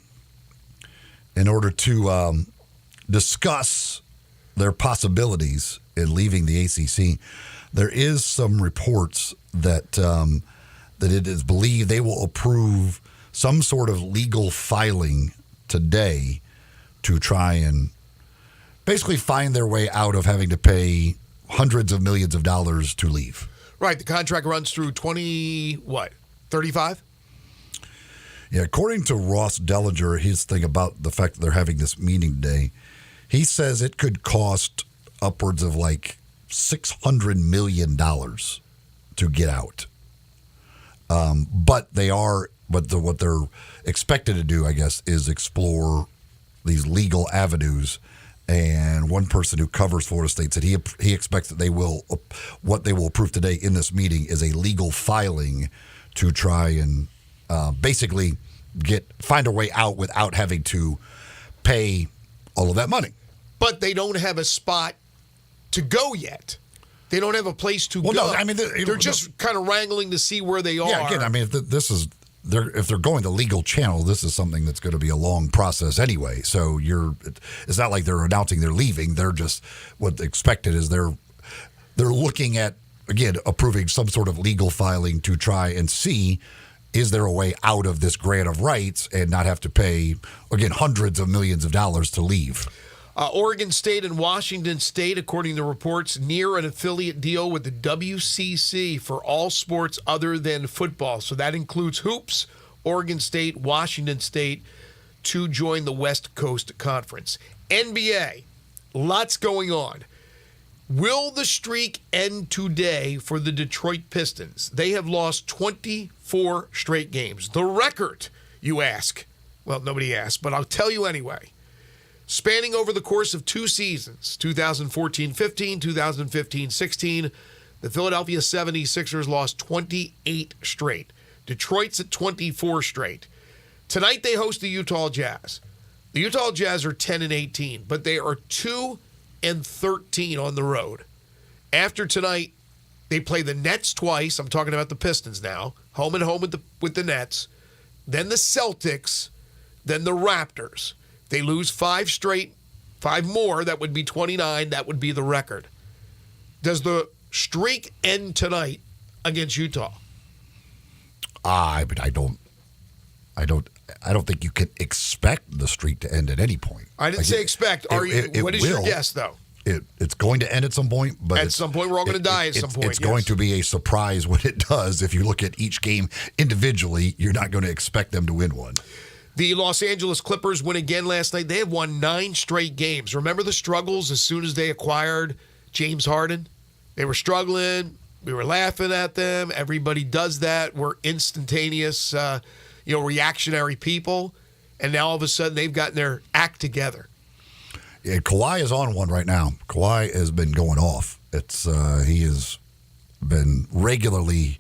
in order to discuss their possibilities in leaving the ACC. There is some reports that that it is believed they will approve some sort of legal filing today to try and basically find their way out of having to pay hundreds of millions of dollars to leave. Right. The contract runs through 35? Yeah, according to Ross Dellinger, his thing about the fact that they're having this meeting today, he says it could cost upwards of like $600 million to get out. But what they're expected to do, I guess, is explore these legal avenues. And one person who covers Florida State said he expects that what they will approve today in this meeting is a legal filing to try and basically find a way out without having to pay all of that money. But they don't have a spot to go yet. They don't have a place to go. No, I mean, they're just kind of wrangling to see where they are. Yeah, again, I mean, if they're going the legal channel, this is something that's going to be a long process anyway. So it's not like they're announcing they're leaving. They're just what expected is they're looking at, again, approving some sort of legal filing to try and see, is there a way out of this grant of rights and not have to pay, again, hundreds of millions of dollars to leave. Oregon State and Washington State, according to reports, near an affiliate deal with the WCC for all sports other than football. So that includes hoops, Oregon State, Washington State, to join the West Coast Conference. NBA, lots going on. Will the streak end today for the Detroit Pistons? They have lost 24 straight games. The record, you ask. Well, nobody asked, but I'll tell you anyway. Spanning over the course of 2 seasons, 2014-15, 2015-16, the Philadelphia 76ers lost 28 straight. Detroit's at 24 straight. Tonight they host the Utah Jazz. The Utah Jazz are 10-18, but they are 2-13 on the road. After tonight, they play the Nets twice. I'm talking about the Pistons now. Home and home with the Nets. Then the Celtics. Then the Raptors. If they lose 5 straight, 5 more, that would be 29. That would be the record. Does the streak end tonight against Utah? I don't think you can expect the streak to end at any point. I didn't say expect. What is your guess, though? It's going to end at some point, but at some point we're all going to die. At some point, it's going to be a surprise when it does. If you look at each game individually, you're not going to expect them to win one. The Los Angeles Clippers win again last night. They have won 9 straight games. Remember the struggles as soon as they acquired James Harden? They were struggling. We were laughing at them. Everybody does that. We're instantaneous, reactionary people. And now all of a sudden they've gotten their act together. Yeah, Kawhi is on one right now. Kawhi has been going off. He has been regularly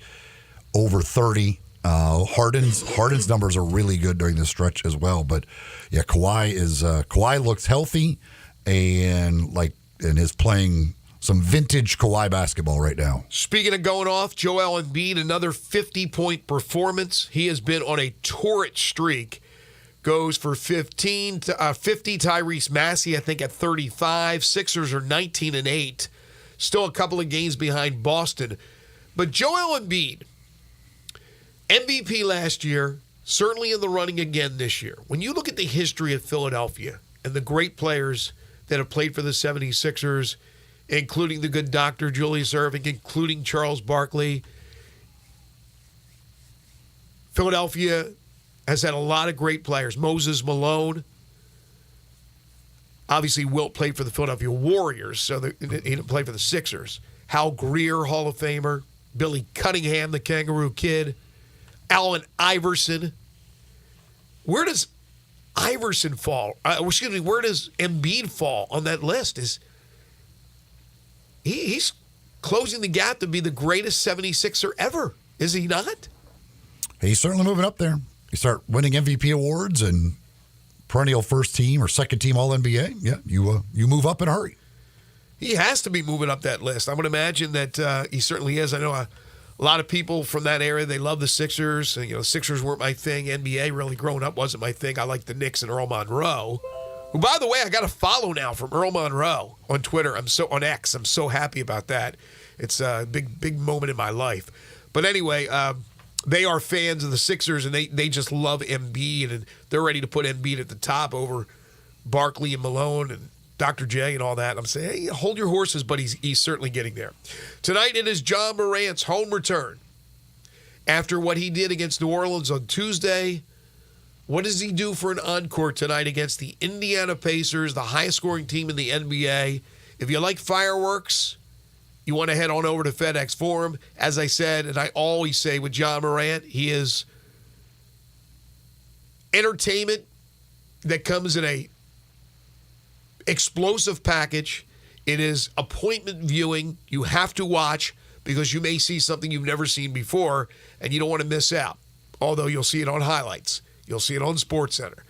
over 30. Harden's numbers are really good during this stretch as well. But yeah, Kawhi looks healthy and is playing some vintage Kawhi basketball right now. Speaking of going off, Joel Embiid, another 50-point performance. He has been on a torrid streak. Goes for 50. Tyrese Maxey, I think, at 35. Sixers are 19-8. Still a couple of games behind Boston. But Joel Embiid, MVP last year, certainly in the running again this year. When you look at the history of Philadelphia and the great players that have played for the 76ers, including the good Dr. Julius Erving, including Charles Barkley, Philadelphia has had a lot of great players. Moses Malone. Obviously, Wilt played for the Philadelphia Warriors, so he didn't play for the Sixers. Hal Greer, Hall of Famer. Billy Cunningham, the Kangaroo Kid. Allen Iverson. Where does Iverson fall? Where does Embiid fall on that list? He's closing the gap to be the greatest 76er ever, is he not? He's certainly moving up there. You start winning MVP awards and perennial first team or second team All-NBA, yeah, you move up in a hurry. He has to be moving up that list. I would imagine that he certainly is. I know a lot of people from that area, they love the Sixers. Sixers weren't my thing. NBA really growing up wasn't my thing. I like the Knicks and Earl Monroe. Who, by the way, I got a follow now from Earl Monroe on Twitter. On X. I'm so happy about that. It's a big moment in my life. But anyway, they are fans of the Sixers, and they just love Embiid, and they're ready to put Embiid at the top over Barkley and Malone and Dr. J and all that. I'm saying, hey, hold your horses, but he's certainly getting there. Tonight it is John Morant's home return. After what he did against New Orleans on Tuesday, what does he do for an encore tonight against the Indiana Pacers, the highest-scoring team in the NBA? If you like fireworks, you want to head on over to FedEx Forum. As I said, and I always say with John Morant, he is entertainment that comes in a explosive package. It is appointment viewing. You have to watch because you may see something you've never seen before, and you don't want to miss out, although you'll see it on highlights. You'll see it on SportsCenter.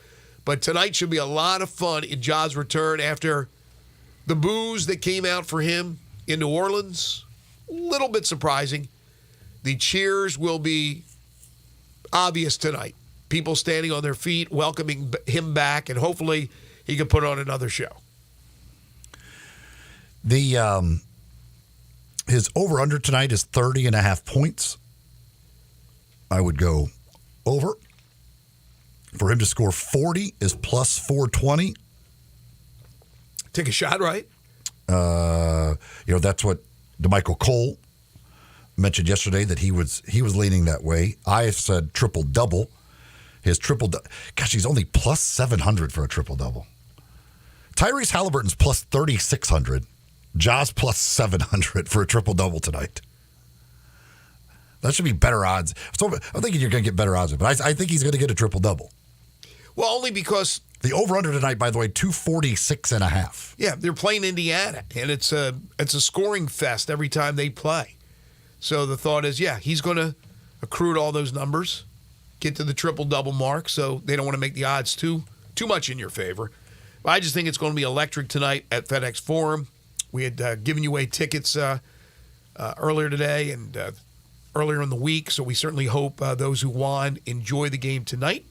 But tonight should be a lot of fun in Ja's return after the boos that came out for him in New Orleans. A little bit surprising. The cheers will be obvious tonight. People standing on their feet, welcoming him back, and hopefully he can put on another show. His over-under tonight is 30.5 points. I would go over. For him to score 40 is plus 420. Take a shot, right? That's what DeMichael Cole mentioned yesterday, that he was leaning that way. I said triple-double. His triple-double. Gosh, he's only plus 700 for a triple-double. Tyrese Halliburton's plus 3,600. Jaws plus 700 for a triple-double tonight. That should be better odds. So I'm thinking you're going to get better odds, but I think he's going to get a triple-double. Well, only because the over-under tonight, by the way, 246.5. Yeah, they're playing Indiana, and it's a scoring fest every time they play. So the thought is, yeah, he's going to accrue to all those numbers, get to the triple-double mark, so they don't want to make the odds too much in your favor. But I just think it's going to be electric tonight at FedEx Forum. We had given you away tickets earlier today and earlier in the week, so we certainly hope those who won enjoy the game tonight.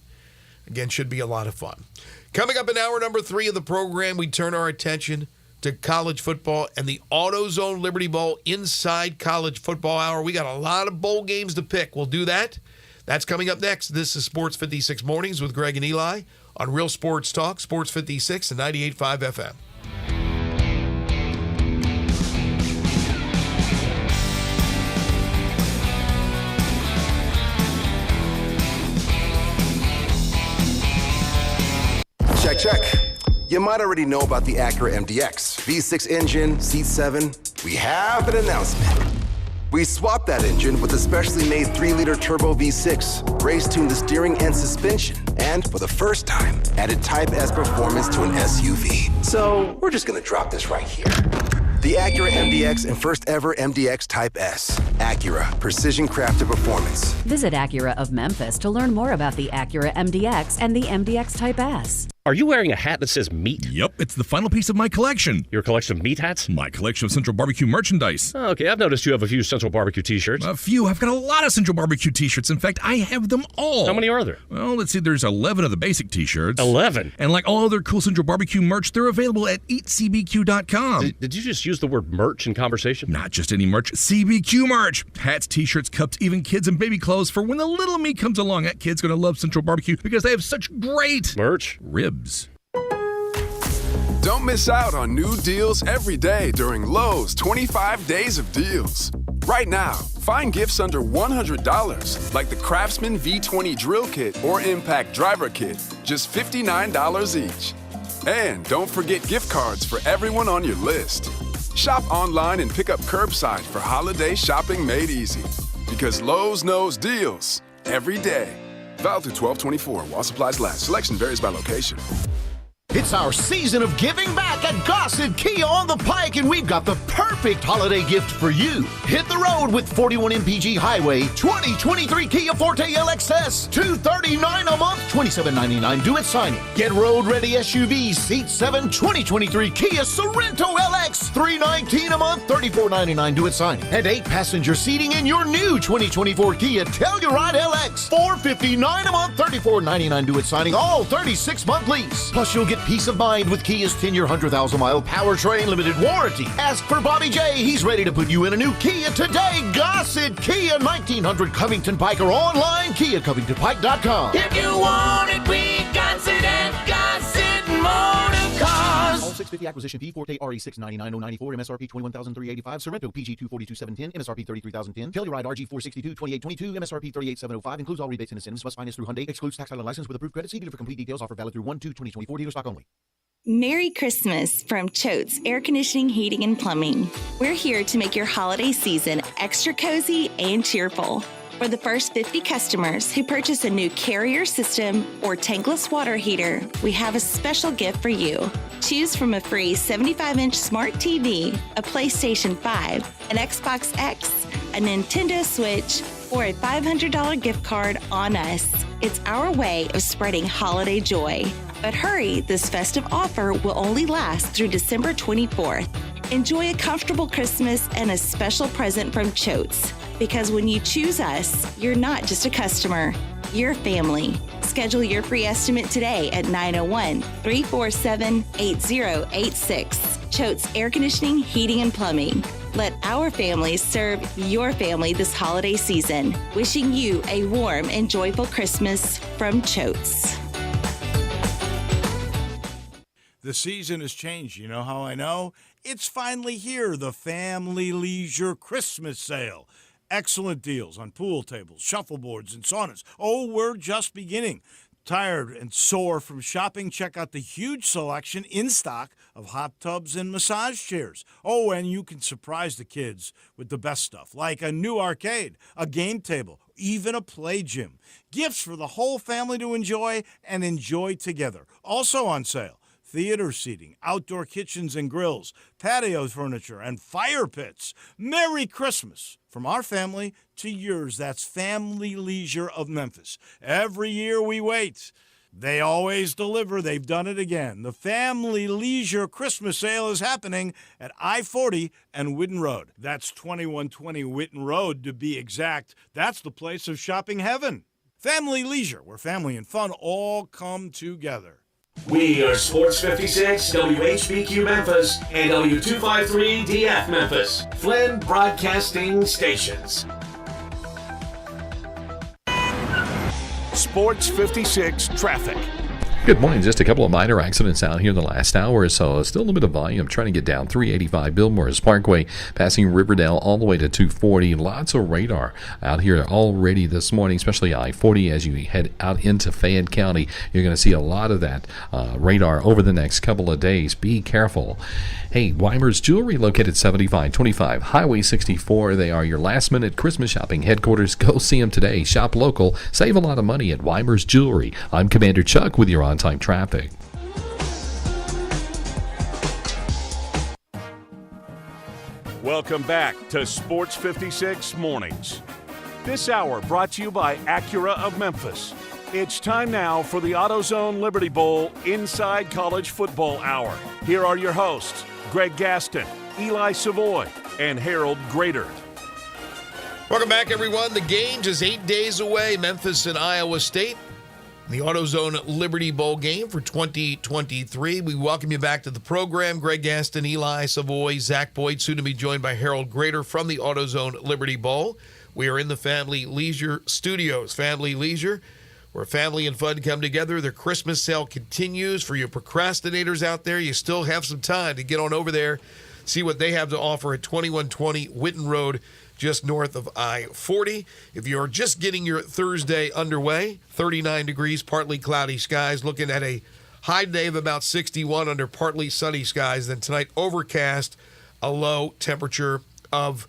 Again, should be a lot of fun. Coming up in hour number 3 of the program, we turn our attention to college football and the AutoZone Liberty Bowl inside college football hour. We got a lot of bowl games to pick. We'll do that. That's coming up next. This is Sports 56 Mornings with Greg and Eli on Real Sports Talk, Sports 56 and 98.5 FM. Check. You might already know about the Acura MDX. V6 engine, seat 7. We have an announcement. We swapped that engine with a specially made 3-liter turbo V6, race-tuned the steering and suspension, and for the first time, added Type S performance to an SUV. So we're just gonna drop this right here. The Acura MDX and first ever MDX Type S. Acura, precision crafted performance. Visit Acura of Memphis to learn more about the Acura MDX and the MDX Type S. Are you wearing a hat that says meat? Yep, it's the final piece of my collection. Your collection of meat hats? My collection of Central Barbecue merchandise. Oh, okay, I've noticed you have a few Central Barbecue t-shirts. A few. I've got a lot of Central Barbecue t-shirts. In fact, I have them all. How many are there? Well, let's see. There's 11 of the basic t-shirts. 11? And like all other cool Central Barbecue merch, they're available at eatcbq.com. Did you just use the word merch in conversation? Not just any merch. CBQ merch. Hats, t-shirts, cups, even kids and baby clothes for when the little me comes along. That kid's going to love Central Barbecue because they have such great merch. Ribs. Don't miss out on new deals every day during Lowe's 25 Days of Deals. Right now, find gifts under $100, like the Craftsman V20 Drill Kit or Impact Driver Kit, just $59 each. And don't forget gift cards for everyone on your list. Shop online and pick up curbside for holiday shopping made easy. Because Lowe's knows deals every day. Valid through 12/24 while supplies last. Selection varies by location. It's our season of giving back at Gossett Kia on the Pike, and we've got the perfect holiday gift for you. Hit the road with 41 MPG Highway 2023 Kia Forte LXS, $239 a month, $27.99 due at signing. Get road-ready SUV Seat 7 2023 Kia Sorento LX, $319 a month, $34.99 due at signing. And 8-passenger seating in your new 2024 Kia Telluride LX, $459 a month, $34.99 due at signing, all 36-month lease. Plus, you'll get peace of mind with Kia's 10-year, 100,000-mile powertrain limited warranty. Ask for Bobby J. He's ready to put you in a new Kia today. Gossett Kia, 1900 Covington Pike, or online, KiaCovingtonPike.com. If you want it, we got it at Gossett Motor Cars. All 650 acquisition P Forte RE 699,094 MSRP 21,385 Sorrento PG 242,710 MSRP 33,010 Telluride RG 462 2822 MSRP 38,705 includes all rebates and incentives must finance through Hyundai excludes tax title and license with approved credit. See dealer for complete details. Offer valid through 1/2/2024 dealer stock only. Merry Christmas from Choate's Air Conditioning, Heating, and Plumbing. We're here to make your holiday season extra cozy and cheerful. For the first 50 customers who purchase a new Carrier system or tankless water heater, we have a special gift for you. Choose from a free 75-inch smart TV, a PlayStation 5, an Xbox X, a Nintendo Switch, or a $500 gift card on us. It's our way of spreading holiday joy. But hurry, this festive offer will only last through December 24th. Enjoy a comfortable Christmas and a special present from Choate's. Because when you choose us, you're not just a customer, you're family. Schedule your free estimate today at 901-347-8086. Choate's Air Conditioning, Heating, and Plumbing. Let our family serve your family this holiday season. Wishing you a warm and joyful Christmas from Choate's. The season has changed. You know how I know? It's finally here, the Family Leisure Christmas Sale. Excellent deals on pool tables, shuffleboards, and saunas. Oh, we're just beginning. Tired and sore from shopping? Check out the huge selection in stock of hot tubs and massage chairs. Oh, and you can surprise the kids with the best stuff, like a new arcade, a game table, even a play gym. Gifts for the whole family to enjoy and enjoy together. Also on sale, theater seating, outdoor kitchens and grills, patio furniture, and fire pits. Merry Christmas from our family to yours. That's Family Leisure of Memphis. Every year we wait. They always deliver. They've done it again. The Family Leisure Christmas sale is happening at I-40 and Whitten Road. That's 2120 Whitten Road to be exact. That's the place of shopping heaven. Family Leisure, where family and fun all come together. We are Sports 56, WHBQ Memphis, and W253DF Memphis, Flynn Broadcasting Stations. Sports 56 traffic. Good morning. Just a couple of minor accidents out here in the last hour or so. Still a little bit of volume trying to get down 385 Billmores Parkway, passing Riverdale all the way to 240. Lots of radar out here already this morning, especially I-40 as you head out into Fayette County. You're going to see a lot of that radar over the next couple of days. Be careful. Hey, Weimer's Jewelry, located 7525 Highway 64. They are your last-minute Christmas shopping headquarters. Go see them today. Shop local. Save a lot of money at Weimer's Jewelry. I'm Commander Chuck with your on-time traffic. Welcome back to Sports 56 Mornings. This hour brought to you by Acura of Memphis. It's time now for the AutoZone Liberty Bowl Inside College Football Hour. Here are your hosts, Greg Gaston, Eli Savoy, and Harold Grader. Welcome back, everyone. The game just 8 days away. Memphis and Iowa State. The AutoZone Liberty Bowl game for 2023. We welcome you back to the program. Greg Gaston, Eli Savoy, Zach Boyd, soon to be joined by Harold Grader from the AutoZone Liberty Bowl. We are in the Family Leisure Studios. Family Leisure, where family and fun come together. Their Christmas sale continues. For you procrastinators out there, you still have some time to get on over there, see what they have to offer at 2120 Whitten Road, just north of I-40. If you're just getting your Thursday underway, 39 degrees, partly cloudy skies, looking at a high day of about 61 under partly sunny skies. Then tonight, overcast, a low temperature of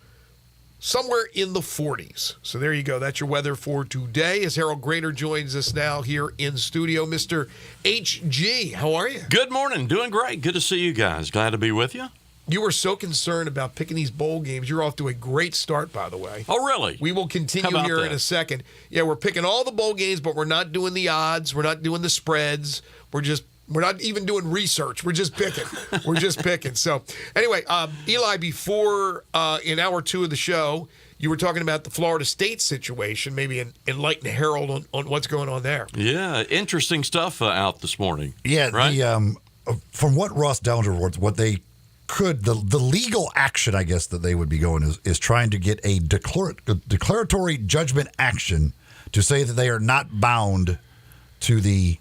somewhere in the 40s. So there you go. That's your weather for today. As Harold Grader joins us now here in studio. Mr. HG, how are you? Good morning. Doing great. Good to see you guys. Glad to be with you. You were so concerned about picking these bowl games. You're off to a great start, by the way. Oh, really? We will continue here in a second. Yeah, we're picking all the bowl games, but we're not doing the odds. We're not doing the spreads. We're not even doing research. We're just picking. We're just picking. So, anyway, Eli, before in hour two of the show, you were talking about the Florida State situation. Maybe enlighten Harold on what's going on there. Yeah, interesting stuff out this morning. Yeah, right? From what Ross Dellinger reports, what they could, the legal action, I guess, that they would be going is trying to get a declaratory judgment action to say that they are not bound to the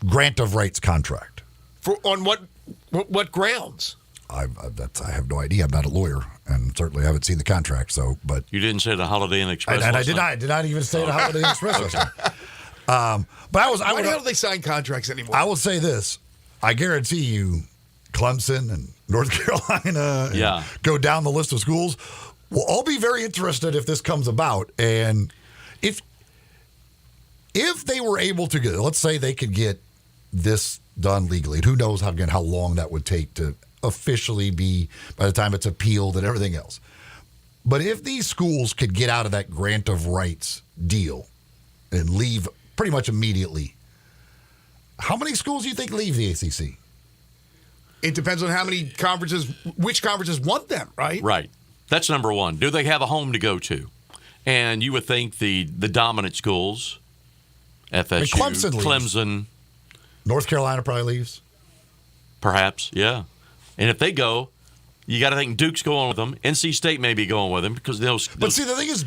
grant of rights contract. On what grounds? I have no idea. I'm not a lawyer, and certainly haven't seen the contract. So, but you didn't say the Holiday Inn Express. And I did not even say the Holiday Inn Express. Okay. But why the hell do they sign contracts anymore? I will say this: I guarantee you, Clemson and North Carolina, and go down the list of schools, will all be very interested if this comes about. And if they were able to get, let's say they could get this done legally, and who knows how long that would take to officially be by the time it's appealed and everything else. But if these schools could get out of that grant of rights deal and leave pretty much immediately, how many schools do you think leave the ACC? It depends on how many which conferences want them, right? Right. That's number one. Do they have a home to go to? And you would think the dominant schools, FSU, Clemson. North Carolina probably leaves. Perhaps, yeah. And if they go, you got to think Duke's going with them. NC State may be going with them because those. But see, the thing is,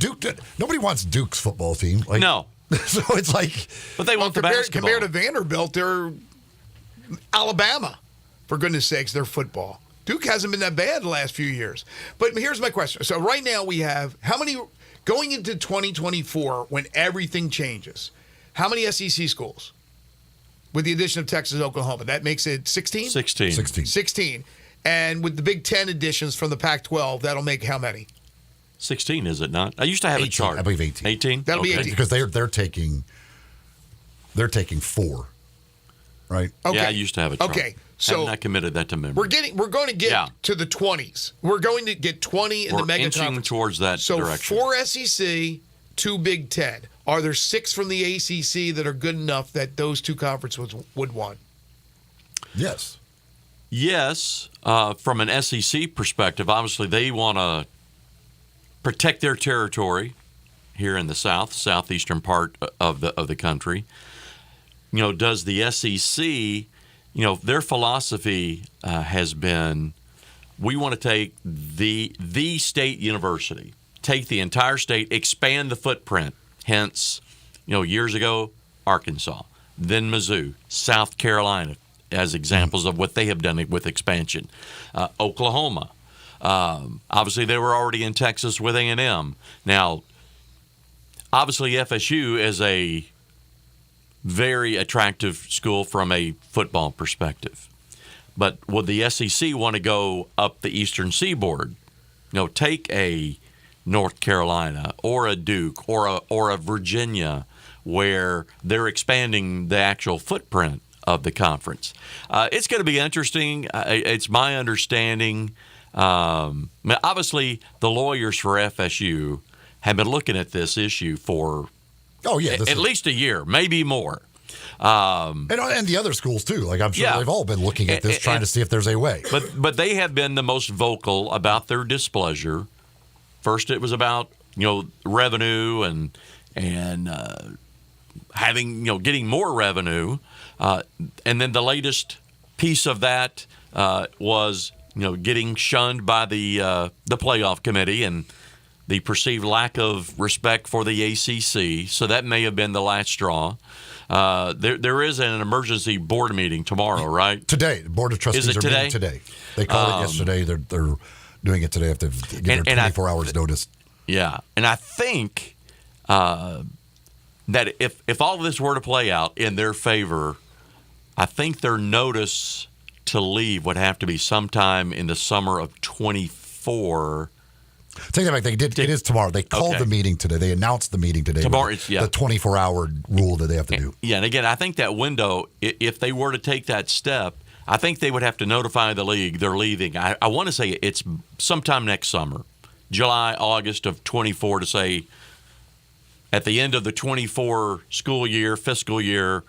nobody wants Duke's football team. No. So it's like. But they want the basketball. Compared to Vanderbilt, they're Alabama. For goodness sakes, they're football. Duke hasn't been that bad the last few years. But here's my question. So right now we have how many going into 2024 when everything changes? How many SEC schools? With the addition of Texas and Oklahoma. That makes it 16? 16. And with the Big Ten additions from the Pac-12, that'll make how many? 16, is it not? I used to have 18, a chart. I believe 18. 18? That'll be 18. Because they're taking 4, right? Okay. Yeah, I used to have a chart. Okay, so haven't I committed that to memory. We're going to get to the 20s. We're going to get 20 in the mega inching conference. towards that direction. So 4 SEC, 2 Big Ten. Are there 6 from the ACC that are good enough that those 2 conferences would want? Yes. Yes, from an SEC perspective, obviously they want to protect their territory here in the southeastern part of the country. Does the SEC, their philosophy has been, we want to take the state university, take the entire state, expand the footprint. Hence, years ago, Arkansas, then Mizzou, South Carolina, as examples of what they have done with expansion. Oklahoma, obviously they were already in Texas with A&M. Now, obviously FSU is a very attractive school from a football perspective. But would the SEC want to go up the eastern seaboard? Take a North Carolina or a Duke or a Virginia where they're expanding the actual footprint of the conference. It's going to be interesting. It's my understanding. Obviously, the lawyers for FSU have been looking at this issue for at least a year, maybe more. And the other schools, too. Like, I'm sure they've all been looking at this, trying to see if there's a way. But they have been the most vocal about their displeasure. First, it was about revenue and having getting more revenue, and then the latest piece of that was getting shunned by the playoff committee and the perceived lack of respect for the ACC. So that may have been the last straw. There is an emergency board meeting tomorrow, right? Today, the board of trustees is it are today? meeting today. They called it yesterday. They're doing it today after giving 24 hours notice. Yeah, and I think that if all of this were to play out in their favor, I think their notice to leave would have to be sometime in the summer of 24. Take that back. It is tomorrow. They called the meeting today. They announced the meeting today. Tomorrow, it's the 24-hour rule that they have to do. Yeah, and again, I think that window, if they were to take that step, I think they would have to notify the league they're leaving. I want to say it's sometime next summer, July, August of 24, to say at the end of the 24 fiscal year,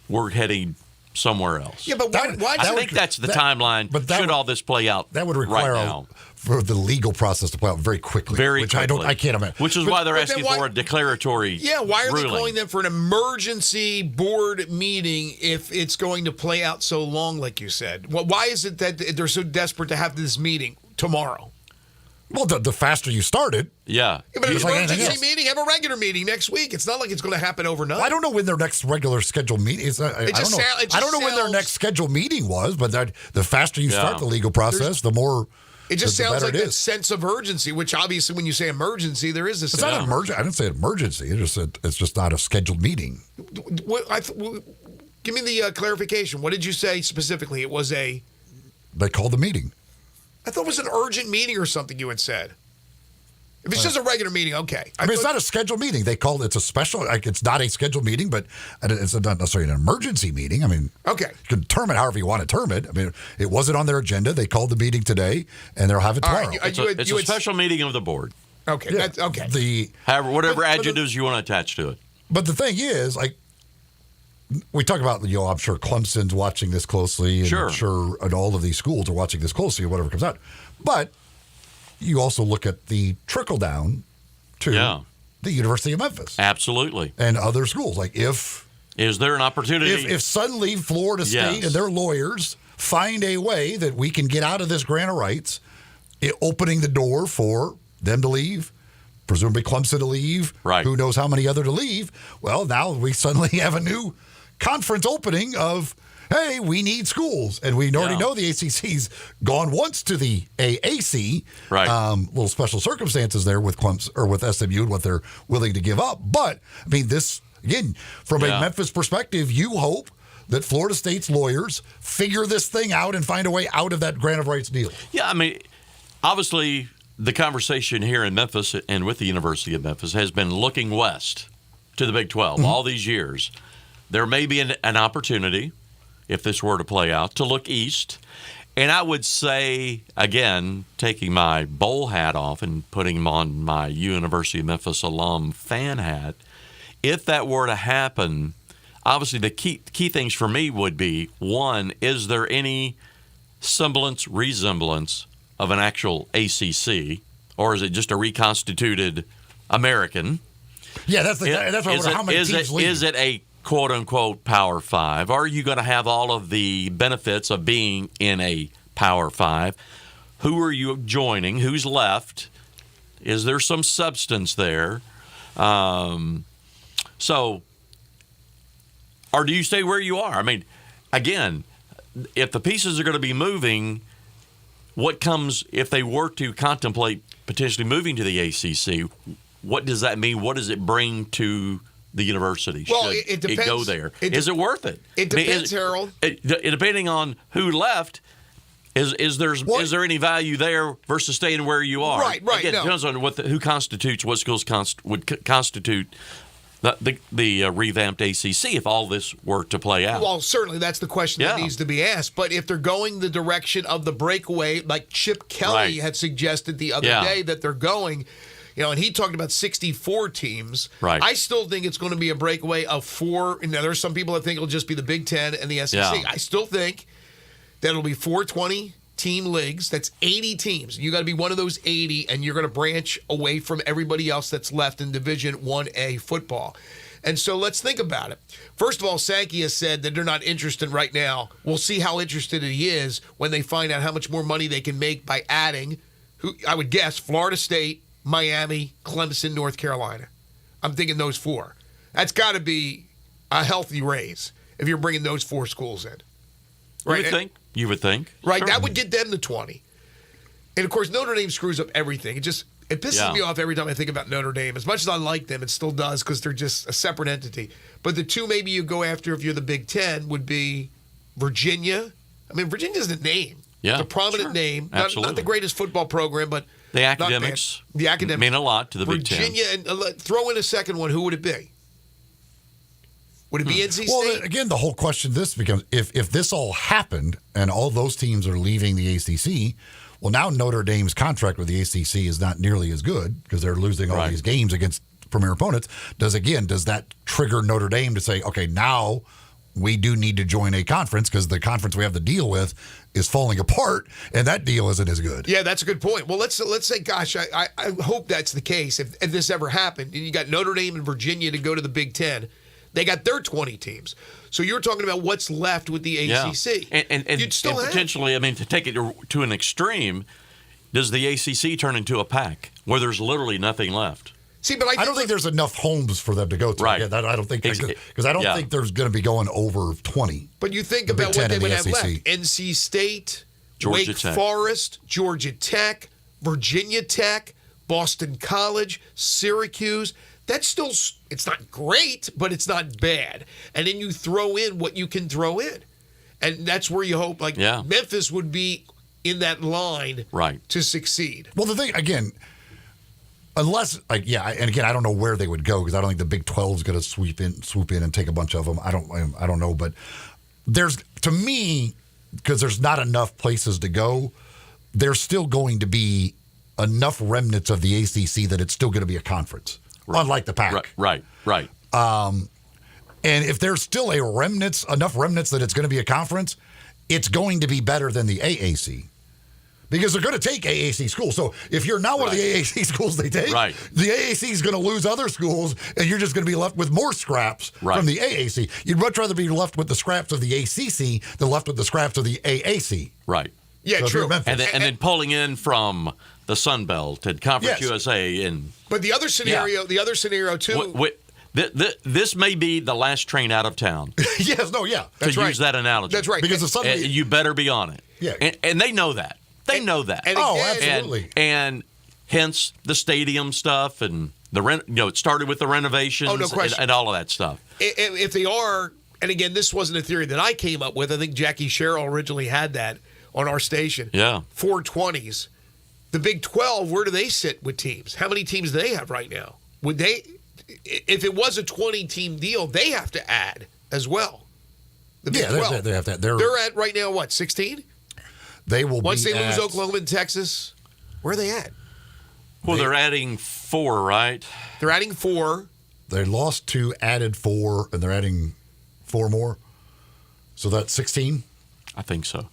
we're heading somewhere else. Yeah, but why I think that's the timeline. But should all this play out, that would require right now. For the legal process to play out very quickly. I can't imagine. Which is why they're asking for a declaratory. Yeah, why are ruling. they calling them for an emergency board meeting if it's going to play out so long, like you said? Why is it that they're so desperate to have this meeting tomorrow? Well, the faster you start it. Yeah. But an emergency meeting, have a regular meeting next week. It's not like it's going to happen overnight. Well, I don't know when their next regular scheduled meeting is. I don't know when their next scheduled meeting was, but the faster you start the legal process, the more. It just sounds like that sense of urgency, which obviously when you say emergency, there is a sense. It's not emergency. I didn't say emergency. It's just not a scheduled meeting. Give me the clarification. What did you say specifically? It was a. They called the meeting. I thought it was an urgent meeting or something you had said. If it's just a regular meeting, okay. It's not a scheduled meeting. They called it's a special. It's not a scheduled meeting, but it's not necessarily an emergency meeting. I mean, okay, you can term it however you want to term it. I mean, it wasn't on their agenda. They called the meeting today, and they'll have it tomorrow. It's a special meeting of the board. Okay, that's okay. Whatever adjectives you want to attach to it. But the thing is, we talk about, I'm sure Clemson's watching this closely, and I'm sure all of these schools are watching this closely, or whatever comes out. But you also look at the trickle down to the University of Memphis. Absolutely. And other schools. Is there an opportunity? If suddenly Florida State and their lawyers find a way that we can get out of this grant of rights, opening the door for them to leave, presumably Clemson to leave, who knows how many other to leave, well, now we suddenly have a new conference opening of, hey, we need schools. And we already know the ACC's gone once to the AAC. Right. Little special circumstances there with Clemson or with SMU and what they're willing to give up. But, I mean, this Again, from a Memphis perspective, you hope that Florida State's lawyers figure this thing out and find a way out of that grant of rights deal. Yeah, I mean, obviously the conversation here in Memphis and with the University of Memphis has been looking west to the Big 12 all these years. There may be an opportunity, if this were to play out, to look east. And I would say, again, taking my bowl hat off and putting on my University of Memphis alum fan hat, if that were to happen, obviously the key things for me would be, one, is there any resemblance of an actual ACC, or is it just a reconstituted American? Yeah, that's what I wonder, how many teams leave? Is it a quote-unquote Power 5? Are you going to have all of the benefits of being in a Power 5? Who are you joining? Who's left? Is there some substance there? Or do you stay where you are? I mean, again, if the pieces are going to be moving, what comes if they were to contemplate potentially moving to the ACC? What does that mean? What does it bring to the university? Well, Should it depends. it go there? Is it worth it? It depends, Harold. Depending on who left, is there any value there versus staying where you are? Right. Again, it depends on who constitutes what schools would constitute the revamped ACC if all this were to play out. Well, certainly that's the question that needs to be asked. But if they're going the direction of the breakaway, like Chip Kelly had suggested the other day that they're going, and he talked about 64 teams. Right. I still think it's going to be a breakaway of 4. And there's some people that think it'll just be the Big Ten and the SEC. Yeah. I still think that it'll be 420 team leagues. That's 80 teams. You got to be one of those 80, and you're going to branch away from everybody else that's left in Division 1A football. And so let's think about it. First of all, Sankey has said that they're not interested right now. We'll see how interested he is when they find out how much more money they can make by adding, I would guess, Florida State, Miami, Clemson, North Carolina. I'm thinking those 4. That's got to be a healthy raise if you're bringing those 4 schools in. Right? You would think. Right, Sure. that would get them to 20. And, of course, Notre Dame screws up everything. It pisses me off every time I think about Notre Dame. As much as I like them, it still does because they're just a separate entity. But the 2 maybe you go after if you're the Big Ten would be Virginia. I mean, Virginia's a name. Yeah, it's a prominent name. Not the greatest football program, but the academics. The academics mean a lot to the Virginia, Big Ten. And throw in a second one. Who would it be? Would it be NC State? Well, again, the whole question this becomes, if this all happened and all those teams are leaving the ACC, well, now Notre Dame's contract with the ACC is not nearly as good because they're losing all these games against premier opponents. Does that trigger Notre Dame to say, okay, now we do need to join a conference because the conference we have to deal with is falling apart, and that deal isn't as good. Yeah, that's a good point. Well, let's say, gosh, I hope that's the case. If this ever happened, and you got Notre Dame and Virginia to go to the Big Ten, they got their 20 teams. So you're talking about what's left with the ACC. And you'd still have potentially, I mean, to take it to an extreme, does the ACC turn into a pack where there's literally nothing left? See, but I don't think there's enough homes for them to go to. Right. Yeah, I don't think because I don't think there's going to be going over 20. But you think about what they would have left: NC State, Georgia Wake Tech. Forest, Georgia Tech, Virginia Tech, Boston College, Syracuse. That's still, it's not great, but it's not bad. And then you throw in what you can throw in. And that's where you hope, Memphis would be in that line to succeed. Well, the thing, again, unless, and again, I don't know where they would go because I don't think the Big 12 is going to swoop in and take a bunch of them. I don't know. But there's, to me, because there's not enough places to go, there's still going to be enough remnants of the ACC that it's still going to be a conference. Unlike the Pac. Right. And if there's still enough remnants that it's going to be a conference, it's going to be better than the AAC. Because they're going to take AAC schools. So if you're not one of the AAC schools they take, the AAC is going to lose other schools, and you're just going to be left with more scraps from the AAC. You'd much rather be left with the scraps of the ACC than left with the scraps of the AAC. Right. Yeah, so true. And then pulling in from the Sun Belt and Conference USA. But the other scenario, too. This may be the last train out of town. Yes, no, yeah. That's to right. use that analogy. That's right. Because suddenly you better be on it. Yeah. And they know that. They know that. And absolutely. And hence the stadium stuff and it started with the renovations and all of that stuff. If they are, and again, this wasn't a theory that I came up with. I think Jackie Sherrill originally had that on our station. Yeah. 420s. The Big 12, where do they sit with teams? How many teams do they have right now? Would they, if it was a 20-team deal, they have to add as well. The Big 12. They have to. They're at right now, what, 16? They will Once be they lose at, Oklahoma and Texas, where are they at? Well, they're adding 4, right? They're adding 4. They lost 2, added 4, and they're adding 4 more. So that's 16? I think so.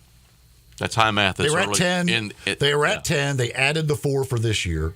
That's high math. They were at 10. They were at 10. They added the 4 for this year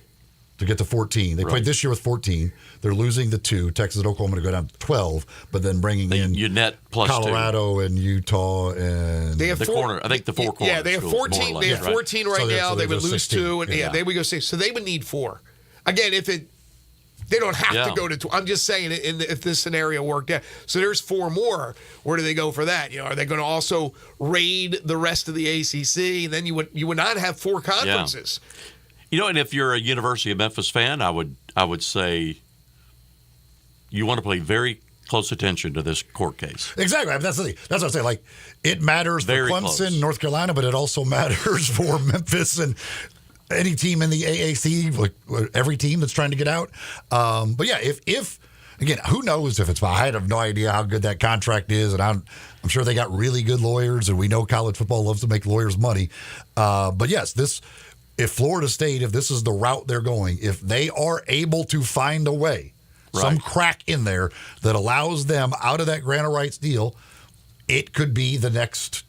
to get to 14. They played this year with 14. They're losing the 2. Texas and Oklahoma to go down to 12, but then bringing in you net plus Colorado 2. And Utah and they have the corner. I think the 4 corners. Yeah, they have 14. They have 14 right now. So they would lose 16. 2, and they would go 6. So they would need 4. Again, they don't have to go to 2. I'm just saying, if this scenario worked out. So there's 4 more. Where do they go for that? Are they going to also raid the rest of the ACC? And then you would not have 4 conferences. Yeah. And if you're a University of Memphis fan, I would say you want to pay very close attention to this court case. Exactly. That's what I'm saying. Like, it matters for Clemson, North Carolina, but it also matters for Memphis and any team in the AAC, like every team that's trying to get out. But yeah, if again, who knows if it's? I have no idea how good that contract is, and I'm sure they got really good lawyers, and we know college football loves to make lawyers money. But yes, if Florida State, if this is the route they're going, if they are able to find a way, some crack in there that allows them out of that grant of rights deal, it could be the next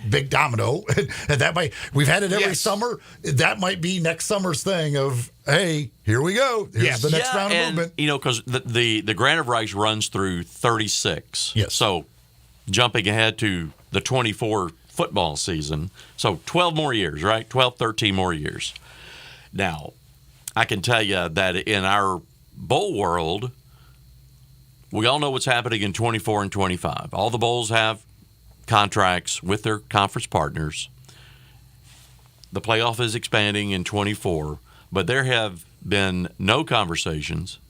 big domino. And that might, we've had it every summer. That might be next summer's thing of, hey, here we go. Here's the next round of movement. Because the grant of rights runs through 36. Yes. So jumping ahead to the 24 football season. So 12 more years, right? 12, 13 more years. Now, I can tell you that in our bowl world, we all know what's happening in 24 and 25. All the bowls have contracts with their conference partners. The playoff is expanding in 24, but there have been no conversations,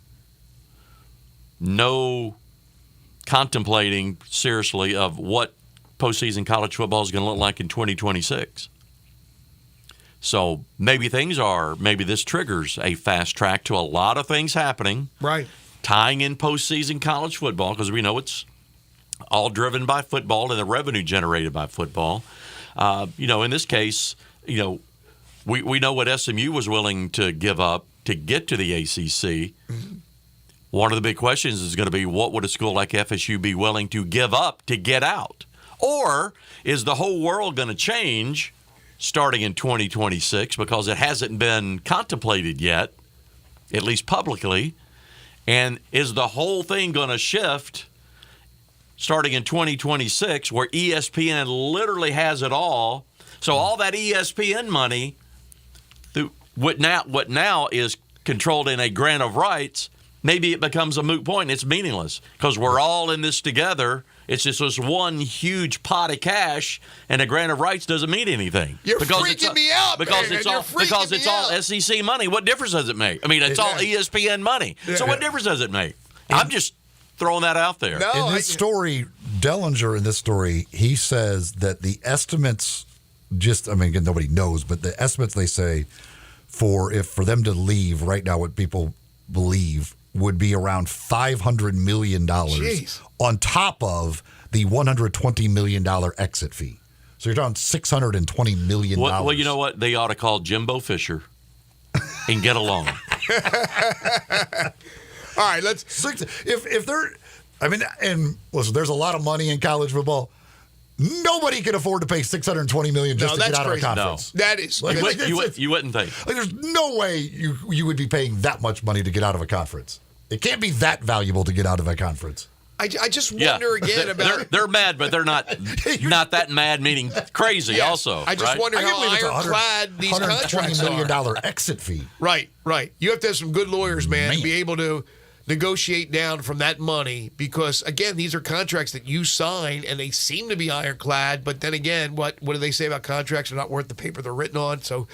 no contemplating seriously of what postseason college football is going to look like in 2026. So maybe this triggers a fast track to a lot of things happening. Right. Tying in postseason college football, because we know it's all driven by football and the revenue generated by football. In this case, we know what SMU was willing to give up to get to the ACC. Mm-hmm. One of the big questions is going to be, what would a school like FSU be willing to give up to get out? Or is the whole world going to change starting in 2026 because it hasn't been contemplated yet, at least publicly? And is the whole thing going to shift starting in 2026 where ESPN literally has it all? So all that ESPN money, what now is controlled in a grant of rights, maybe it becomes a moot point. It's meaningless because we're all in this together. It's just this one huge pot of cash, and a grant of rights doesn't mean anything. You're freaking me out, because man. it's all SEC money. What difference does it make? I mean, it's all ESPN money. So what difference does it make? I'm just throwing that out there. In this story, Dellinger in this story, he says that the estimates again, nobody knows, but the estimates they say for them to leave right now, what people believe would be around $500 million on top of the $120 million exit fee. So you're talking $620 million. Well, you know what? They ought to call Jimbo Fisher and get along. All right, let's. If they're, and listen, there's a lot of money in college football. Nobody can afford to pay $620 million just to get out of a conference. No. That is. You wouldn't think. There's no way you would be paying that much money to get out of a conference. It can't be that valuable to get out of a conference. I just wonder again about. They're mad, but they're not that mad, meaning crazy. Yes. Also, I just wonder how ironclad these contracts are. $120 million exit fee. Right. You have to have some good lawyers, man, to be able to negotiate down from that money because, again, these are contracts that you sign and they seem to be ironclad, but then again, what do they say about contracts? They're not worth the paper they're written on. So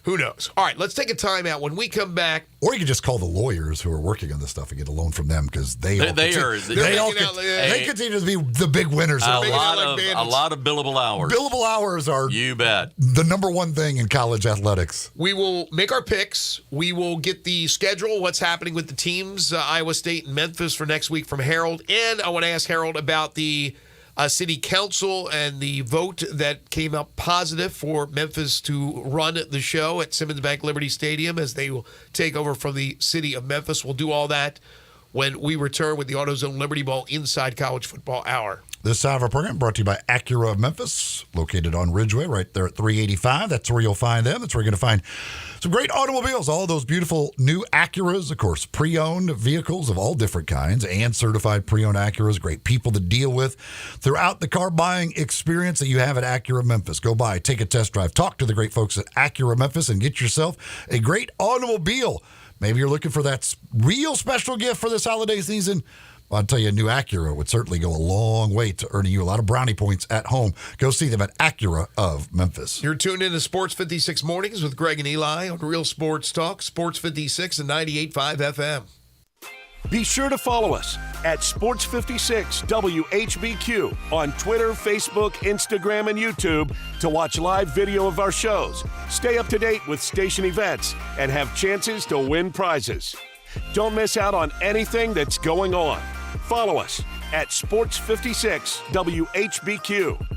Who knows? All right, let's take a timeout. When we come back, or you could just call the lawyers who are working on this stuff and get a loan from them because they continue to be the big winners. A lot of billable hours. Billable hours are you bet the number one thing in college athletics. We will make our picks. We will get the schedule, what's happening with the teams, Iowa State and Memphis for next week from Harold. And I want to ask Harold about the city council and the vote that came out positive for Memphis to run the show at Simmons Bank Liberty Stadium as they will take over from the city of Memphis. We'll do all that when we return with the AutoZone Liberty Bowl Inside College Football Hour. This hour of our program brought to you by Acura of Memphis, located on Ridgeway right there at 385. That's where you'll find them. That's where you're going to find some great automobiles, all those beautiful new Acuras, of course, pre-owned vehicles of all different kinds and certified pre-owned Acuras, great people to deal with throughout the car buying experience that you have at Acura of Memphis. Go by, take a test drive, talk to the great folks at Acura of Memphis and get yourself a great automobile. Maybe you're looking for that real special gift for this holiday season. I'll tell you, a new Acura would certainly go a long way to earning you a lot of brownie points at home. Go see them at Acura of Memphis. You're tuned in to Sports 56 Mornings with Greg and Eli on Real Sports Talk, Sports 56 and 98.5 FM. Be sure to follow us at Sports 56 WHBQ on Twitter, Facebook, Instagram, and YouTube to watch live video of our shows, stay up to date with station events, and have chances to win prizes. Don't miss out on anything that's going on. Follow us at Sports 56 WHBQ.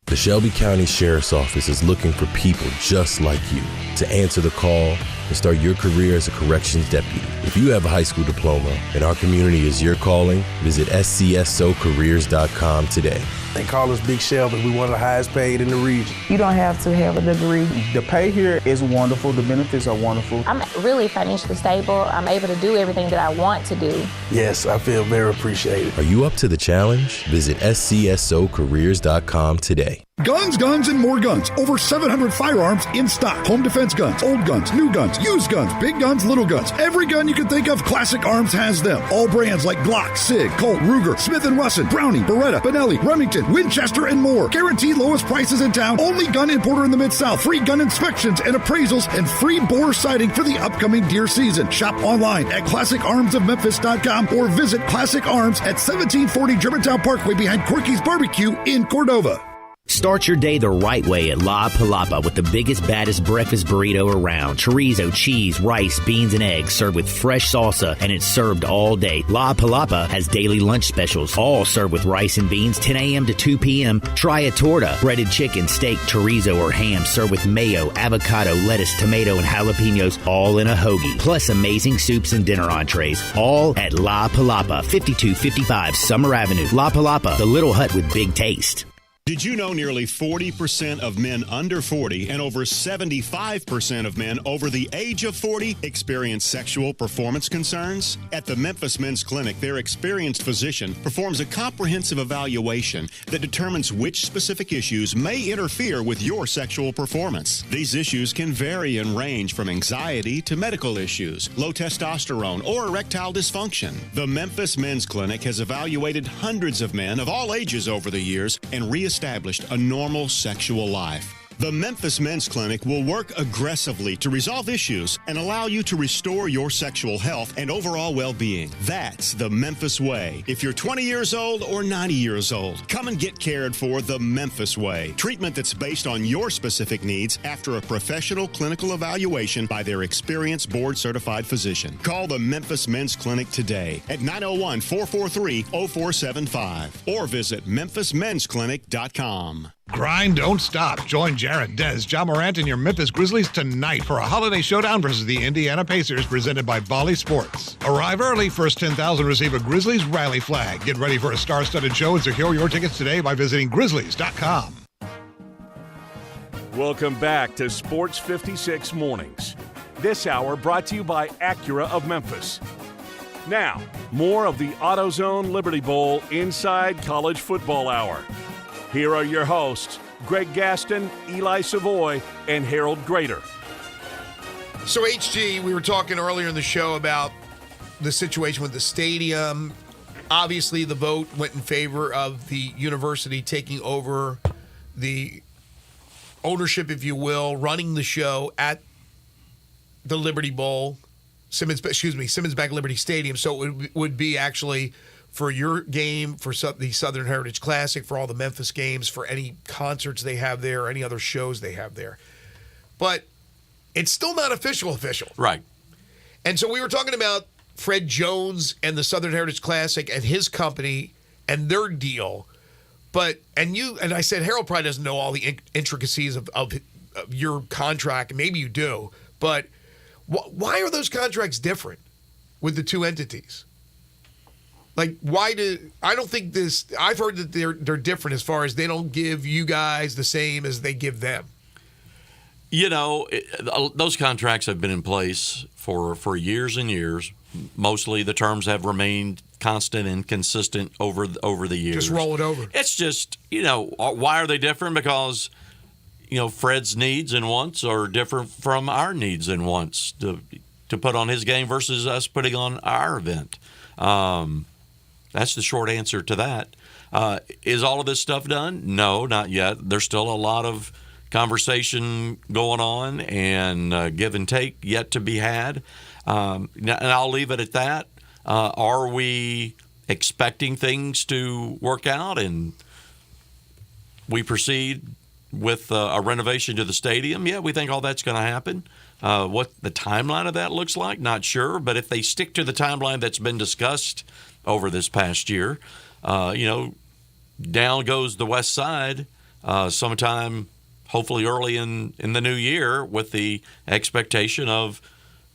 The Shelby County Sheriff's Office is looking for people just like you to answer the call and start your career as a corrections deputy. If you have a high school diploma and our community is your calling, visit scsocareers.com today. They call us Big Shelby. We're one of the highest paid in the region. You don't have to have a degree. The pay here is wonderful. The benefits are wonderful. I'm really financially stable. I'm able to do everything that I want to do. Yes, I feel very appreciated. Are you up to the challenge? Visit scsocareers.com today. Guns, guns, and more guns. Over 700 firearms in stock. Home defense guns, old guns, new guns, used guns, big guns, little guns. Every gun you can think of, Classic Arms has them. All brands like Glock, Sig, Colt, Ruger, Smith & Wesson, Browning, Beretta, Benelli, Remington, Winchester, and more. Guaranteed lowest prices in town. Only gun importer in the Mid-South. Free gun inspections and appraisals and free bore sighting for the upcoming deer season. Shop online at ClassicArmsOfMemphis.com or visit Classic Arms at 1740 Germantown Parkway behind Corky's Barbecue in Cordova. Start your day the right way at La Palapa with the biggest, baddest breakfast burrito around. Chorizo, cheese, rice, beans, and eggs served with fresh salsa, and it's served all day. La Palapa has daily lunch specials, all served with rice and beans, 10 a.m. to 2 p.m. Try a torta, breaded chicken, steak, chorizo, or ham served with mayo, avocado, lettuce, tomato, and jalapenos, all in a hoagie. Plus amazing soups and dinner entrees, all at La Palapa, 5255 Summer Avenue. La Palapa, the little hut with big taste. Did you know nearly 40% of men under 40 and over 75% of men over the age of 40 experience sexual performance concerns? At the Memphis Men's Clinic, their experienced physician performs a comprehensive evaluation that determines which specific issues may interfere with your sexual performance. These issues can vary and range from anxiety to medical issues, low testosterone, or erectile dysfunction. The Memphis Men's Clinic has evaluated hundreds of men of all ages over the years and reestablished a normal sexual life. The Memphis Men's Clinic will work aggressively to resolve issues and allow you to restore your sexual health and overall well-being. That's the Memphis way. If you're 20 years old or 90 years old, come and get cared for the Memphis way. Treatment that's based on your specific needs after a professional clinical evaluation by their experienced board-certified physician. Call the Memphis Men's Clinic today at 901-443-0475 or visit memphismensclinic.com. Grind don't stop. Join Jared, Dez, John Morant, and your Memphis Grizzlies tonight for a holiday showdown versus the Indiana Pacers presented by Bally Sports. Arrive early. First 10,000 receive a Grizzlies rally flag. Get ready for a star-studded show and secure your tickets today by visiting Grizzlies.com. Welcome back to Sports 56 Mornings. This hour brought to you by Acura of Memphis. Now, more of the AutoZone Liberty Bowl Inside College Football Hour. Here are your hosts, Greg Gaston, Eli Savoy, and Harold Grader. So, HG, we were talking earlier in the show about the situation with the stadium. Obviously, the vote went in favor of the university taking over the ownership, if you will, running the show at the Liberty Bowl, Simmons Bank Liberty Stadium. So it would be actually for your game, for the Southern Heritage Classic, for all the Memphis games, for any concerts they have there, or any other shows they have there. But it's still not official. Right. And so we were talking about Fred Jones and the Southern Heritage Classic and his company and their deal. And I said, Harold probably doesn't know all the intricacies of your contract. Maybe you do. But why are those contracts different with the two entities? Like, I don't think this, I've heard that they're different as far as they don't give you guys the same as they give them. You know, those contracts have been in place for years and years. Mostly the terms have remained constant and consistent over the years. Just roll it over. It's just, why are they different? Because, Fred's needs and wants are different from our needs and wants to put on his game versus us putting on our event. That's the short answer to that. Is all of this stuff done? No, not yet. There's still a lot of conversation going on and give and take yet to be had. And I'll leave it at that. Are we expecting things to work out and we proceed with a renovation to the stadium? Yeah, we think all that's going to happen. What the timeline of that looks like, not sure. But if they stick to the timeline that's been discussed over this past year, down goes the west side sometime, hopefully early in the new year, with the expectation of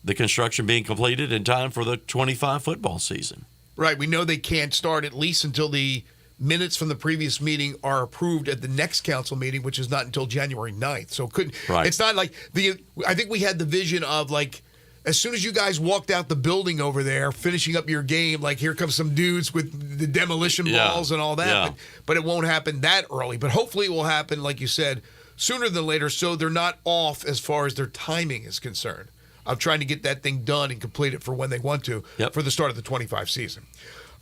the construction being completed in time for the 25 football season. Right. We know they can't start at least until the minutes from the previous meeting are approved at the next council meeting, which is not until January 9th. So it's not like I think we had the vision of like, as soon as you guys walked out the building over there, finishing up your game, like here comes some dudes with the demolition balls and all that. Yeah. But it won't happen that early. But hopefully it will happen, like you said, sooner than later, so they're not off as far as their timing is concerned. I'm trying to get that thing done and complete it for when they want to for the start of the 25 season.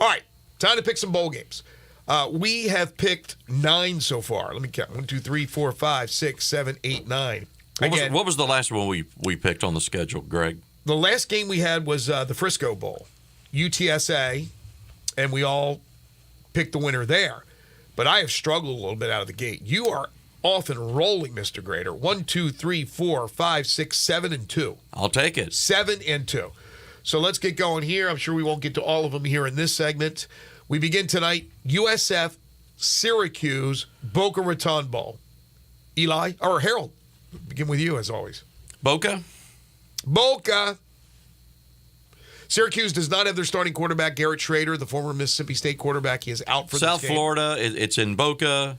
All right, time to pick some bowl games. We have picked 9 so far. Let me count. 1, 2, 3, 4, 5, 6, 7, 8, 9. What was the last one we picked on the schedule, Greg? The last game we had was the Frisco Bowl, UTSA, and we all picked the winner there. But I have struggled a little bit out of the gate. You are off and rolling, Mr. Grader. 1, 2, 3, 4, 5, 6, 7, and 2. I'll take it. 7 and 2. So let's get going here. I'm sure we won't get to all of them here in this segment. We begin tonight, USF, Syracuse, Boca Raton Bowl. Eli, or Harold, begin with you as always. Boca. Syracuse does not have their starting quarterback, Garrett Schrader, the former Mississippi State quarterback. He is out for South this game. Florida. It's in Boca,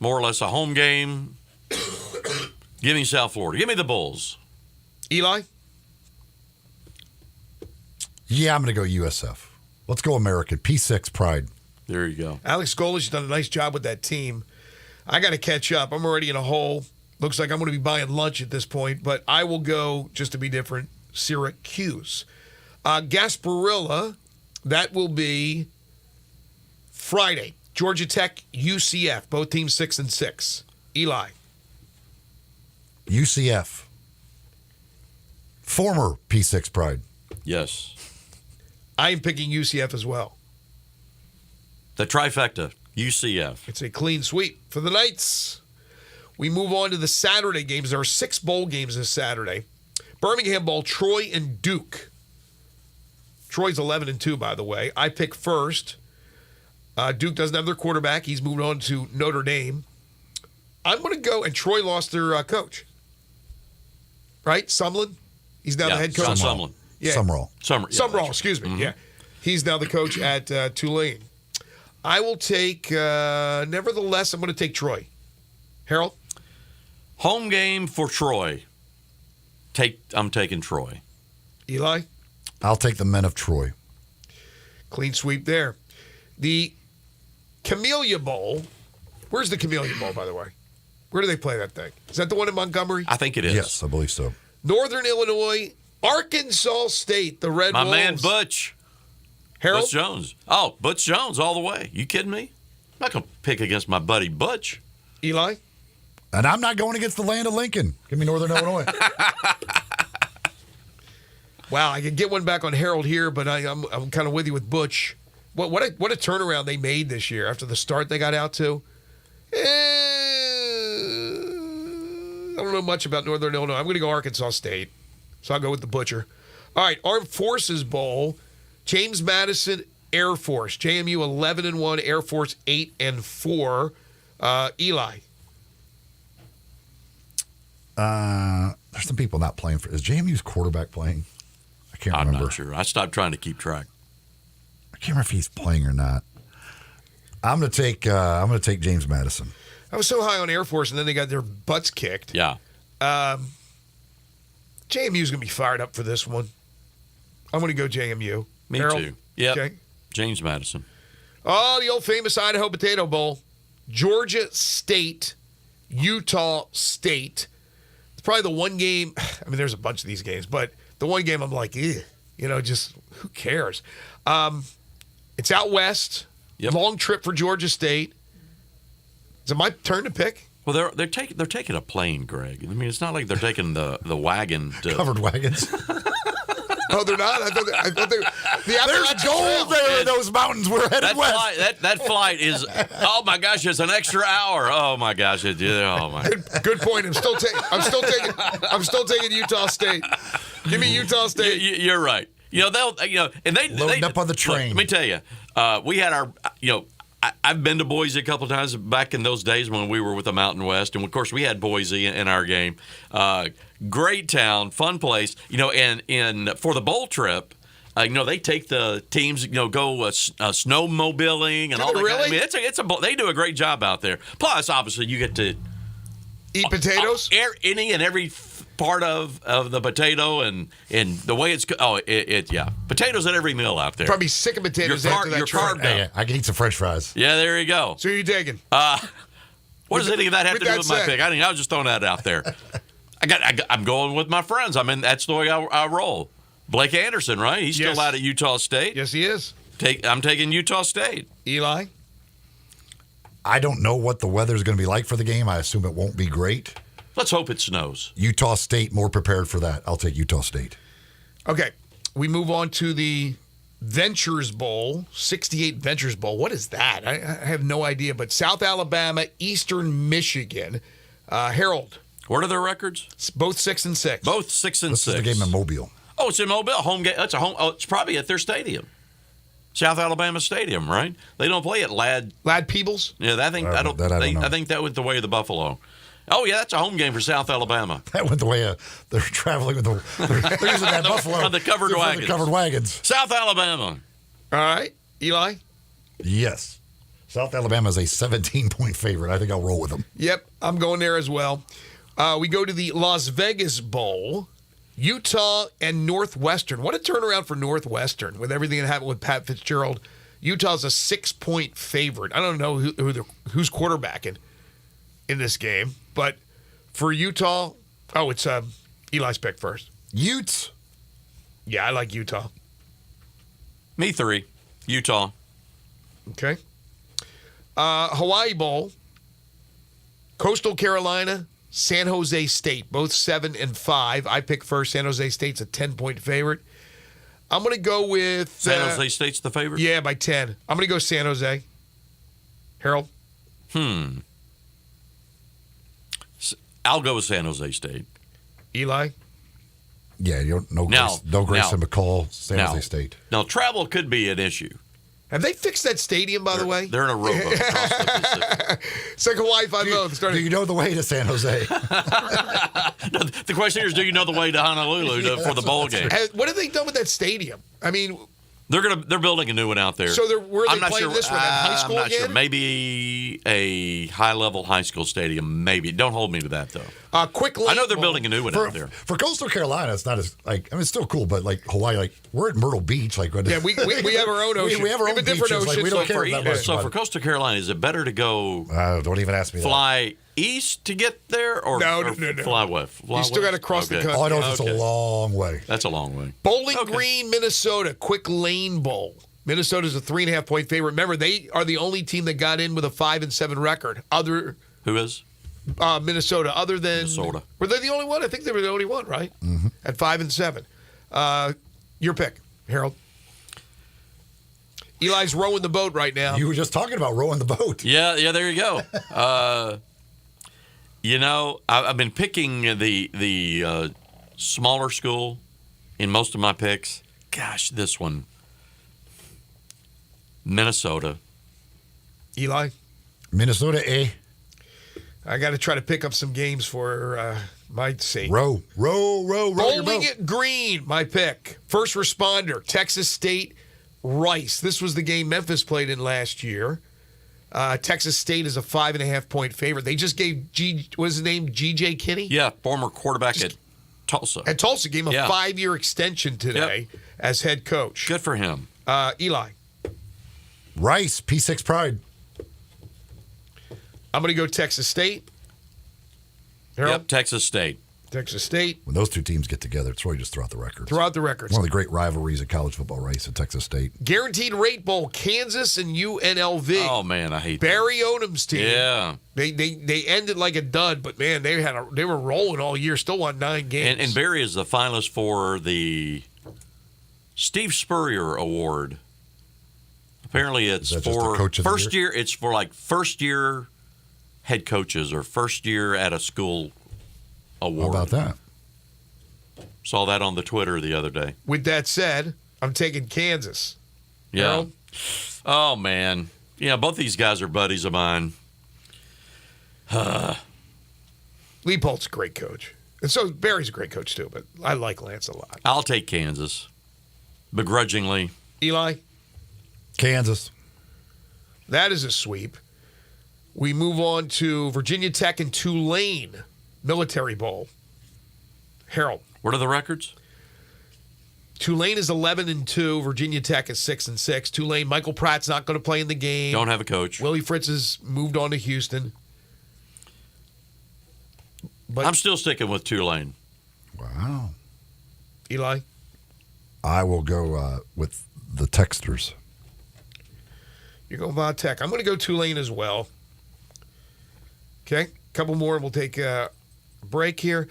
more or less a home game. Give me South Florida. Give me the Bulls. Eli? Yeah, I'm going to go USF. Let's go American. P6 pride. There you go. Alex Golesh has done a nice job with that team. I got to catch up. I'm already in a hole. Looks like I'm going to be buying lunch at this point, but I will go, just to be different, Syracuse. Gasparilla, that will be Friday. Georgia Tech, UCF, both teams 6-6. Eli. UCF. Former P6 pride. Yes. I am picking UCF as well. The trifecta, UCF. It's a clean sweep for the Knights. We move on to the Saturday games. There are 6 bowl games this Saturday. Birmingham Bowl, Troy and Duke. Troy's 11-2, by the way. I pick first. Duke doesn't have their quarterback. He's moved on to Notre Dame. I'm going to go, and Troy lost their coach. Right? Sumlin? He's now the head coach. Sumlin. Yeah. Sumrall, excuse me. Mm-hmm. Yeah. He's now the coach at Tulane. I will take, nevertheless, I'm going to take Troy. Harold? Home game for Troy. I'm taking Troy. Eli? I'll take the men of Troy. Clean sweep there. The Camellia Bowl. Where's the Camellia Bowl, by the way? Where do they play that thing? Is that the one in Montgomery? I think it is. Yes, I believe so. Northern Illinois, Arkansas State, the Red Wolves. My man Butch. Harold? Butch Jones. Oh, Butch Jones all the way. You kidding me? I'm not going to pick against my buddy Butch. Eli? And I'm not going against the land of Lincoln. Give me Northern Illinois. Wow, I could get one back on Harold here, but I'm kind of with you with Butch. What a turnaround they made this year after the start they got out to. I don't know much about Northern Illinois. I'm going to go Arkansas State, so I'll go with the Butcher. All right, Armed Forces Bowl, James Madison Air Force, JMU 11-1, Air Force 8-4. Eli. There's some people not playing for. Is JMU's quarterback playing? I can't remember. I'm not sure. I stopped trying to keep track. I can't remember if he's playing or not. I'm gonna take James Madison. I was so high on Air Force, and then they got their butts kicked. Yeah. JMU's gonna be fired up for this one. I'm gonna go JMU. Me Harold? too. Yeah. Okay. James Madison. Oh, the old famous Idaho Potato Bowl. Georgia State, Utah State. It's probably the one game. I mean, there's a bunch of these games, but the one game I'm like, just who cares? It's out west. Yep. Long trip for Georgia State. Is it my turn to pick? Well, they're taking a plane, Greg. I mean, it's not like they're taking the wagon to covered wagons. Oh, they're not. I thought they. There's gold there in those mountains. We're headed west. That flight is. Oh my gosh, it's an extra hour. Oh my gosh, Good point. I'm still taking Utah State. Give me Utah State. You're right. And they loading up on the train. Look, let me tell you, we had our. I've been to Boise a couple of times back in those days when we were with the Mountain West, and of course we had Boise in our game. Great town, fun place. And for the bowl trip, they take the teams, go snowmobiling and all that. Really? I mean, they do a great job out there. Plus, obviously, you get to eat potatoes. Any and every part of the potato and the way it's potatoes at every meal out there. Probably sick of potatoes after that trip. Hey, I can eat some French fries. Yeah, there you go. So who are you taking? What does any of that have to do with my pick? I was just throwing that out there. I'm going with my friends. I mean, that's the way I roll. Blake Anderson, right? He's still out at Utah State. Yes, he is. I'm taking Utah State. Eli? I don't know what the weather's going to be like for the game. I assume it won't be great. Let's hope it snows. Utah State more prepared for that. I'll take Utah State. Okay. We move on to the Ventures Bowl, 68 Ventures Bowl. What is that? I have no idea. But South Alabama, Eastern Michigan. Harold. What are their records? It's both 6-6. Both 6-6. This is the game in Mobile. Oh, it's in Mobile. Home game. That's a home. Oh, it's probably at their stadium. South Alabama Stadium, right? They don't play at Ladd Peebles? Yeah, I think I think that went the way of the Buffalo. Oh yeah, that's a home game for South Alabama. That went the way they're traveling with they're using that Buffalo on the covered wagons. The covered wagons. South Alabama. All right, Eli. Yes, South Alabama is a 17-point favorite. I think I'll roll with them. Yep, I'm going there as well. We go to the Las Vegas Bowl. Utah and Northwestern. What a turnaround for Northwestern with everything that happened with Pat Fitzgerald. Utah's a 6-point favorite. I don't know who's quarterbacking in this game, but for Utah, it's Eli's pick first. Utes. Yeah, I like Utah. Me 3. Utah. Okay. Hawaii Bowl. Coastal Carolina, San Jose State, both 7-5. I pick first. San Jose State's a 10-point favorite. I'm going to go with... San Jose State's the favorite? Yeah, by 10. I'm going to go San Jose. Harold? I'll go with San Jose State. Eli? Yeah, no Grayson McCall, San Jose State. Now, travel could be an issue. Have they fixed that stadium, by the way? They're in a rowboat across the Pacific. It's like Hawaii 5-0. Do you know the way to San Jose? The question is, do you know the way to Honolulu for the bowl game? What have they done with that stadium? I mean... They're building a new one out there. So where are they playing this one? At high school I'm not again? sure. Maybe a high-level high school stadium. Maybe. Don't hold me to that, though. I know they're building a new one out there. For Coastal Carolina, it's not as it's still cool, but like Hawaii, we're at Myrtle Beach. Yeah, we have our own ocean. We have our own different beaches. ocean. We don't care that much. So for Coastal Carolina, is it better to go? Don't even ask me. Fly east to get there, or fly west? You still got to cross the country. All I know is it's a long way. That's a long way. Bowling Green, Minnesota, Quick Lane Bowl. Minnesota's a 3.5-point favorite. Remember, they are the only team that got in with a 5-7 record. Who is? Minnesota, other than Minnesota. Were they the only one? I think they were the only one, right? Mm-hmm. At 5-7. Your pick, Harold. Eli's rowing the boat right now. You were just talking about rowing the boat. Yeah, there you go. I've been picking the smaller school in most of my picks. Gosh, this one, Minnesota. Eli? Minnesota, A. I got to try to pick up some games for my sake. Row your Bowling boat. it green, my pick. First responder, Texas State, Rice. This was the game Memphis played in last year. Texas State is a 5.5-point favorite. They just gave what is his name? G.J. Kinney? Yeah, former quarterback at Tulsa. At Tulsa, gave him a 5-year extension today as head coach. Good for him. Eli? Rice, P6 Pride. I'm going to go Texas State. Harold? Yep, Texas State. Texas State. When those two teams get together, it's really just throughout the records. Throughout the records. One of the great rivalries of college football, Rice and Texas State. Guaranteed Rate Bowl, Kansas and UNLV. Oh, man, I hate that. Barry Odom's team. Yeah. They ended like a dud, but, man, they were rolling all year, still won 9 games. And Barry is the finalist for the Steve Spurrier Award. Apparently it's for first year. It's for like first year head coaches or first year at a school award. How about that? Saw that on the Twitter the other day. With that said, I'm taking Kansas. Yeah. Harold? Oh, man. Yeah, both these guys are buddies of mine. Leipold's a great coach. And so Barry's a great coach, too, but I like Lance a lot. I'll take Kansas. Begrudgingly. Eli? Kansas. That is a sweep. We move on to Virginia Tech and Tulane Military Bowl. Harold. What are the records? Tulane is 11-2. Virginia Tech is 6-6. Tulane, Michael Pratt's not going to play in the game. Don't have a coach. Willie Fritz has moved on to Houston. But I'm still sticking with Tulane. Wow. Eli? I will go with the Texters. You're going by Tech. I'm going to go Tulane as well. Okay, a couple more and we'll take a break here.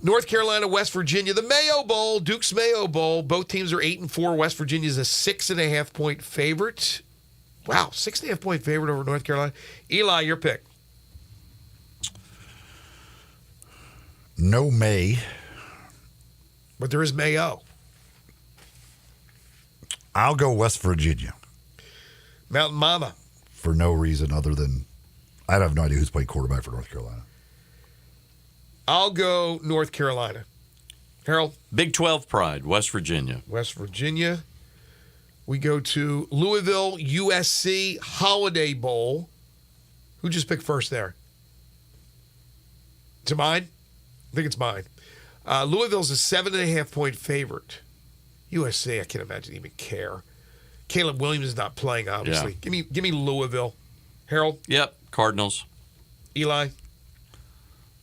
North Carolina, West Virginia, the Mayo Bowl, Duke's Mayo Bowl. Both teams are 8-4. West Virginia is a 6.5-point favorite. Wow, 6.5-point favorite over North Carolina. Eli, your pick. No May. But there is Mayo. I'll go West Virginia. Mountain Mama. For no reason other than I have no idea who's playing quarterback for North Carolina. I'll go North Carolina. Harold? Big 12 pride, West Virginia. West Virginia. We go to Louisville, USC, Holiday Bowl. Who just picked first there? Is it mine? I think it's mine. Louisville's a 7.5-point favorite. USC, I can't imagine even care. Caleb Williams is not playing, obviously. Yeah. Give me Louisville. Harold? Yep, Cardinals. Eli?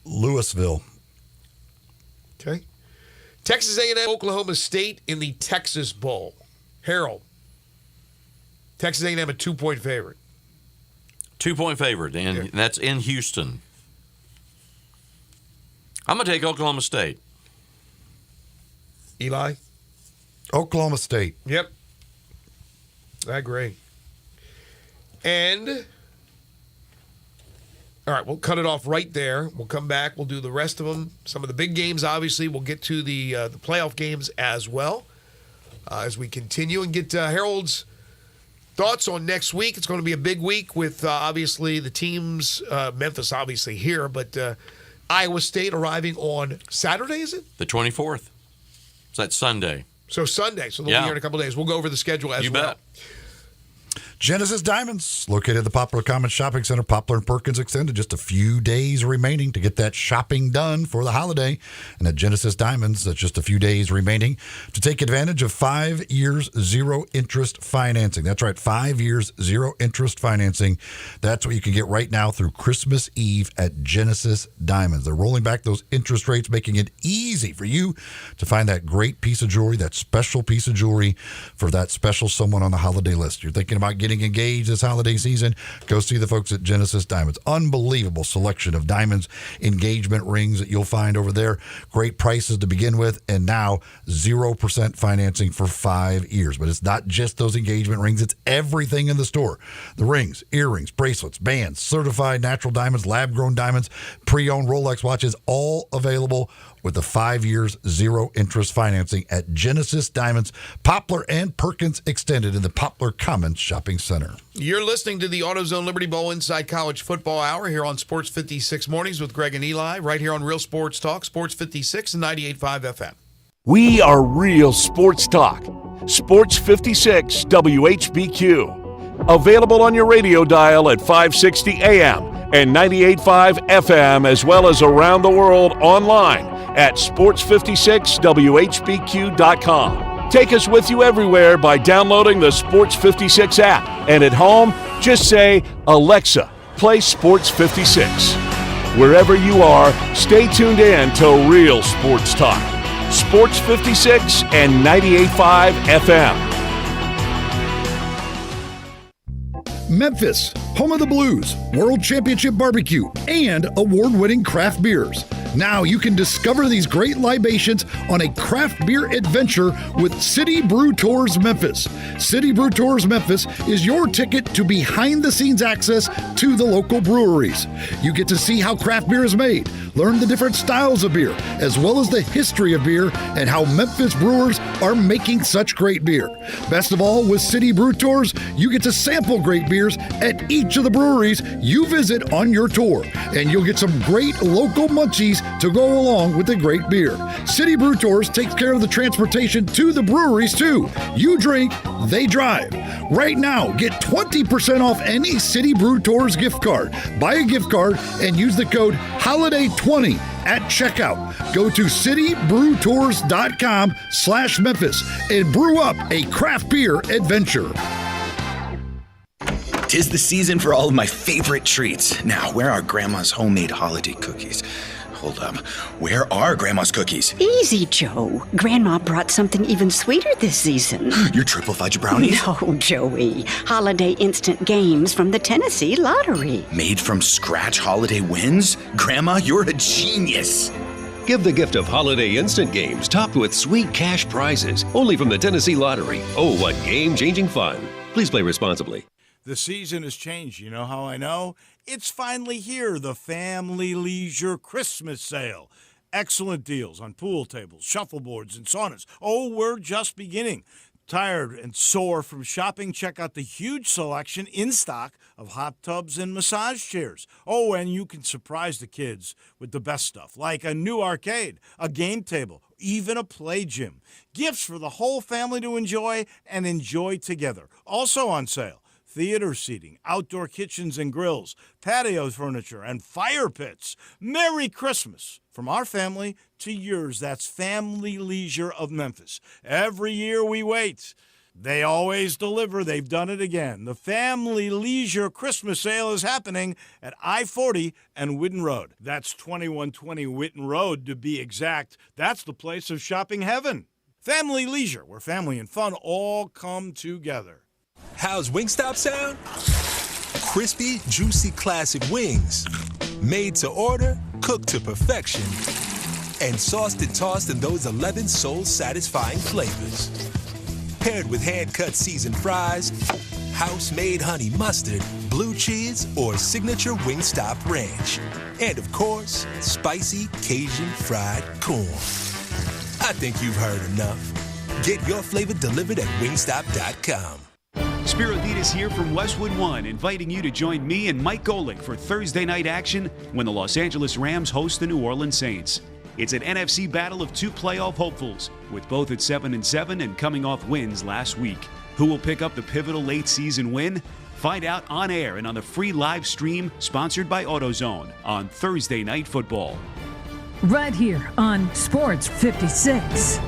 Louisville. Okay. Texas A&M, Oklahoma State in the Texas Bowl. Harold? Texas A&M a 2-point favorite. 2-point favorite, and that's in Houston. I'm going to take Oklahoma State. Eli? Oklahoma State. Yep. I agree. And, all right, we'll cut it off right there. We'll come back. We'll do the rest of them. Some of the big games, obviously. We'll get to the playoff games as well as we continue and get Harold's thoughts on next week. It's going to be a big week with, obviously, the teams, Memphis obviously here, but Iowa State arriving on Saturday, is it? The 24th. So that's Sunday. So Sunday. So they'll be here in a couple of days. We'll go over the schedule as well. You bet. Genesis Diamonds, located at the Poplar Commons Shopping Center, Poplar and Perkins Extended. Just a few days remaining to get that shopping done for the holiday. And at Genesis Diamonds, that's just a few days remaining to take advantage of 5 years, 0 interest financing. That's right, 5 years, 0 interest financing. That's what you can get right now through Christmas Eve at Genesis Diamonds. They're rolling back those interest rates, making it easy for you to find that great piece of jewelry, that special piece of jewelry for that special someone on the holiday list. You're thinking about getting getting engaged this holiday season, go see the folks at Genesis Diamonds. Unbelievable selection of diamonds, engagement rings that you'll find over there. Great prices to begin with, and now 0% financing for 5 years. But it's not just those engagement rings, it's everything in the store. The rings, earrings, bracelets, bands, certified natural diamonds, lab-grown diamonds, pre-owned Rolex watches, all available with the 5 years, 0 interest financing at Genesis Diamonds, Poplar and Perkins Extended in the Poplar Commons Shopping Center. You're listening to the AutoZone Liberty Bowl Inside College Football Hour here on Sports 56 Mornings with Greg and Eli, right here on Real Sports Talk, Sports 56 and 98.5 FM. We are Real Sports Talk. Sports 56 WHBQ. Available on your radio dial at 560 AM and 98.5 FM, as well as around the world online at sports56whbq.com. Take us with you everywhere by downloading the Sports 56 app. And at home, just say, Alexa, play Sports 56. Wherever you are, stay tuned in to Real Sports Talk. Sports 56 and 98.5 FM. Memphis, home of the Blues, World Championship Barbecue, and award-winning craft beers. Now you can discover these great libations on a craft beer adventure with City Brew Tours Memphis. City Brew Tours Memphis is your ticket to behind-the-scenes access to the local breweries. You get to see how craft beer is made, learn the different styles of beer, as well as the history of beer and how Memphis brewers are making such great beer. Best of all, with City Brew Tours, you get to sample great beers at each of the breweries you visit on your tour, and you'll get some great local munchies to go along with the great beer. City Brew Tours takes care of the transportation to the breweries too. You drink, they drive. Right now, get 20% off any City Brew Tours gift card. Buy a gift card and use the code HOLIDAY20 at checkout. Go to citybrewtours.com/Memphis and brew up a craft beer adventure. 'Tis the season for all of my favorite treats. Now, where are Grandma's homemade holiday cookies? Hold up. Where are Grandma's cookies? Easy, Joe. Grandma brought something even sweeter this season. Your triple fudge brownies? No, Joey. Holiday instant games from the Tennessee Lottery. Made from scratch holiday wins? Grandma, you're a genius. Give the gift of holiday instant games topped with sweet cash prizes. Only from the Tennessee Lottery. Oh, what game-changing fun. Please play responsibly. The season has changed. You know how I know? It's finally here, the Family Leisure Christmas Sale. Excellent deals on pool tables, shuffleboards, and saunas. Oh, we're just beginning. Tired and sore from shopping? Check out the huge selection in stock of hot tubs and massage chairs. Oh, and you can surprise the kids with the best stuff, like a new arcade, a game table, even a play gym. Gifts for the whole family to enjoy and enjoy together. Also on sale, theater seating, outdoor kitchens and grills, patio furniture, and fire pits. Merry Christmas from our family to yours. That's Family Leisure of Memphis. Every year we wait. They always deliver. They've done it again. The Family Leisure Christmas Sale is happening at I-40 and Whitten Road. That's 2120 Whitten Road to be exact. That's the place of shopping heaven. Family Leisure, where family and fun all come together. How's Wingstop sound? Crispy, juicy, classic wings. Made to order, cooked to perfection. And sauced and tossed in those 11 soul-satisfying flavors. Paired with hand-cut seasoned fries, house-made honey mustard, blue cheese, or signature Wingstop ranch. And of course, spicy Cajun fried corn. I think you've heard enough. Get your flavor delivered at wingstop.com. Spirit Lead is here from Westwood One, inviting you to join me and Mike Golick for Thursday night action when the Los Angeles Rams host the New Orleans Saints. It's an NFC battle of two playoff hopefuls, with both at 7-7 and coming off wins last week. Who will pick up the pivotal late season win? Find out on air and on the free live stream sponsored by AutoZone on Thursday Night Football. Right here on Sports 56.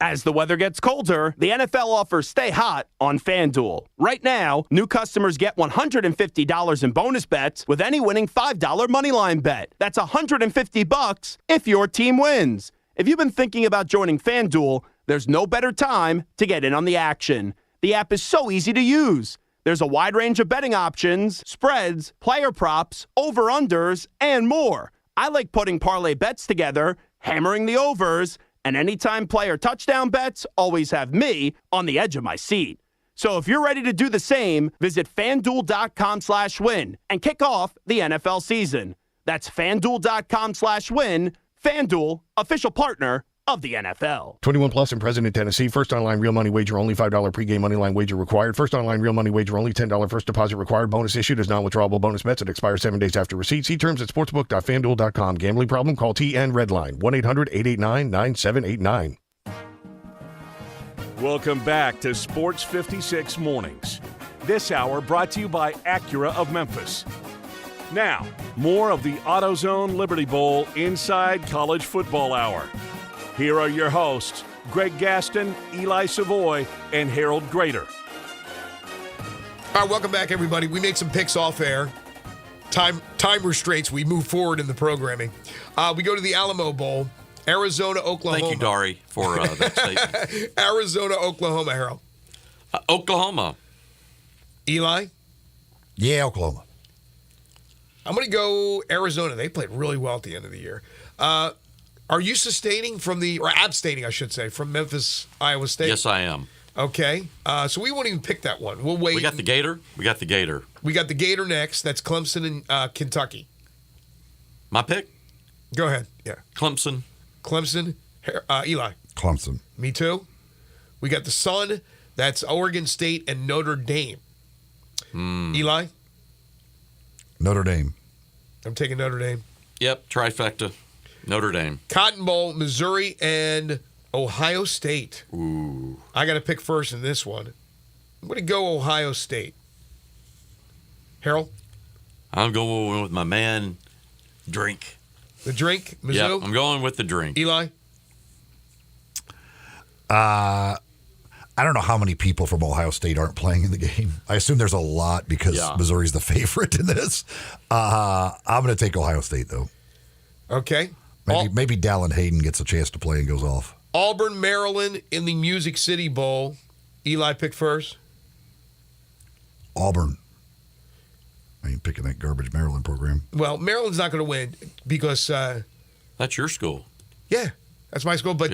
As the weather gets colder, the NFL offers Stay Hot on FanDuel. Right now, new customers get $150 in bonus bets with any winning $5 moneyline bet. That's $150 if your team wins. If you've been thinking about joining FanDuel, there's no better time to get in on the action. The app is so easy to use. There's a wide range of betting options, spreads, player props, over-unders, and more. I like putting parlay bets together, hammering the overs, and anytime player touchdown bets always have me on the edge of my seat. So if you're ready to do the same, visit FanDuel.com/win and kick off the NFL season. That's FanDuel.com/win. FanDuel, official partner of the NFL. 21 plus and present in Tennessee. First online real money wager only. $5 pregame money line wager required. First online real money wager only. $10 first deposit required. Bonus issued as non-withdrawable bonus bets that expire 7 days after receipt. See terms at sportsbook.fanduel.com. Gambling problem? Call TN Redline 1-800-889-9789. Welcome back to Sports 56 Mornings. This hour brought to you by Acura of Memphis. Now, more of the AutoZone Liberty Bowl Inside College Football Hour. Here are your hosts, Greg Gaston, Eli Savoy, and Harold Grader. All right, welcome back, everybody. We made some picks off air. Time restraints. We move forward in the programming. We go to the Alamo Bowl, Arizona, Oklahoma. Thank you, Dari, for that statement. Arizona, Oklahoma, Harold. Oklahoma. Eli? Yeah, Oklahoma. I'm going to go Arizona. They played really well at the end of the year. Are you abstaining, I should say, from Memphis, Iowa State? Yes, I am. Okay. So we won't even pick that one. We'll wait. We got the Gator. We got the Gator next. That's Clemson and Kentucky. My pick? Go ahead. Yeah. Clemson. Eli? Clemson. Me too. We got the Sun. That's Oregon State and Notre Dame. Eli? Notre Dame. I'm taking Notre Dame. Yep, trifecta. Notre Dame. Cotton Bowl, Missouri and Ohio State. Ooh. I got to pick first in this one. I'm going to go Ohio State. Harold? I'm going with my man, Drink. The Drink? Mizzou? Yep, I'm going with the Drink. Eli? I don't know how many people from Ohio State aren't playing in the game. I assume there's a lot because Missouri's the favorite in this. I'm going to take Ohio State, though. Okay. Maybe Dallin Hayden gets a chance to play and goes off. Auburn, Maryland in the Music City Bowl. Eli, pick first. Auburn. I ain't picking that garbage Maryland program. Well, Maryland's not going to win because... that's your school. Yeah, that's my school. But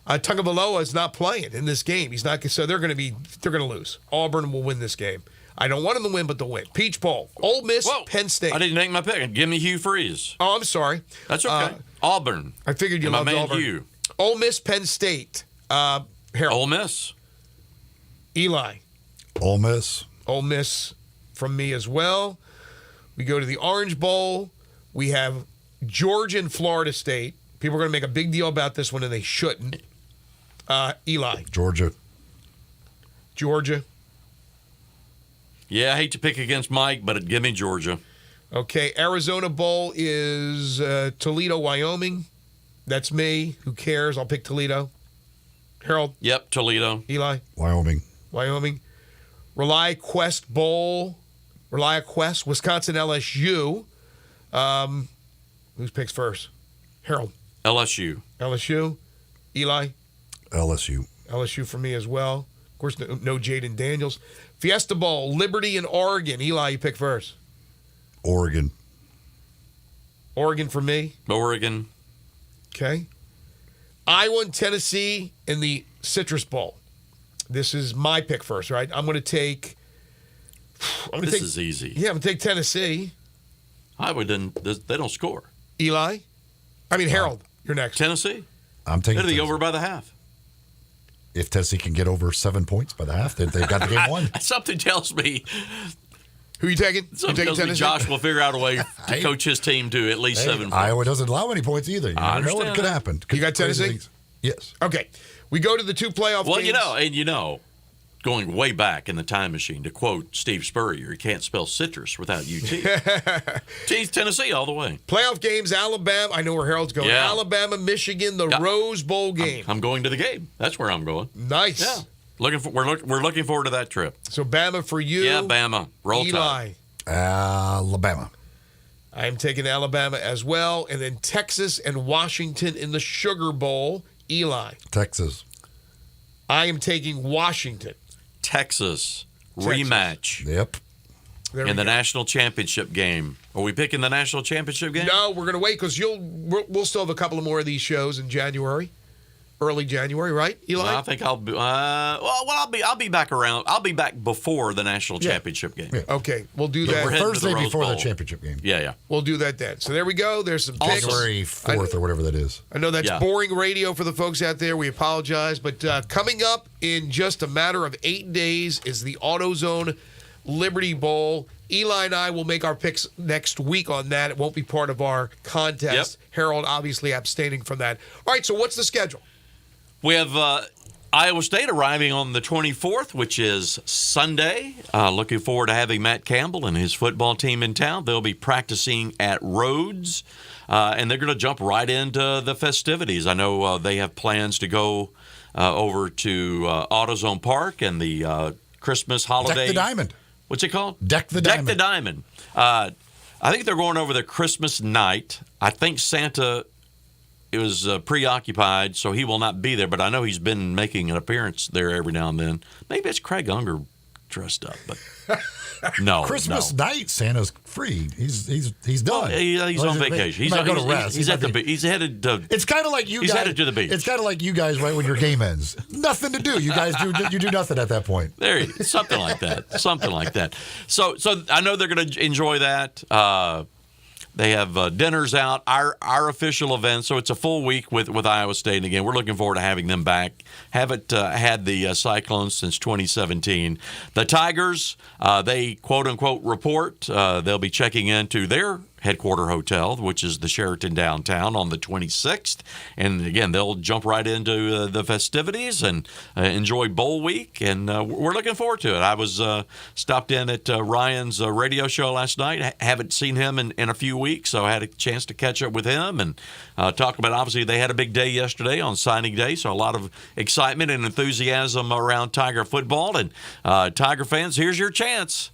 Tagovailoa is not playing in this game. He's not. So they're going to lose. Auburn will win this game. I don't want them to win, but they'll win. Peach Bowl. Ole Miss, Penn State. I didn't make my pick. Give me Hugh Freeze. Oh, I'm sorry. That's okay. Auburn. I figured you loved Auburn. Hugh. Ole Miss, Penn State. Harold. Ole Miss. Eli. Ole Miss. Ole Miss from me as well. We go to the Orange Bowl. We have Georgia and Florida State. People are going to make a big deal about this one, and they shouldn't. Eli. Georgia. Yeah, I hate to pick against Mike, but give me Georgia. Okay, Arizona Bowl is Toledo, Wyoming. That's me. Who cares? I'll pick Toledo. Harold? Yep, Toledo. Eli? Wyoming. Rely Quest Bowl. Wisconsin, LSU. Who picks first? Harold? LSU. Eli? LSU for me as well. Of course, no Jaden Daniels. Fiesta Bowl, Liberty and Oregon. Eli, you pick first. Oregon for me. Oregon. Okay. Iowa and Tennessee in the Citrus Bowl. This is my pick first, right? I'm going to take... This is easy. Yeah, I'm going to take Tennessee. Iowa didn't... They don't score. Eli? Harold, you're next. Tennessee? I'm taking They're the over by the half. If Tennessee can get over 7 points by the half, then they've got the game won. Something tells me... Who are you taking? Something tells me Josh will figure out a way to coach his team to at least 7 points. Iowa doesn't allow any points either. You never know what could happen. You got Tennessee? Yes. Okay. We go to the two playoff games. Well, going way back in the time machine, to quote Steve Spurrier, you can't spell citrus without UT. Tennessee all the way. Playoff games, Alabama. I know where Harold's going. Yeah. Alabama, Michigan, the Rose Bowl game. I'm going to the game. That's where I'm going. Nice. Yeah. We're looking forward to that trip. So Bama for you. Yeah, Bama. Roll Eli. Tide. Alabama. I am taking Alabama as well. And then Texas and Washington in the Sugar Bowl. Eli. Texas. I am taking Washington. Texas. Rematch. Yep. In the national championship game. Are we picking the national championship game? No, we're going to wait because we'll still have a couple of more of these shows in January, early January, right, Eli? Well, I think I'll be. I'll be back around. I'll be back before the national championship game. Yeah. Okay, we'll do that. Thursday before the championship game. Yeah. We'll do that then. So there we go. There's some picks. January 4th or whatever that is. I know that's boring radio for the folks out there. We apologize. But coming up in just a matter of 8 days is the AutoZone Liberty Bowl. Eli and I will make our picks next week on that. It won't be part of our contest. Yep. Harold obviously abstaining from that. All right, so what's the schedule? We have Iowa State arriving on the 24th, which is Sunday. Looking forward to having Matt Campbell and his football team in town. They'll be practicing at Rhodes, and they're going to jump right into the festivities. I know they have plans to go over to AutoZone Park and the Christmas holiday. Deck the Diamond. What's it called? Deck the Diamond. Deck the Diamond. I think they're going over the Christmas night. I think Santa was preoccupied, so he will not be there. But I know he's been making an appearance there every now and then. Maybe it's Craig Unger dressed up, but no. Christmas night, Santa's free. He's done. Well, he's on vacation. He's going to rest. He's at the beach. He's headed to. It's kind of like you. He's guys, headed to the beach. It's kind of like you guys right when your game ends. Nothing to do. You guys do nothing at that point. There, something like that. Something like that. So I know they're going to enjoy that. They have dinners out, our official event, so it's a full week with Iowa State. And again, we're looking forward to having them back. Haven't had the Cyclones since 2017. The Tigers, they quote-unquote report. They'll be checking into their headquarter hotel, which is the Sheraton downtown, on the 26th. And again, they'll jump right into the festivities and enjoy bowl week. And we're looking forward to it. I was stopped in at Ryan's radio show last night. Haven't seen him in a few weeks, so I had a chance to catch up with him and talk about, obviously, they had a big day yesterday on signing day, so a lot of excitement and enthusiasm around Tiger football. And Tiger fans, here's your chance.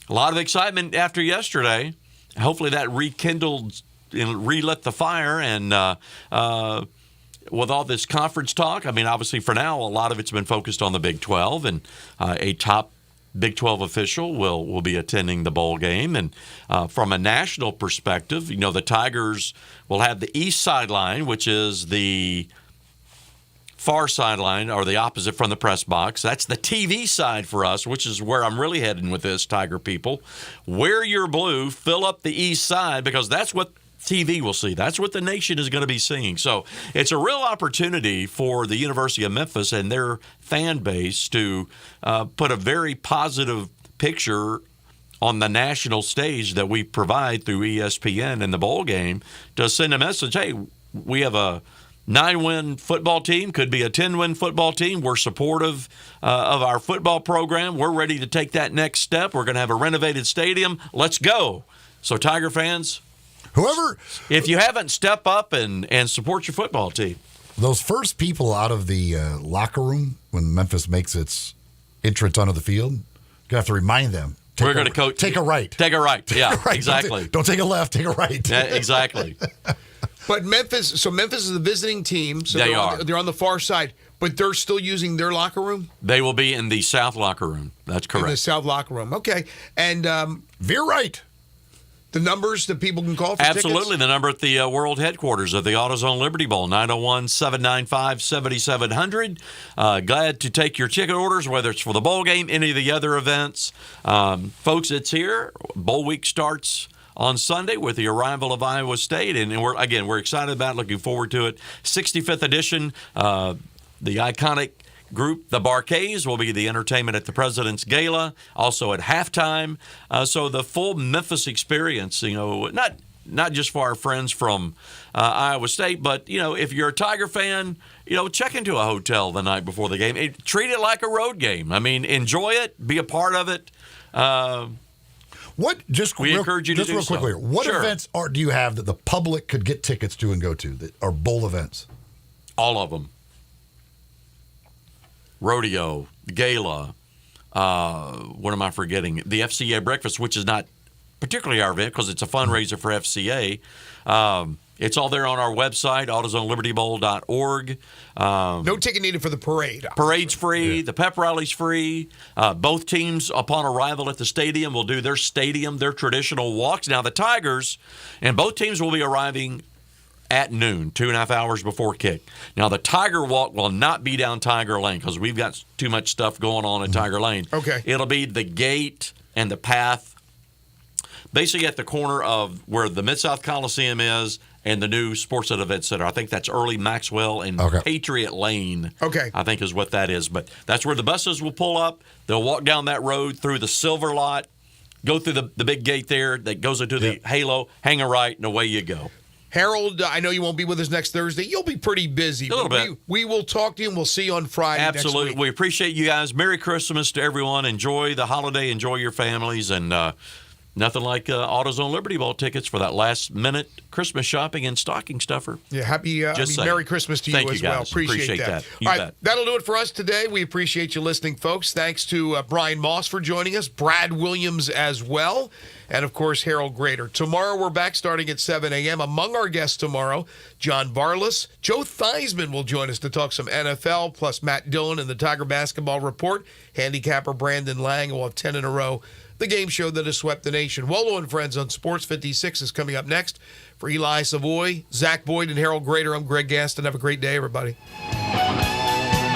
A lot of excitement after yesterday. Hopefully that rekindled and relit the fire. And with all this conference talk, I mean, obviously for now, a lot of it's been focused on the Big 12. And a top Big 12 official will be attending the bowl game. And from a national perspective, you know, the Tigers will have the east sideline, which is the far sideline, or the opposite from the press box. That's the TV side for us, which is where I'm really heading with this, Tiger people. Wear your blue, fill up the east side, because that's what TV will see. That's what the nation is going to be seeing. So it's a real opportunity for the University of Memphis and their fan base to put a very positive picture on the national stage that we provide through ESPN in the bowl game, to send a message, hey, we have a 9-win football team, could be a 10-win football team. We're supportive of our football program. We're ready to take that next step. We're going to have a renovated stadium. Let's go. So, Tiger fans, if you haven't, step up and support your football team. Those first people out of the locker room when Memphis makes its entrance onto the field, you're going to have to remind them. We're going to take a right. Take a right. Yeah, take a right. Exactly. Don't take a left. Take a right. Yeah, exactly. But Memphis is the visiting team, so they're on the far side, but they're still using their locker room? They will be in the south locker room. That's correct. In the south locker room. Okay. And veer right. The numbers that people can call for Absolutely. tickets? The number at the world headquarters of the AutoZone Liberty Bowl, 901-795-7700. Glad to take your ticket orders, whether it's for the bowl game, any of the other events. Folks, it's here. Bowl week starts on Sunday with the arrival of Iowa State, and we're excited about it, looking forward to it. 65th edition, the iconic group, the Barquets, will be the entertainment at the President's Gala, also at halftime. So the full Memphis experience, you know, not just for our friends from Iowa State, but, you know, if you're a Tiger fan, you know, check into a hotel the night before the game. Treat it like a road game. I mean, enjoy it, be a part of it. We encourage you to do real quickly, so. what events do you have that the public could get tickets to and go to that are bowl events? All of them. Rodeo, Gala, what am I forgetting? The FCA breakfast, which is not particularly our event because it's a fundraiser for FCA. It's all there on our website, AutoZoneLibertyBowl.org. No ticket needed for the parade. Parade's free. The pep rally's free. Both teams, upon arrival at the stadium, will do their traditional walks. Now, the Tigers, and both teams will be arriving at noon, 2.5 hours before kick. Now, the Tiger Walk will not be down Tiger Lane because we've got too much stuff going on at Tiger Lane. Okay. It'll be the gate and the path basically at the corner of where the Mid-South Coliseum is and the new Sports and Event Center. I think that's Early Maxwell and Patriot Lane. Okay. I think is what that is. But that's where the buses will pull up. They'll walk down that road through the Silver Lot, go through the big gate there that goes into the Halo, hang a right, and away you go. Harold, I know you won't be with us next Thursday. You'll be pretty busy. A little bit. We will talk to you, and we'll see you on Friday Absolutely. next week. We appreciate you guys. Merry Christmas to everyone. Enjoy the holiday. Enjoy your families. And nothing like AutoZone Liberty Bowl tickets for that last-minute Christmas shopping and stocking stuffer. Yeah, Merry Christmas to you as well. Appreciate that. You All right, bet. that'll do it for us today. We appreciate you listening, folks. Thanks to Brian Moss for joining us, Brad Williams as well, and, of course, Harold Grader. Tomorrow we're back starting at 7 a.m. Among our guests tomorrow, John Varlas. Joe Theismann will join us to talk some NFL, plus Matt Dillon and the Tiger Basketball Report. Handicapper Brandon Lang will have 10 in a row. The game show that has swept the nation. Wolo and Friends on Sports 56 is coming up next. For Eli Savoy, Zach Boyd, and Harold Grader, I'm Greg Gaston. Have a great day, everybody.